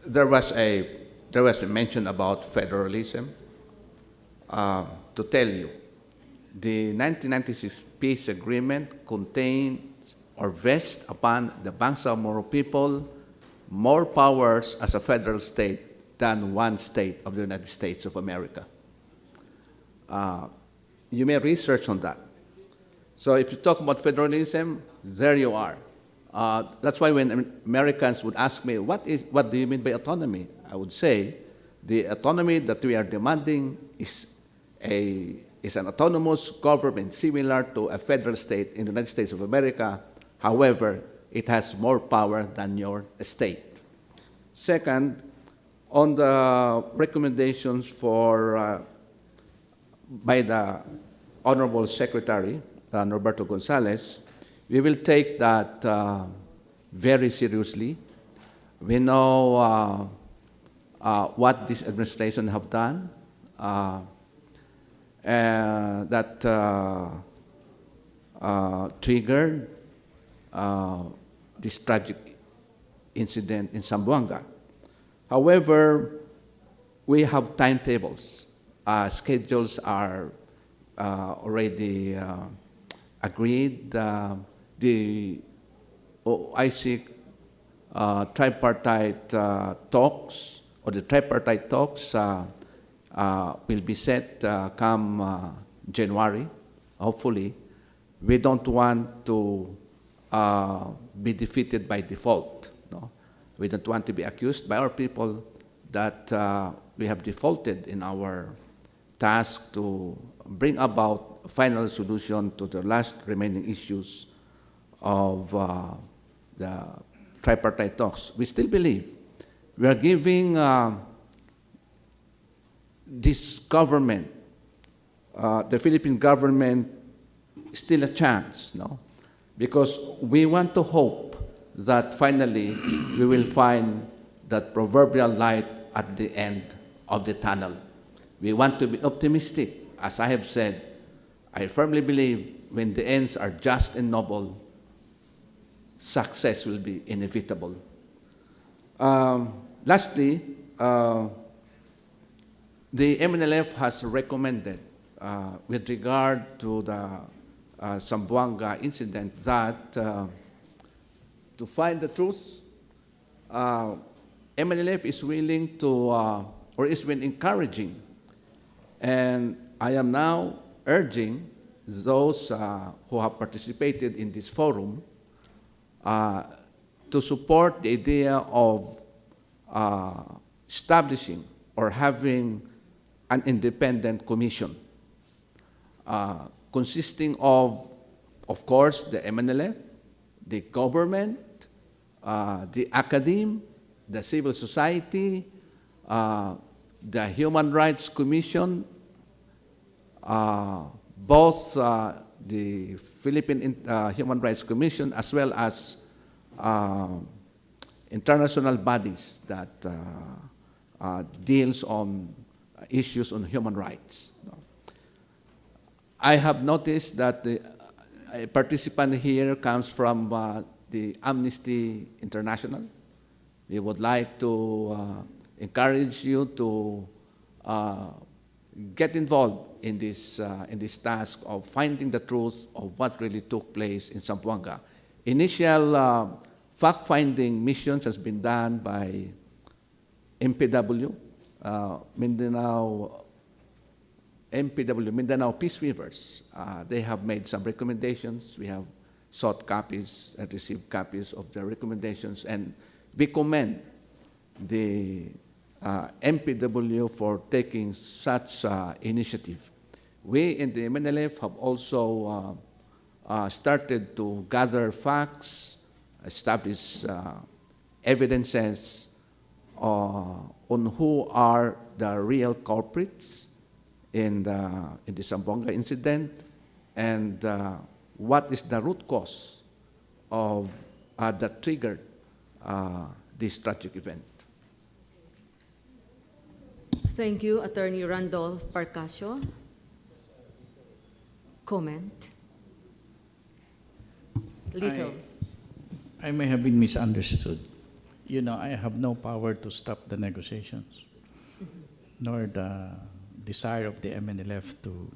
there was a mention about federalism. To tell you, the 1996 peace agreement contains or vests upon the Bangsamoro people more powers as a federal state than one state of the United States of America. You may research on that. So if you talk about federalism, there you are. That's why when Americans would ask me, what do you mean by autonomy? I would say, the autonomy that we are demanding is an autonomous government similar to a federal state in the United States of America. However, it has more power than your state. Second, on the recommendations by the Honorable Secretary, Norberto Gonzales, we will take that very seriously. We know what this administration have done, that triggered this tragic incident in Zamboanga. However, we have timetables. Schedules are already agreed. The OIC tripartite talks, or the tripartite talks will be set come January, hopefully. We don't want to be defeated by default. No? We don't want to be accused by our people that we have defaulted in our task to bring about a final solution to the last remaining issues of the tripartite talks. We still believe we are giving this government, the Philippine government, still a chance, no? Because we want to hope that finally we will find that proverbial light at the end of the tunnel. We want to be optimistic. As I have said, I firmly believe when the ends are just and noble, success will be inevitable. Lastly, the MNLF has recommended, with regard to the Zamboanga incident, that to find the truth, MNLF is willing to, or is been encouraging, and I am now urging those who have participated in this forum to support the idea of establishing or having an independent commission consisting of course, the MNLF, the government, the academe, the civil society, the Human Rights Commission, both the Philippine Human Rights Commission as well as international bodies that deals on issues on human rights. I have noticed that a participant here comes from the Amnesty International. We would like to encourage you to get involved in this task of finding the truth of what really took place in Zamboanga. Initial fact-finding missions has been done by MPW, Mindanao Peace Weavers. They have made some recommendations. We have sought copies and received copies of their recommendations, and we commend the MPW for taking such initiative. We in the MNLF have also started to gather facts, establish evidences on who are the real culprits in the Zamboanga incident, and what is the root cause of that triggered this tragic event. Thank you, Attorney Randolph Parcasio. Comment? Little. I may have been misunderstood. You know, I have no power to stop the negotiations, nor the desire of the MNLF to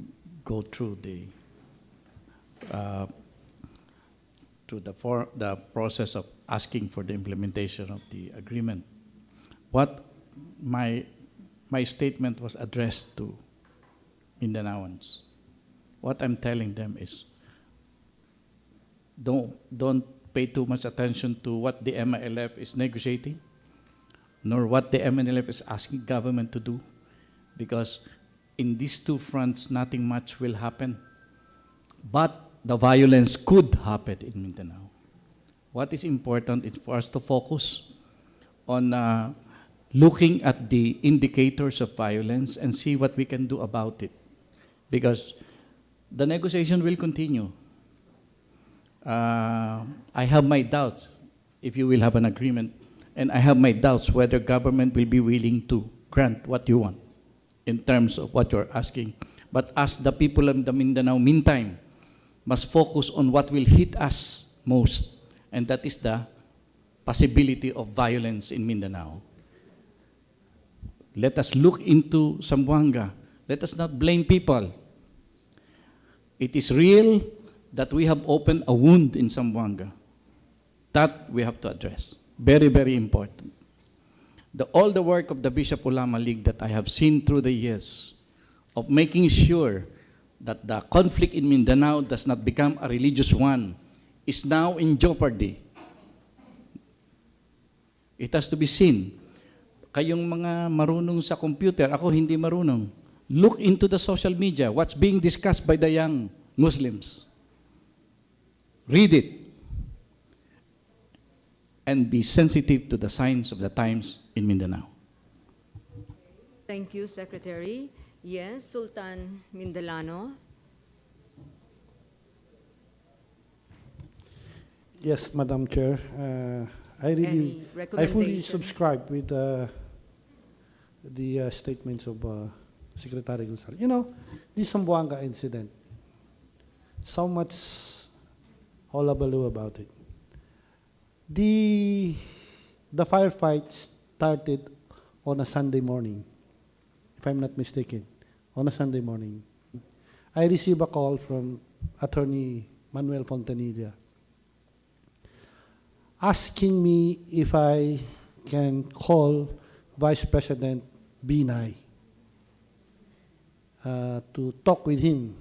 go through the process of asking for the implementation of the agreement. What my statement was addressed to Mindanaoans. What I'm telling them is, don't pay too much attention to what the MILF is negotiating, nor what the MNLF is asking government to do, because in these two fronts, nothing much will happen. But the violence could happen in Mindanao. What is important is for us to focus on looking at the indicators of violence and see what we can do about it, because the negotiation will continue. I have my doubts if you will have an agreement, and I have my doubts whether government will be willing to grant what you want in terms of what you're asking. But as the people of the Mindanao, meantime, must focus on what will hit us most, and that is the possibility of violence in Mindanao. Let us look into Zamboanga. Let us not blame people. It is real that we have opened a wound in Zamboanga. That we have to address. Very, very important. All the work of the Bishop Ulama League that I have seen through the years of making sure that the conflict in Mindanao does not become a religious one is now in jeopardy. It has to be seen. Kayong mga marunong sa computer, ako hindi marunong. Look into the social media, what's being discussed by the young Muslims. Read it. And be sensitive to the signs of the times in Mindanao. Thank you, Secretary. Yes, Sultan Mindalano. Yes, Madam Chair. I fully recommendation? subscribe with the statements of Secretary Gonzales. You know, this Zamboanga incident, so much hullabaloo about it. The firefight started on a Sunday morning, if I'm not mistaken, on a Sunday morning. I received a call from Attorney Manuel Fontanilla asking me if I can call Vice President Binay to talk with him.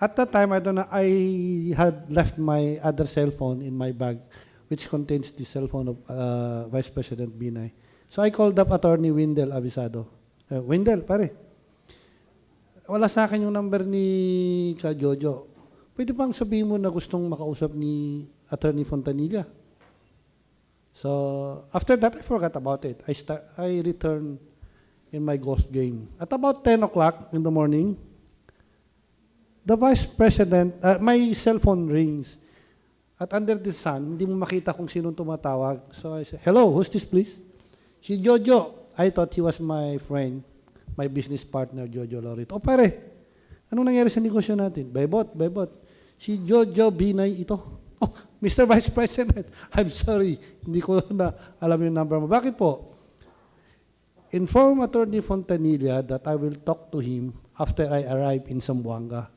At that time, I don't know, I had left my other cell phone in my bag, which contains the cell phone of Vice President Binay. So I called up Attorney Windel Avisado. Windel, pare, wala sa akin yung number ni Ka Jojo. Pwede bang sabihin mo na gustong makausap ni Attorney Fontanilla? So after that, I forgot about it. I returned in my golf game. At about 10 o'clock in the morning, the Vice President, my cell phone rings. At under the sun, hindi mo makita kung sinong tumatawag. So I said, hello, who's this please? Si Jojo. I thought he was my friend, my business partner, Jojo Lorito. O pare, anong nangyari sa negosyo natin? Bebot. Si Jojo Binay ito. Oh, Mr. Vice President, I'm sorry, hindi ko na alam yung number mo. Bakit po? Inform Attorney Fontanilla that I will talk to him after I arrive in Zamboanga.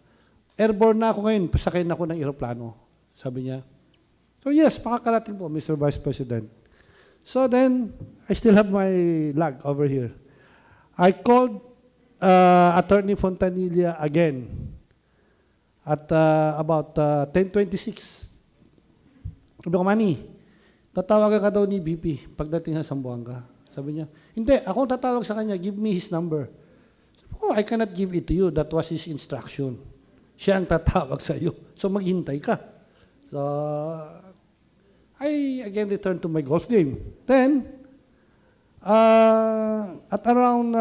Airborne na ako ngayon, pasakay na ako ng eroplano. Sabi niya. So yes, makakarating po, Mr. Vice President. So then, I still have my log over here. I called Attorney Fontanilla again at about 10:26. Sabi ko, Manny, tatawagan ka daw ni BP pagdating sa Zamboanga. Sabi niya, hindi, ako tatawag sa kanya, give me his number. Sabi ko, I cannot give it to you. That was his instruction. Siya ang tatawag sa iyo. So maghintay ka. So, I again returned to my golf game. Then, at around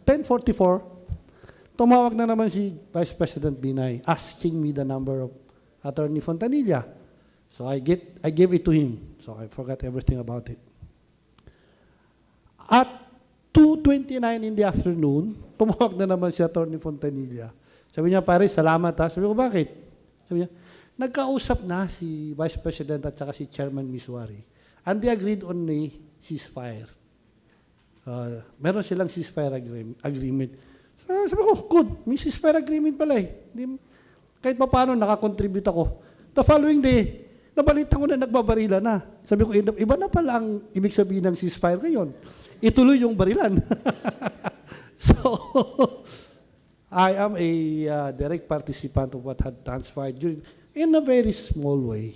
10:44, tumawag na naman si Vice President Binay asking me the number of Attorney Fontanilla. So I gave it to him. So I forgot everything about it. At 2:29 in the afternoon, tumawag na naman si Attorney Fontanilla. Sabi niya, pare, salamat ha. Sabi ko, bakit? Sabi niya, nagkausap na si Vice President at saka si Chairman Miswari. And they agreed on a ceasefire. Meron silang ceasefire agreement. So, sabi ko, good. May ceasefire agreement pala eh. Kahit pa paano, nakakontribute ako. The following day, nabalitan ko na nagbabarilan na. Sabi ko, iba na pala ang ibig sabihin ng ceasefire ngayon. Ituloy yung barilan. So, I am a direct participant of what had transpired during, in a very small way.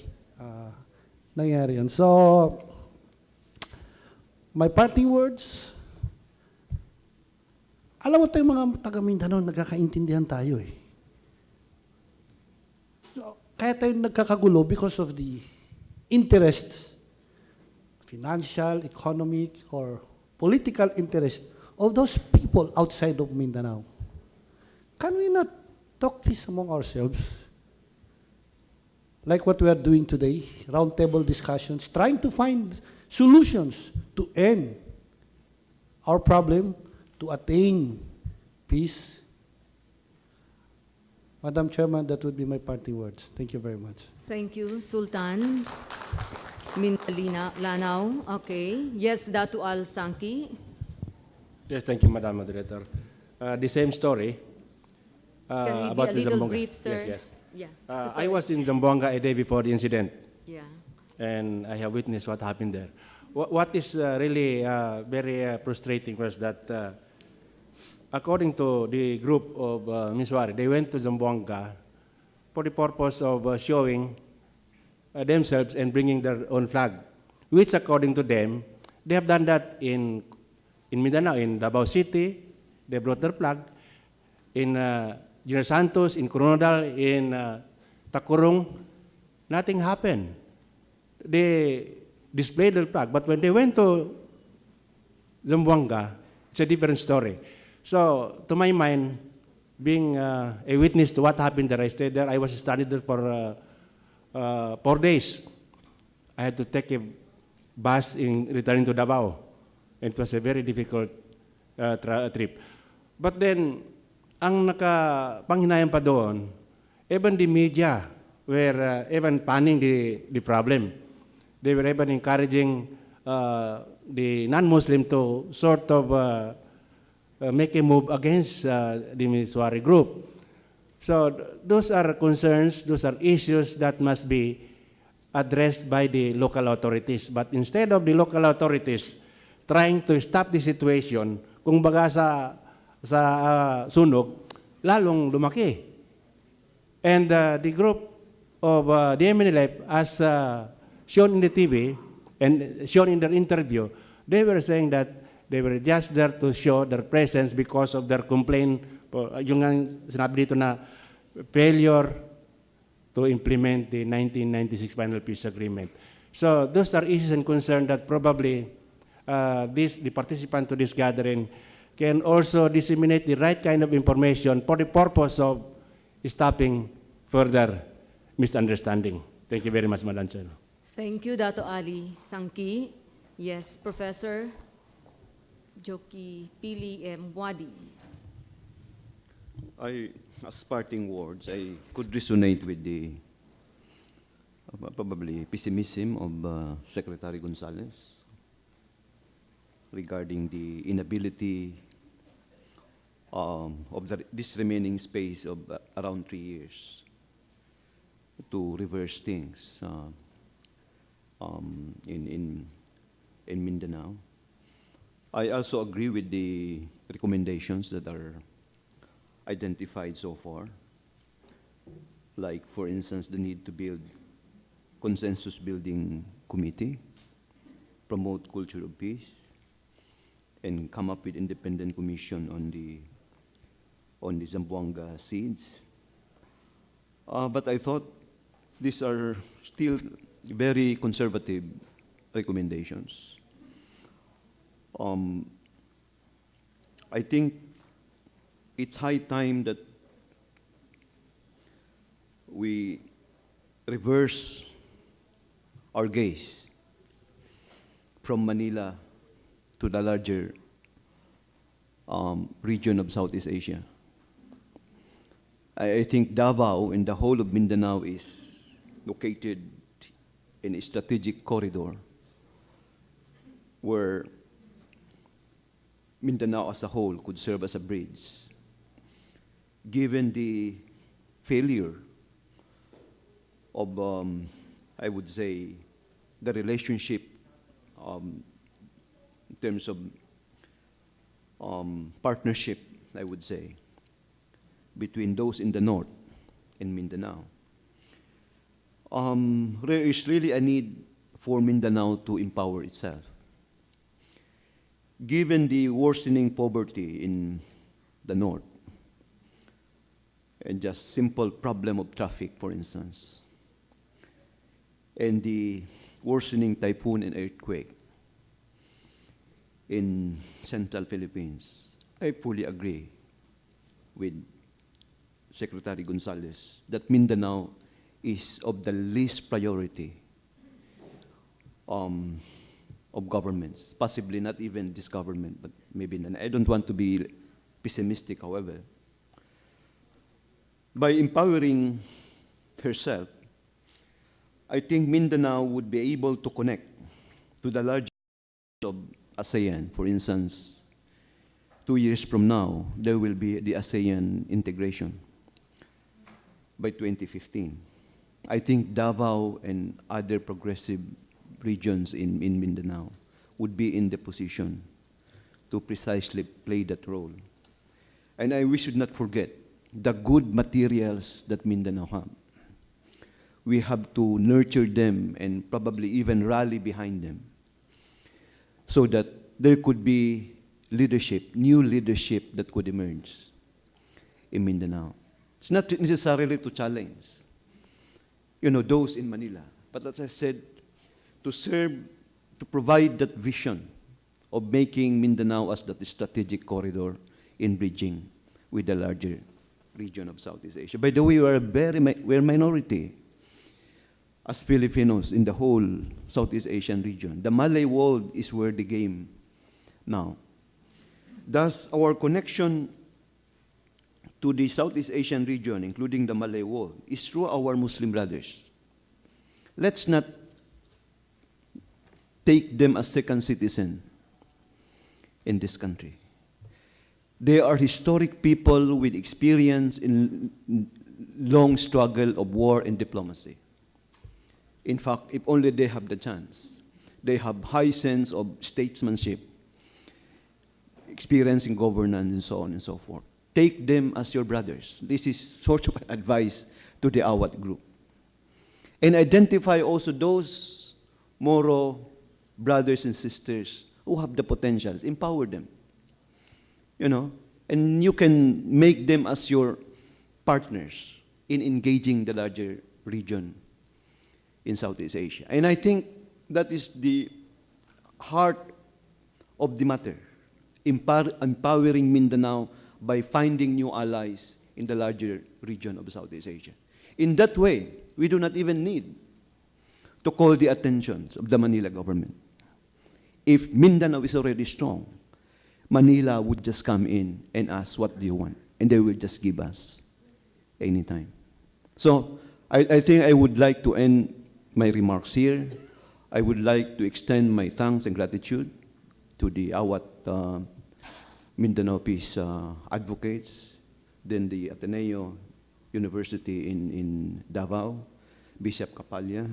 Nangyari yan. So, my parting words, alam mo tayo mga taga Mindanao, nagkakaintindihan tayo eh. So, kaya tayo nagkakagulo because of the interests, financial, economic, or political interest of those people outside of Mindanao. Can we not talk this among ourselves? Like what we are doing today, roundtable discussions, trying to find solutions to end our problem, to attain peace. Madam Chairman, that would be my parting words. Thank you very much. Thank you, Sultan. Lanao. Okay. Yes, Datu Al Sangki. Yes, thank you, Madam Moderator. The same story. Can we about be a the little Zamboanga. brief, sir? Yes, yes. Yeah. I was in Zamboanga a day before the incident. Yeah. And I have witnessed what happened there. What is really very frustrating was that according to the group of Miswari, they went to Zamboanga for the purpose of showing themselves and bringing their own flag, which according to them, they have done that in Mindanao, in Davao City, they brought their flag, in General Santos, in Coronadal, in Takurong, nothing happened. They displayed their flag, but when they went to Zamboanga, it's a different story. So, to my mind, being a witness to what happened there, I stayed there. I was studying there for 4 days. I had to take a bus in returning to Davao. It was a very difficult trip. But then, ang nakapanghinayang pa doon, even the media were even panning the problem. They were even encouraging the non-Muslim to sort of make a move against the Miswari group. So those are concerns, those are issues that must be addressed by the local authorities. But instead of the local authorities trying to stop the situation, kung baga sa sunog, lalong lumaki. And the group of the MNLF, as shown in the TV and shown in their interview, they were saying that they were just there to show their presence because of their complaint, yung sinabi dito na failure to implement the 1996 Final Peace Agreement. So those are issues and concerns that probably the participant to this gathering can also disseminate the right kind of information for the purpose of stopping further misunderstanding. Thank you very much, Madam Chair. Thank you, Dato Ali Sangki. Yes, Professor Joki Pili M. Wadi. As parting words, I could resonate with the probably pessimism of Secretary Gonzales regarding the inability of this remaining space of around 3 years to reverse things in Mindanao. I also agree with the recommendations that are identified so far, like, for instance, the need to build consensus-building committee, promote culture of peace, and come up with independent commission on the Zamboanga seeds. But I thought these are still very conservative recommendations. I think it's high time that we reverse our gaze from Manila to the larger region of Southeast Asia. I think Davao and the whole of Mindanao is located in a strategic corridor where Mindanao as a whole could serve as a bridge. Given the failure of, I would say, the relationship in terms of partnership, I would say, between those in the north and Mindanao. There is really a need for Mindanao to empower itself. Given the worsening poverty in the north, and just simple problem of traffic, for instance, and the worsening typhoon and earthquake in central Philippines, I fully agree with Secretary Gonzales that Mindanao is of the least priority of governments, possibly not even this government, but maybe none. I don't want to be pessimistic, however. By empowering herself, I think Mindanao would be able to connect to the larger of ASEAN. For instance, 2 years from now, there will be the ASEAN integration by 2015. I think Davao and other progressive regions in Mindanao would be in the position to precisely play that role. And we should not forget the good materials that Mindanao have. We have to nurture them and probably even rally behind them so that there could be leadership, new leadership that could emerge in Mindanao. It's not necessarily to challenge, those in Manila, but as I said, to serve, to provide that vision of making Mindanao as that strategic corridor in bridging with the larger region of Southeast Asia. By the way, we're a minority as Filipinos in the whole Southeast Asian region. The Malay world is where the game now. Thus, our connection to the Southeast Asian region, including the Malay world, is through our Muslim brothers. Let's not take them as second citizen in this country. They are historic people with experience in long struggle of war and diplomacy. In fact, if only they have the chance, they have high sense of statesmanship, experience in governance, and so on and so forth. Take them as your brothers. This is sort of advice to the AWAT group. And identify also those Moro brothers and sisters who have the potentials. Empower them. And you can make them as your partners in engaging the larger region in Southeast Asia. And I think that is the heart of the matter, empowering Mindanao by finding new allies in the larger region of Southeast Asia. In that way, we do not even need to call the attention of the Manila government. If Mindanao is already strong, Manila would just come in and ask, what do you want? And they will just give us anytime. So I think I would like to end my remarks here. I would like to extend my thanks and gratitude to the AWAT Mindanao Peace advocates, then the Ateneo University in Davao, Bishop Kapalya,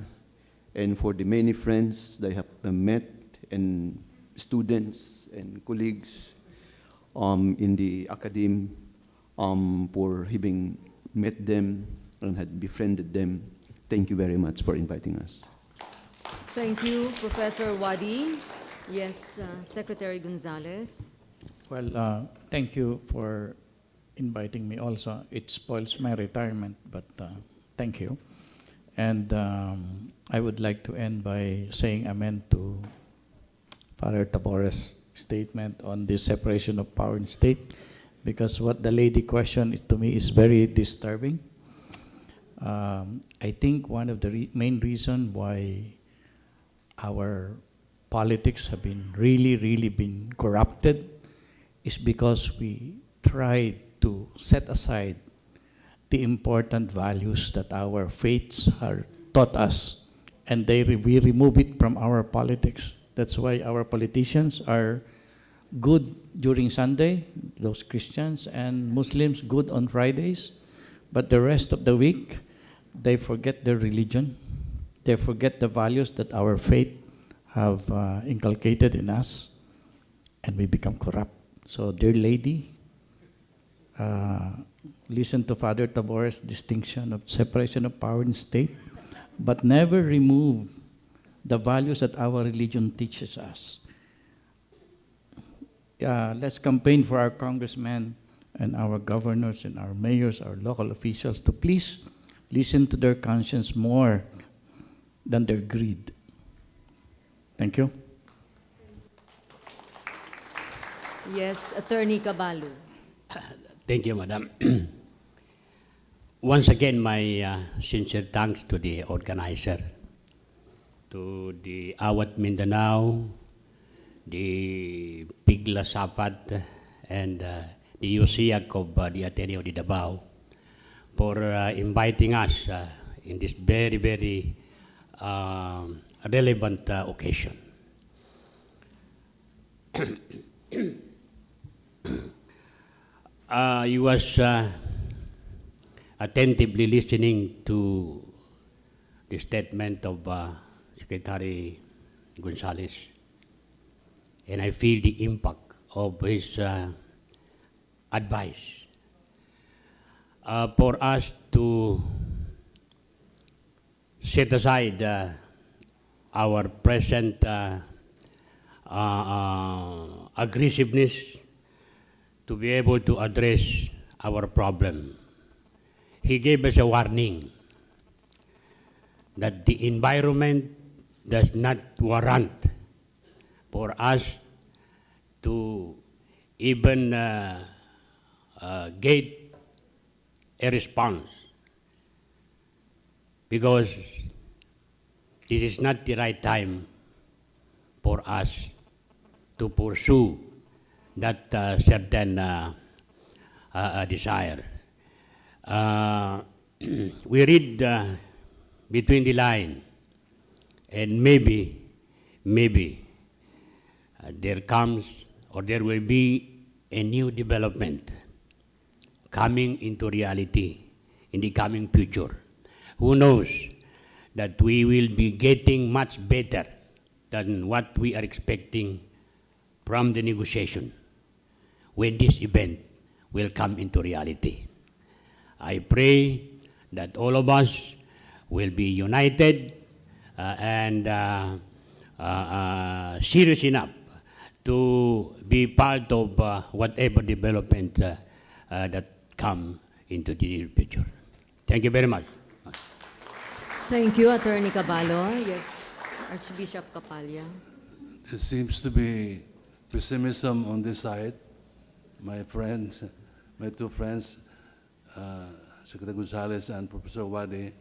and for the many friends that I have met and students and colleagues in the academy for having met them and had befriended them. Thank you very much for inviting us. Thank you, Professor Wadi. Yes, Secretary Gonzales. Well, thank you for inviting me also. It spoils my retirement, but thank you. And I would like to end by saying amen to Father Tabore's statement on the separation of power and state, because what the lady questioned to me is very disturbing. I think one of the main reasons why our politics have been really been corrupted is because we tried to set aside the important values that our faiths are taught us, and we remove it from our politics. That's why our politicians are good during Sunday, those Christians, and Muslims good on Fridays, but the rest of the week, they forget their religion. They forget the values that our faith have inculcated in us, and we become corrupt. So, dear lady, listen to Father Tabore's distinction of separation of power and state, but never remove the values that our religion teaches us. Let's campaign for our congressmen and our governors and our mayors, our local officials, to please listen to their conscience more than their greed. Thank you. Yes, Attorney Caballo. Thank you, Madam. Once again, my sincere thanks to the organizer, to the AWAT Mindanao, the PIGLASAPAT, and the USIAC of the Ateneo de Davao for inviting us in this very relevant occasion. I was attentively listening to the statement of Secretary Gonzales, and I feel the impact of his advice for us to set aside our present aggressiveness to be able to address our problem. He gave us a warning that the environment does not warrant for us to even get a response, because this is not the right time for us to pursue that certain desire. We read between the line, and maybe there comes or there will be a new development coming into reality in the coming future. Who knows that we will be getting much better than what we are expecting from the negotiation when this event will come into reality. I pray that all of us will be united and serious enough to be part of whatever development that come into the near future. Thank you very much. Thank you, Attorney Caballo. Yes, Archbishop Capalla. There seems to be pessimism on this side. My friends, my two friends, Secretary Gonzales and Professor Wadi,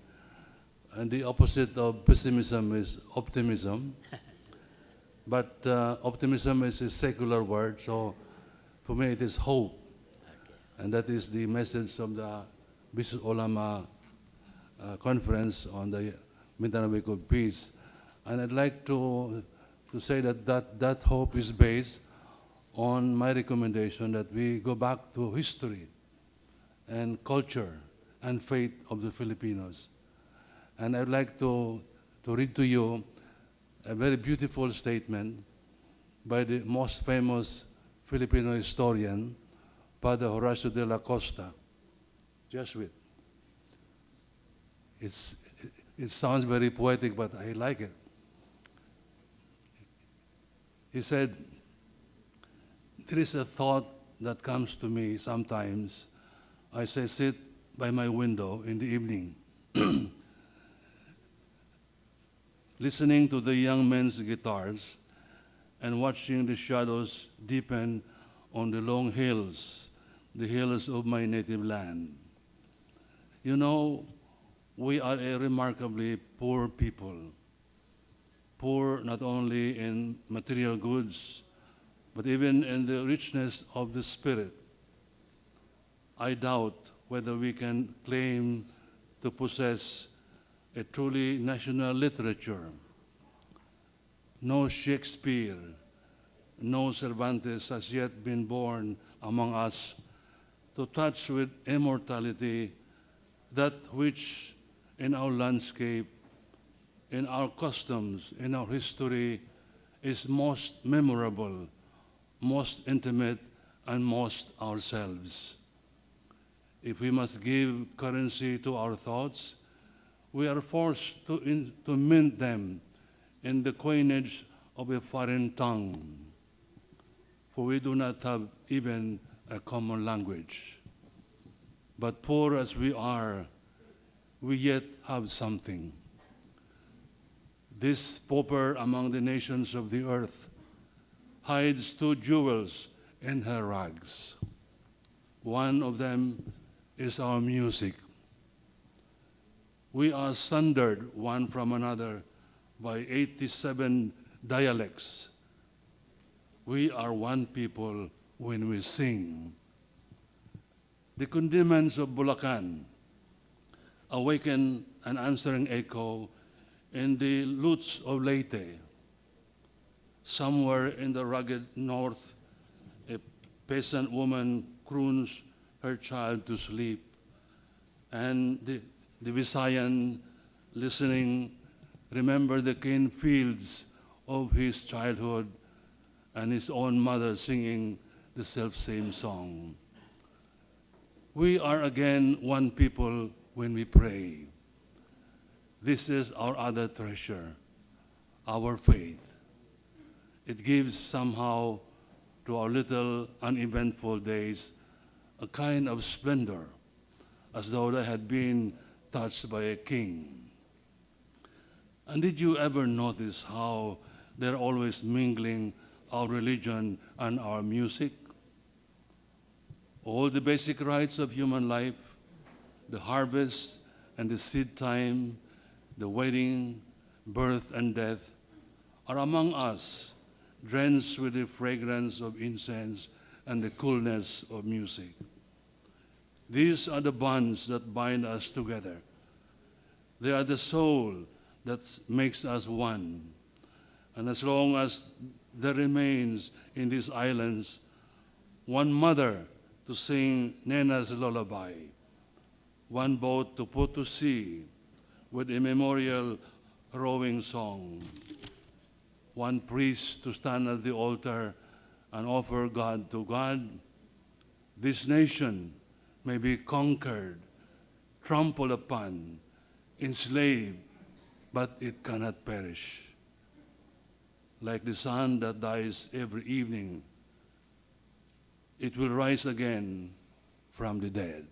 and the opposite of pessimism is optimism. But optimism is a secular word, so for me it is hope. And that is the message of the Bishops Ulama conference on the Mindanao Week of Peace. And I'd like to say that hope is based on my recommendation that we go back to history and culture and faith of the Filipinos. And I'd like to read to you a very beautiful statement by the most famous Filipino historian, Father Horacio de la Costa, Jesuit. It sounds very poetic, but I like it. He said, there is a thought that comes to me sometimes. I say, sit by my window in the evening, listening to the young men's guitars and watching the shadows deepen on the long hills, the hills of my native land. You know, we are a remarkably poor people. Poor not only in material goods, but even in the richness of the spirit. I doubt whether we can claim to possess a truly national literature. No Shakespeare, no Cervantes has yet been born among us to touch with immortality that which in our landscape, in our customs, in our history is most memorable, most intimate, and most ourselves. If we must give currency to our thoughts, we are forced to mint them in the coinage of a foreign tongue, for we do not have even a common language. But poor as we are, we yet have something. This pauper among the nations of the earth hides two jewels in her rags. One of them is our music. We are sundered one from another by 87 dialects. We are one people when we sing. The condiments of Bulacan awaken an answering echo in the lutes of Leyte. Somewhere in the rugged north, a peasant woman croons her child to sleep, and the Visayan, listening, remember the cane fields of his childhood and his own mother singing the self-same song. We are again one people when we pray. This is our other treasure, our faith. It gives somehow to our little uneventful days a kind of splendor, as though they had been touched by a king. And did you ever notice how they're always mingling our religion and our music? All the basic rights of human life, the harvest and the seed time, the wedding, birth and death, are among us, drenched with the fragrance of incense and the coolness of music. These are the bonds that bind us together. They are the soul that makes us one. And as long as there remains in these islands one mother to sing Nena's lullaby, one boat to put to sea with a memorial rowing song, one priest to stand at the altar and offer God to God, this nation may be conquered, trampled upon, enslaved, but it cannot perish. Like the sun that dies every evening, it will rise again from the dead.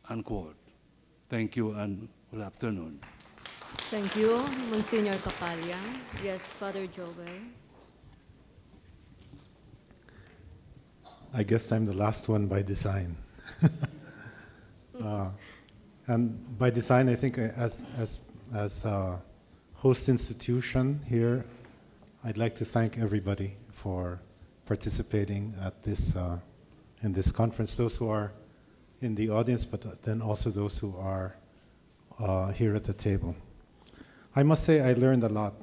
Unquote. Thank you and good afternoon. Thank you, Monsignor Capalla. Yes, Father Joel. I guess I'm the last one by design. And by design, I think as a host institution here, I'd like to thank everybody for participating at this in this conference. Those who are in the audience, but then also those who are here at the table. I must say I learned a lot.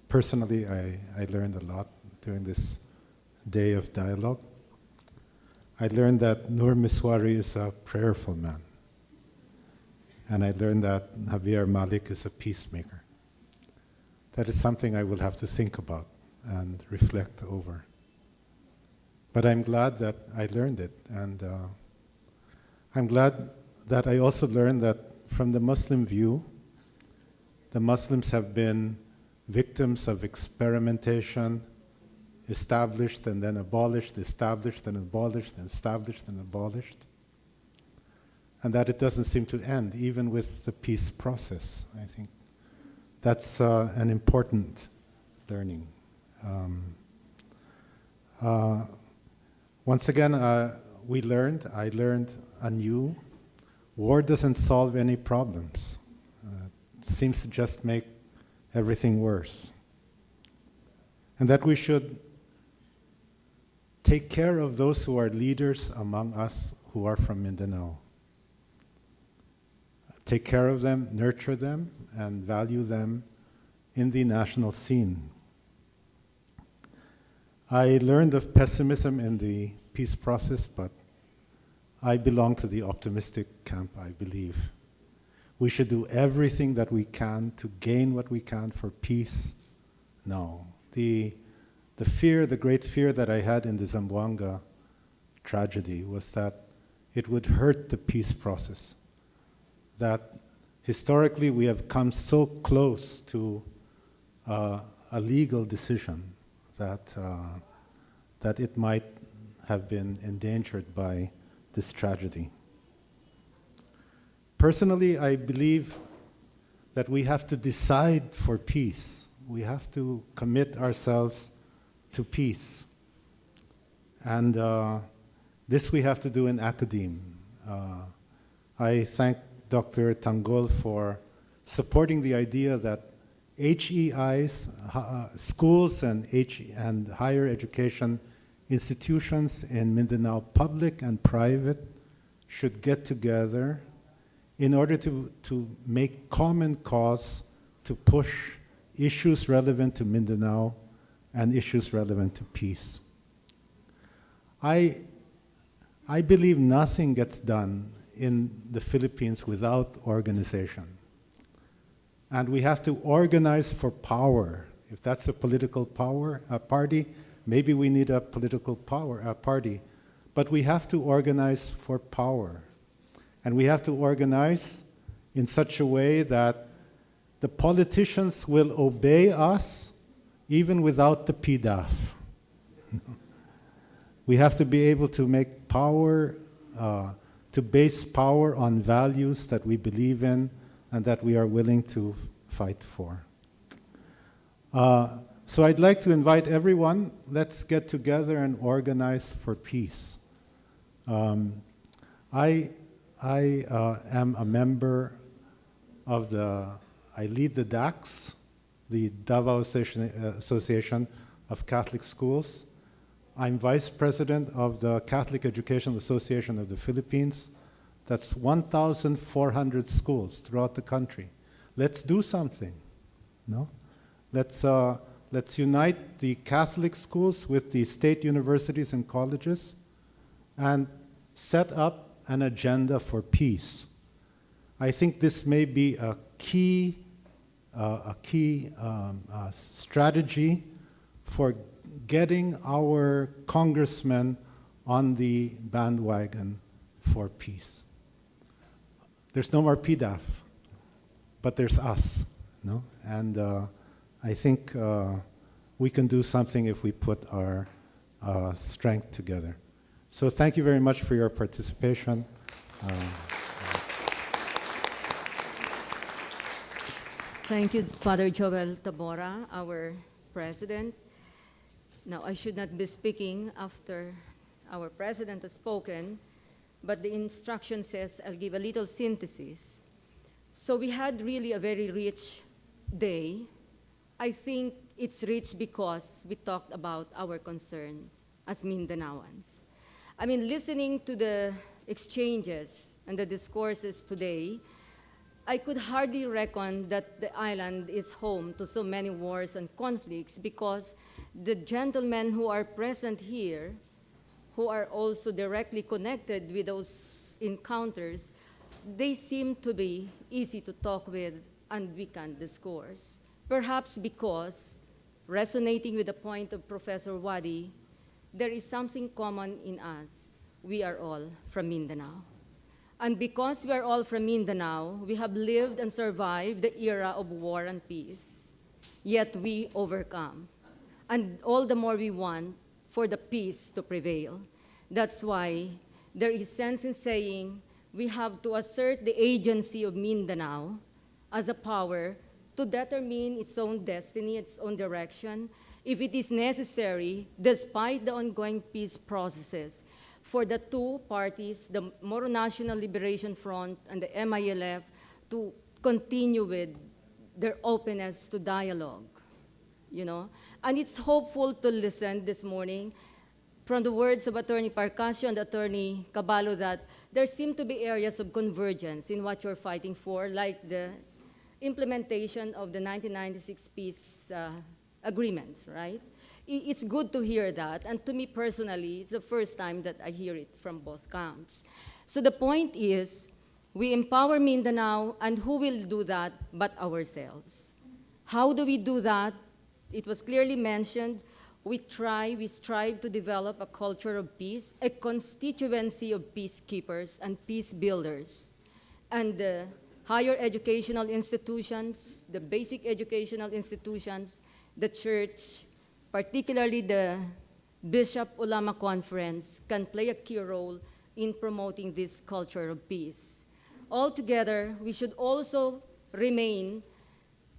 Personally, I learned a lot during this day of dialogue. I learned that Nur Miswari is a prayerful man. And I learned that Javier Malik is a peacemaker. That is something I will have to think about and reflect over. But I'm glad that I learned it. And I'm glad that I also learned that from the Muslim view, the Muslims have been victims of experimentation, established and then abolished, established and abolished, and established and abolished. And that it doesn't seem to end, even with the peace process, I think. That's an important learning. Once again, I learned anew, war doesn't solve any problems. It seems to just make everything worse. And that we should take care of those who are leaders among us who are from Mindanao. Take care of them, nurture them, and value them in the national scene. I learned of pessimism in the peace process, but I belong to the optimistic camp, I believe. We should do everything that we can to gain what we can for peace. No. The fear, the great fear that I had in the Zamboanga tragedy was that it would hurt the peace process. That historically we have come so close to a legal decision that it might have been endangered by this tragedy. Personally, I believe that we have to decide for peace. We have to commit ourselves to peace. And this we have to do in academe. I thank Dr. Tanggol for supporting the idea that HEIs, schools and higher education institutions in Mindanao, public and private, should get together in order to make common cause to push issues relevant to Mindanao and issues relevant to peace. I believe nothing gets done in the Philippines without organization. And we have to organize for power. If that's a political power, a party, maybe we need a political power, a party. But we have to organize for power. And we have to organize in such a way that the politicians will obey us even without the PDAF. We have to be able to make power, to base power on values that we believe in and that we are willing to fight for. So I'd like to invite everyone, let's get together and organize for peace. I am a member of I lead the DAX, the Davao Association of Catholic Schools. I'm vice president of the Catholic Education Association of the Philippines. That's 1,400 schools throughout the country. Let's do something, no? Let's unite the Catholic schools with the state universities and colleges and set up an agenda for peace. I think this may be a key strategy for getting our congressmen on the bandwagon for peace. There's no more PDAF, but there's us, no? And I think we can do something if we put our strength together. So thank you very much for your participation. Thank you, Father Joel Tabora, our president. Now, I should not be speaking after our president has spoken, but the instruction says I'll give a little synthesis. So we had really a very rich day. I think it's rich because we talked about our concerns as Mindanaoans. I mean, listening to the exchanges and the discourses today, I could hardly reckon that the island is home to so many wars and conflicts because the gentlemen who are present here, who are also directly connected with those encounters, they seem to be easy to talk with and we can discourse. Perhaps because, resonating with the point of Professor Wadi, there is something common in us. We are all from Mindanao. And because we are all from Mindanao, we have lived and survived the era of war and peace. yet we overcome. And all the more we want for the peace to prevail. That's why there is sense in saying we have to assert the agency of Mindanao as a power to determine its own destiny, its own direction, if it is necessary, despite the ongoing peace processes, for the two parties, the Moro National Liberation Front and the MILF, to continue with their openness to dialogue, you know? And it's hopeful to listen this morning from the words of Attorney Parcasio and Attorney Caballo that there seem to be areas of convergence in what you're fighting for, like the implementation of the 1996 peace agreement, right? It's good to hear that, and to me personally, it's the first time that I hear it from both camps. So the point is, we empower Mindanao, and who will do that but ourselves? How do we do that? It was clearly mentioned, we strive to develop a culture of peace, a constituency of peacekeepers and peace builders. And the higher educational institutions, the basic educational institutions, the church, particularly the Bishop Ulama Conference, can play a key role in promoting this culture of peace. Altogether, we should also remain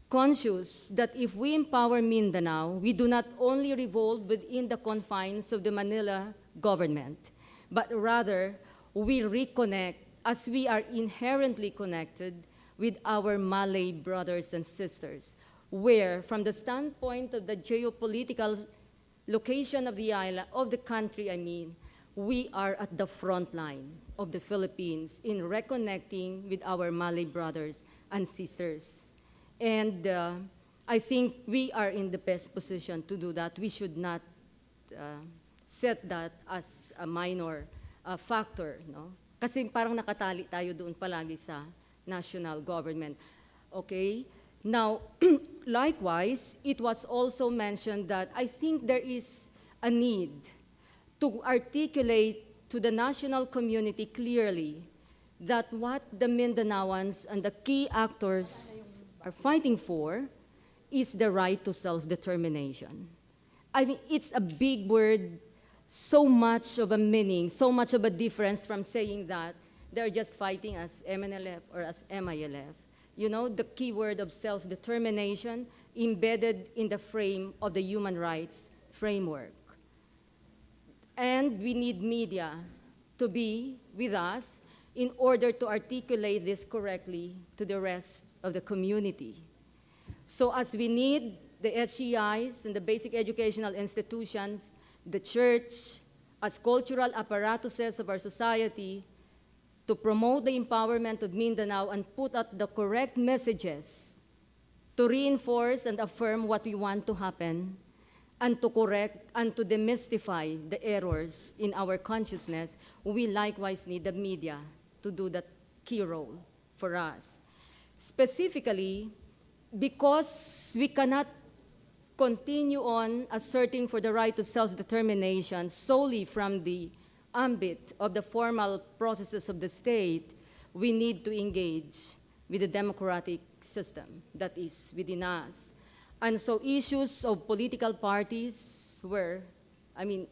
conscious that if we empower Mindanao, we do not only revolve within the confines of the Manila government, but rather we reconnect as we are inherently connected with our Malay brothers and sisters, where from the standpoint of the geopolitical location of the island, of the country, we are at the front line of the Philippines in reconnecting with our Malay brothers and sisters. And I think we are in the best position to do that. We should not set that as a minor factor, no? Kasi parang nakatali tayo doon palagi sa national government. Okay? Now, likewise, it was also mentioned that I think there is a need to articulate to the national community clearly that what the Mindanaoans and the key actors are fighting for is the right to self-determination. I mean, it's a big word, so much of a meaning, so much of a difference from saying that they're just fighting as MNLF or as MILF. You know, the key word of self-determination embedded in the frame of the human rights framework. And we need media to be with us in order to articulate this correctly to the rest of the community. So as we need the HEIs and the basic educational institutions, the church, as cultural apparatuses of our society, to promote the empowerment of Mindanao and put out the correct messages to reinforce and affirm what we want to happen, and to correct and to demystify the errors in our consciousness, we likewise need the media to do that key role for us. Specifically, because we cannot continue on asserting for the right to self-determination solely from the ambit of the formal processes of the state, we need to engage with the democratic system that is within us. And so issues of political parties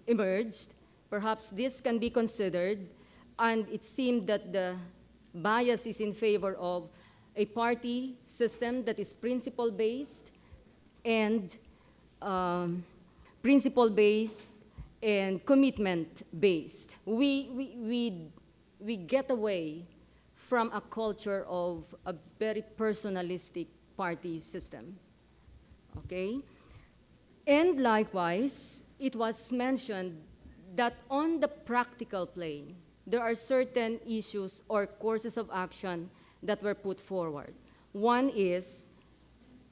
emerged. Perhaps this can be considered, and it seemed that the bias is in favor of a party system that is principle-based and commitment-based. We get away from a culture of a very personalistic party system, okay? And likewise, it was mentioned that on the practical plane, there are certain issues or courses of action that were put forward. One is,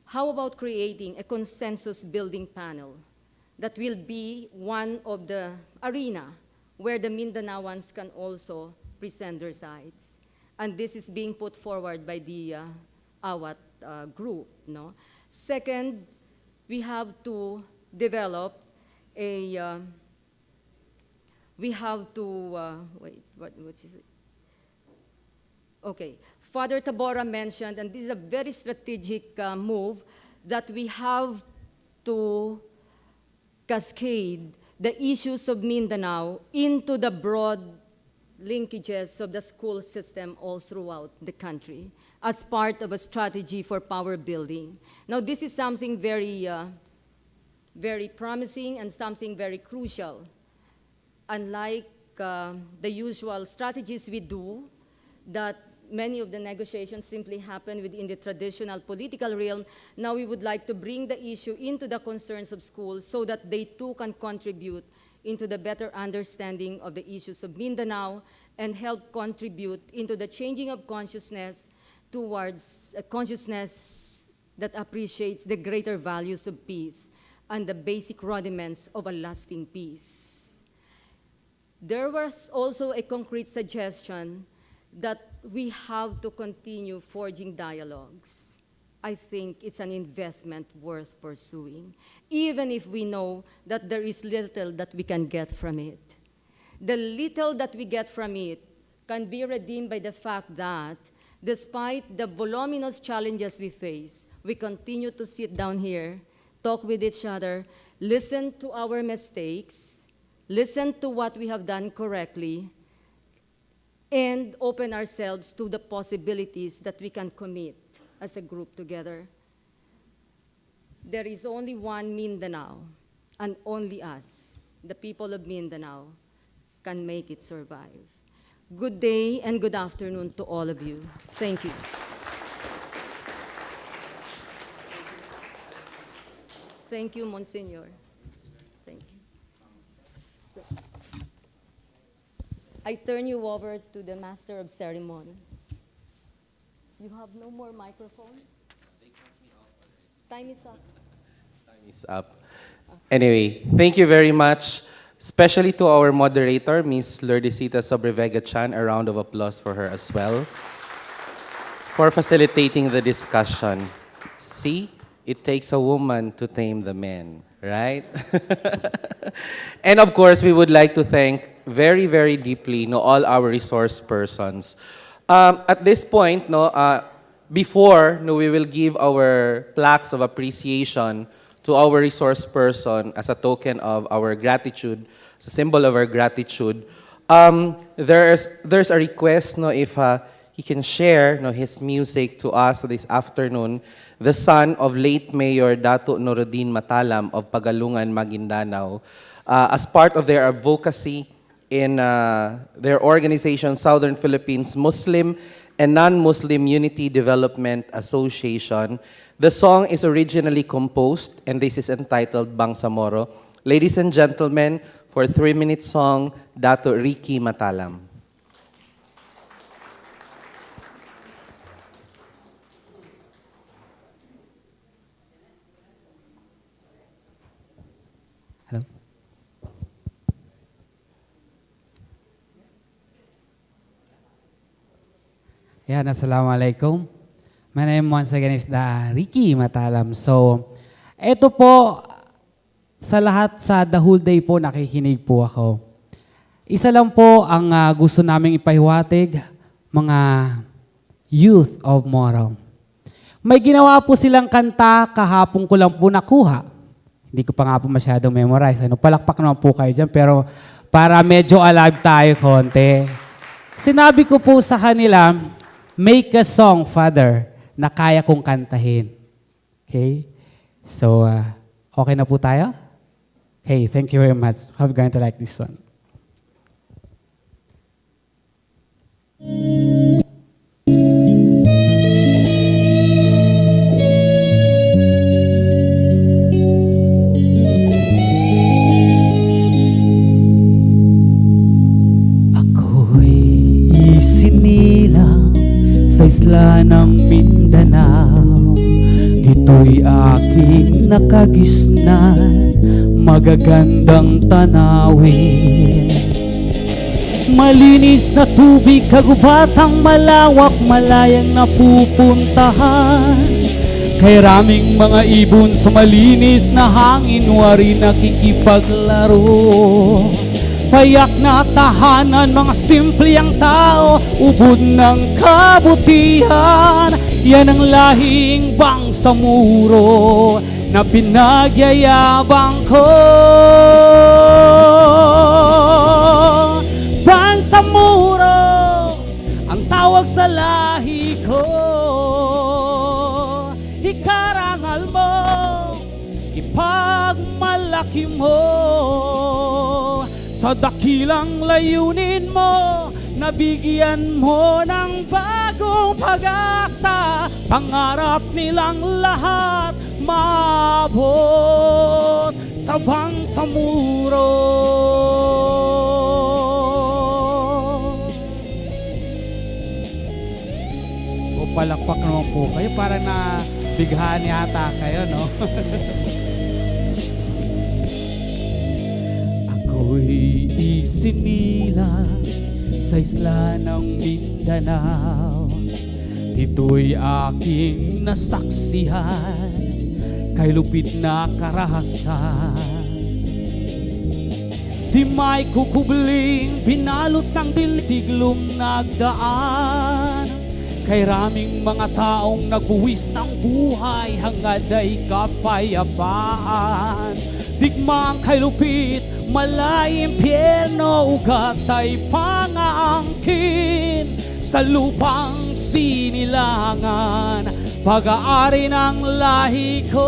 how about creating a consensus building panel that will be one of the arena where the Mindanaoans can also present their sides? And this is being put forward by the AWAT group, no? Second, we have to develop a, what is it? Okay, Father Tabora mentioned, and this is a very strategic move, that we have to cascade the issues of Mindanao into the broad linkages of the school system all throughout the country as part of a strategy for power building. Now, this is something very, very promising and something very crucial. Unlike the usual strategies we do, that many of the negotiations simply happen within the traditional political realm, now we would like to bring the issue into the concerns of schools so that they too can contribute into the better understanding of the issues of Mindanao and help contribute into the changing of consciousness towards a consciousness that appreciates the greater values of peace and the basic rudiments of a lasting peace. There was also a concrete suggestion that we have to continue forging dialogues. I think it's an investment worth pursuing, even if we know that there is little that we can get from it. The little that we get from it can be redeemed by the fact that despite the voluminous challenges we face, we continue to sit down here, talk with each other, listen to our mistakes, listen to what we have done correctly, and open ourselves to the possibilities that we can commit as a group together. There is only one Mindanao, and only us, the people of Mindanao, can make it survive. Good day and good afternoon to all of you. Thank you. Thank you, Monsignor. Thank you. I turn you over to the Master of Ceremony. You have no more microphone? Time is up. Time is up. Anyway, thank you very much, especially to our moderator, Ms. Lourdesita Sobrevega-Chan. A round of applause for her as well for facilitating the discussion. See, it takes a woman to tame the man, right? And of course, we would like to thank very, very deeply all our resource persons. At this point, before we will give our plaques of appreciation to our resource person as a token of our gratitude, as a symbol of our gratitude, there's a request if he can share his music to us this afternoon, the son of late Mayor Dato Norodin Matalam of Pagalungan, Maguindanao, as part of their advocacy in their organization, Southern Philippines Muslim and Non-Muslim Unity Development Association. The song is originally composed, and this is entitled Bangsamoro. Ladies and gentlemen, for a 3-minute song, Dato Ricky Matalam. Yeah, assalamualaikum. My name once again is Ricky Matalam. So, eto po, sa lahat sa the whole day po, nakikinig po ako. Isa lang po ang gusto naming ipahiwatig, mga youth of Moro. May ginawa po silang kanta, kahapon ko lang po nakuha. Hindi ko pa nga po masyadong memorize. Palakpak naman po kayo dyan, pero para medyo alive tayo konti. Sinabi ko po sa kanila, make a song, Father, na kaya kong kantahin. Okay? So, okay na po tayo? Hey, thank you very much. Hope you're going to like this one. Sa isla ng Mindanao, dito'y aking nakagisnan, magagandang tanawin. Malinis na tubig, kagubatang malawak, malayang napupuntahan. Kay raming mga ibon sa malinis na hangin, wari nakikipaglaro. Payak na tahanan, mga simple ang tao, ubod ng kabutihan. Yan ang lahing bangsa sa muro na pinagyayabang ko. Bangsamoro ang tawag sa lahi ko. Ikarangal mo, ipagmalaki mo, sa dakilang layunin mo, nabigyan mo ng bagong pag-asa. Pangarap nilang lahat maabot sa Bangsamoro. O palakpak naman po kayo, parang na bighan yata kayo, no? Ako'y isinila sa isla ng Mindanao. Ito'y aking nasaksihan, kay lupit na karahasan. Di may kukubling, binalot ng siglong nagdaan. Kay raming mga taong nagbuwis ng buhay, hangad ay kapayapaan. Digmang kay lupit, malay impyerno, ugat ay pangaangkin. Sa lupang sinilangan, pag-aari ng lahi ko.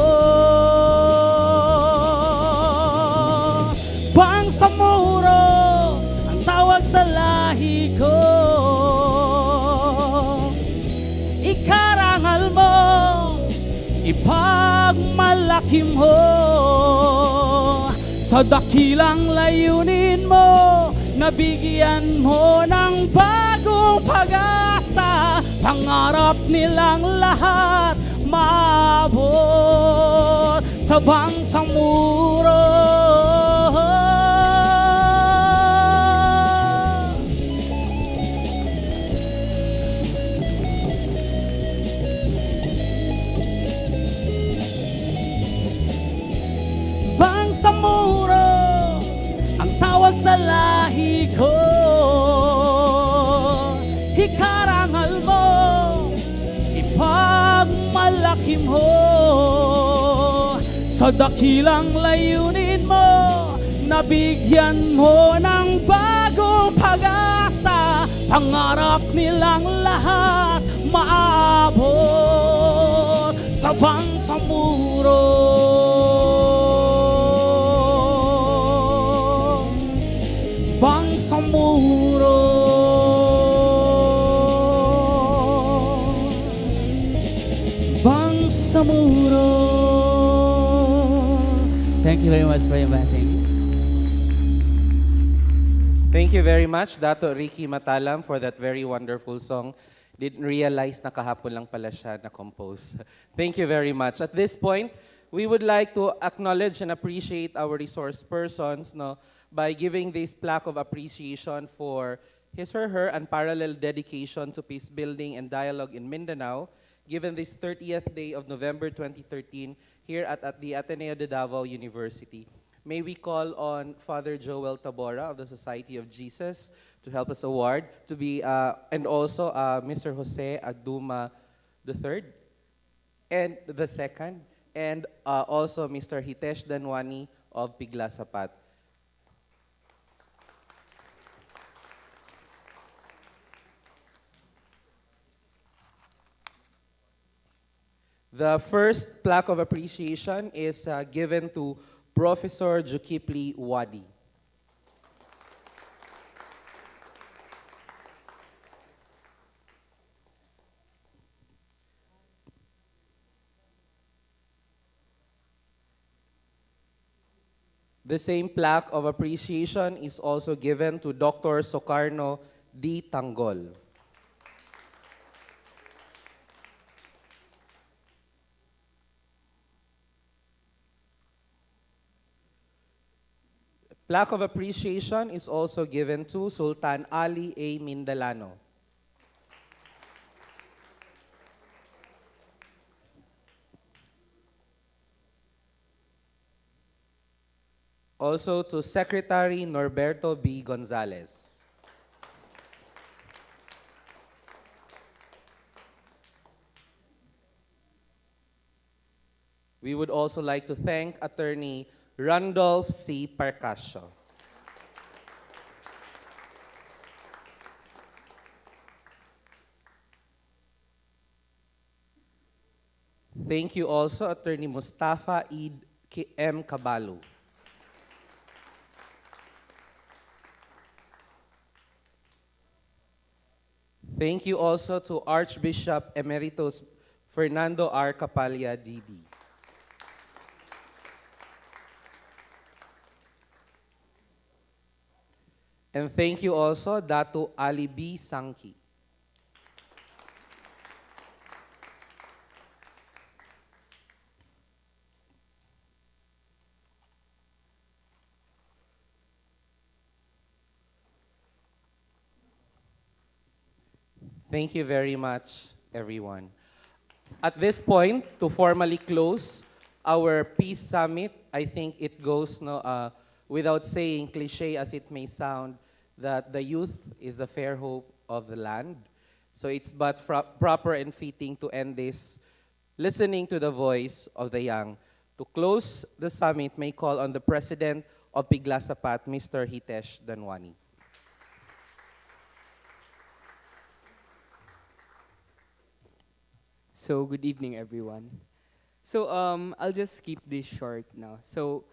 Bangsamoro ang tawag sa lahi ko. Ikarangal mo, ipagmalaki mo, sa dakilang layunin mo, nabigyan mo ng bagong pag-asa. Pangarap nilang lahat maabot sa Bangsamoro. Bangsamoro ang tawag sa lahi ko. Ikarangal mo, ipagmalaki mo, sa dakilang layunin mo, nabigyan mo ng bagong pag-asa. Pangarap nilang lahat maabot sa Bangsamoro. Bangsamoro. Bangsamoro. Thank you very much for inviting me. Thank you very much, Dato Ricky Matalam, for that very wonderful song. Didn't realize na kahapon lang pala siya na-compose. Thank you very much. At this point, we would like to acknowledge and appreciate our resource persons, no, by giving this plaque of appreciation for his or her unparalleled dedication to peace building and dialogue in Mindanao, given this 30th day of November 2013 here at the Ateneo de Davao University. May we call on Father Joel Tabora of the Society of Jesus to help us award, and also Mr. Jose Agduma III, and the second, and also Mr. Hitesh Danwani of PIGLASAPAT. The first plaque of appreciation is given to Professor Jukipli Wadi. The same plaque of appreciation is also given to Dr. Socarno D. Tanggol. Plaque of appreciation is also given to Sultan Ali A. Mindalano. Also to Secretary Norberto B. Gonzalez. We would also like to thank Attorney Randolph C. Parcasio. Thank you also, Attorney Mustafa M. Caballo. Thank you also to Archbishop Emeritus Fernando R. Capalla, D.D. And thank you also, Datu Ali B. Sangki. Thank you very much, everyone. At this point, to formally close our Peace Summit, I think it goes without saying, cliche as it may sound, that the youth is the fair hope of the land. So it's but proper and fitting to end this listening to the voice of the young. To close the summit, may call on the President of PIGLASAPAT, Mr. Hitesh Danwani. So good evening, everyone. So I'll just keep this short now. So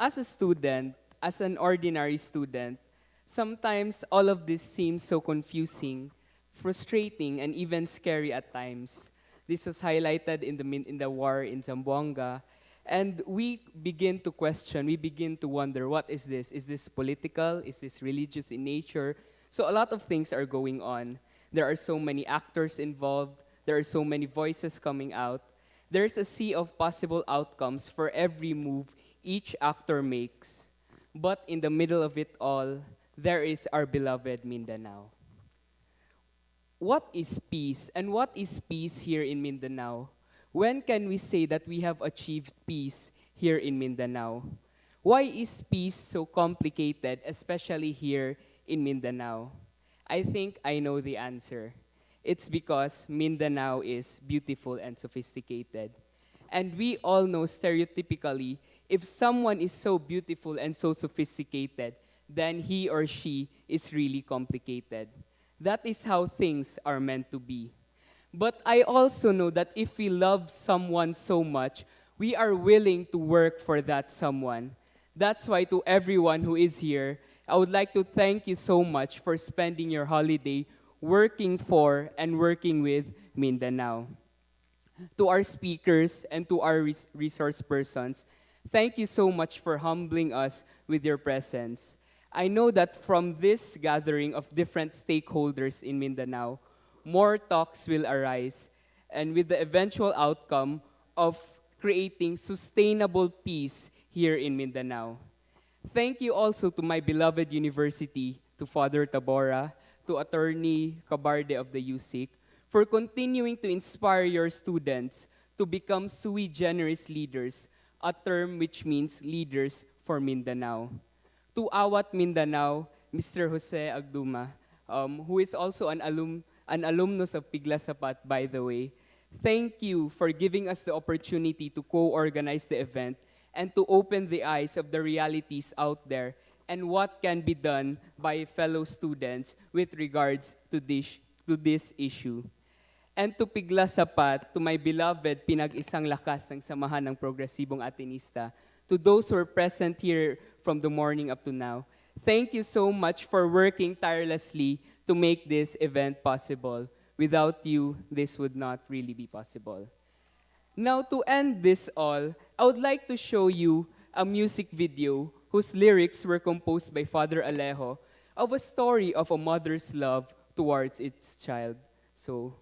as a student, as an ordinary student, sometimes all of this seems so confusing, frustrating, and even scary at times. This was highlighted in the war in Zamboanga, and we begin to question, we begin to wonder, what is this? Is this political? Is this religious in nature? So a lot of things are going on. There are so many actors involved. There are so many voices coming out. There's a sea of possible outcomes for every move each actor makes. But in the middle of it all, there is our beloved Mindanao. What is peace? And what is peace here in Mindanao? When can we say that we have achieved peace here in Mindanao? Why is peace so complicated, especially here in Mindanao? I think I know the answer. It's because Mindanao is beautiful and sophisticated. And we all know stereotypically, if someone is so beautiful and so sophisticated, then he or she is really complicated. That is how things are meant to be. But I also know that if we love someone so much, we are willing to work for that someone. That's why to everyone who is here, I would like to thank you so much for spending your holiday working for and working with Mindanao. To our speakers and to our resource persons, thank you so much for humbling us with your presence. I know that from this gathering of different stakeholders in Mindanao, more talks will arise, and with the eventual outcome of creating sustainable peace here in Mindanao. Thank you also to my beloved university, to Father Tabora, to Attorney Cabarde of the USIC, for continuing to inspire your students to become sui generis leaders, a term which means leaders for Mindanao. To AWAT Mindanao, Mr. Jose Agduma, who is also an alumnus of PIGLASAPAT, by the way, thank you for giving us the opportunity to co-organize the event and to open the eyes of the realities out there and what can be done by fellow students with regards to this issue. And to PIGLASAPAT, to my beloved pinag-isang lakas ng samahan ng progresibong Atenista, to those who are present here from the morning up to now, thank you so much for working tirelessly to make this event possible. Without you, this would not really be possible. Now, to end this all, I would like to show you a music video whose lyrics were composed by Father Alejo of a story of a mother's love towards its child. So,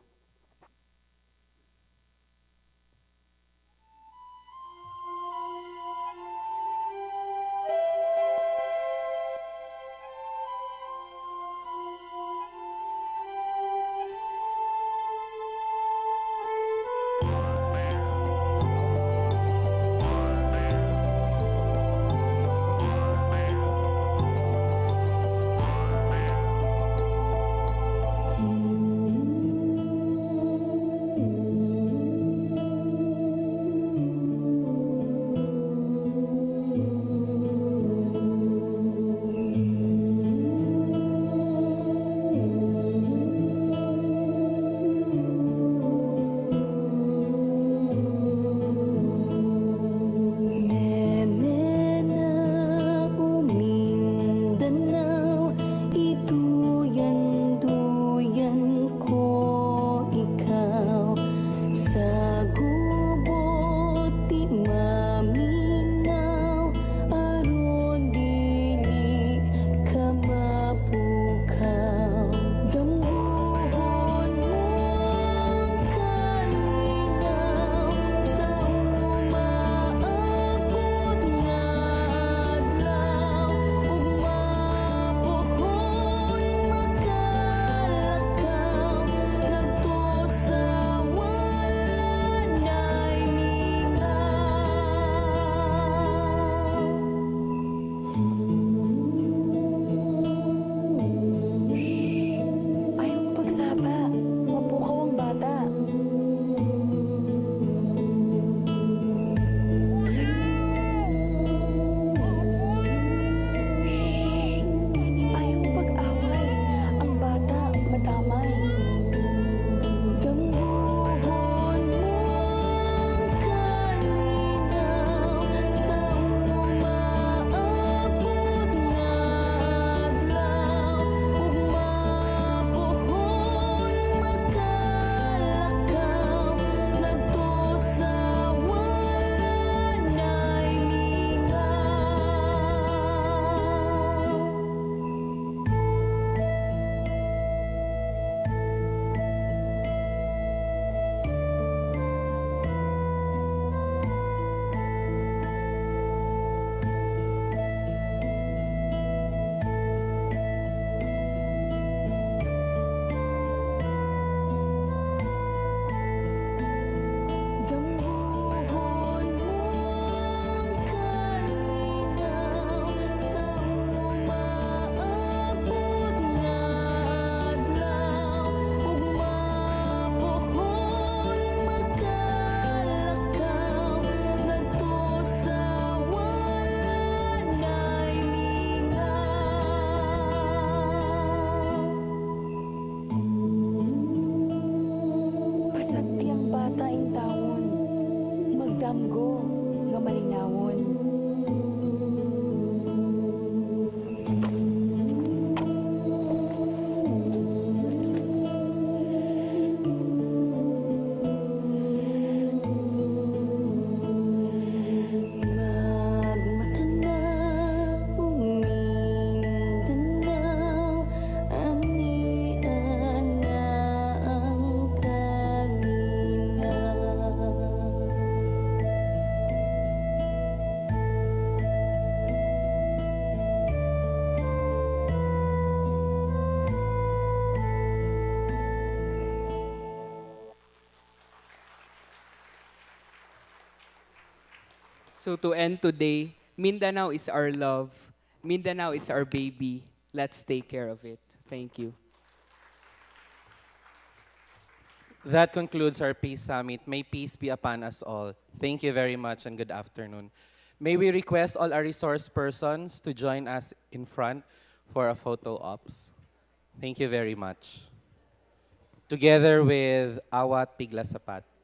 damgo nga malinawon. So to end today, Mindanao is our love. Mindanao is our baby. Let's take care of it. Thank you. That concludes our Peace Summit. May peace be upon us all. Thank you very much and good afternoon. May we request all our resource persons to join us in front for a photo ops. Thank you very much. Together with AWAT PIGLASAPAT.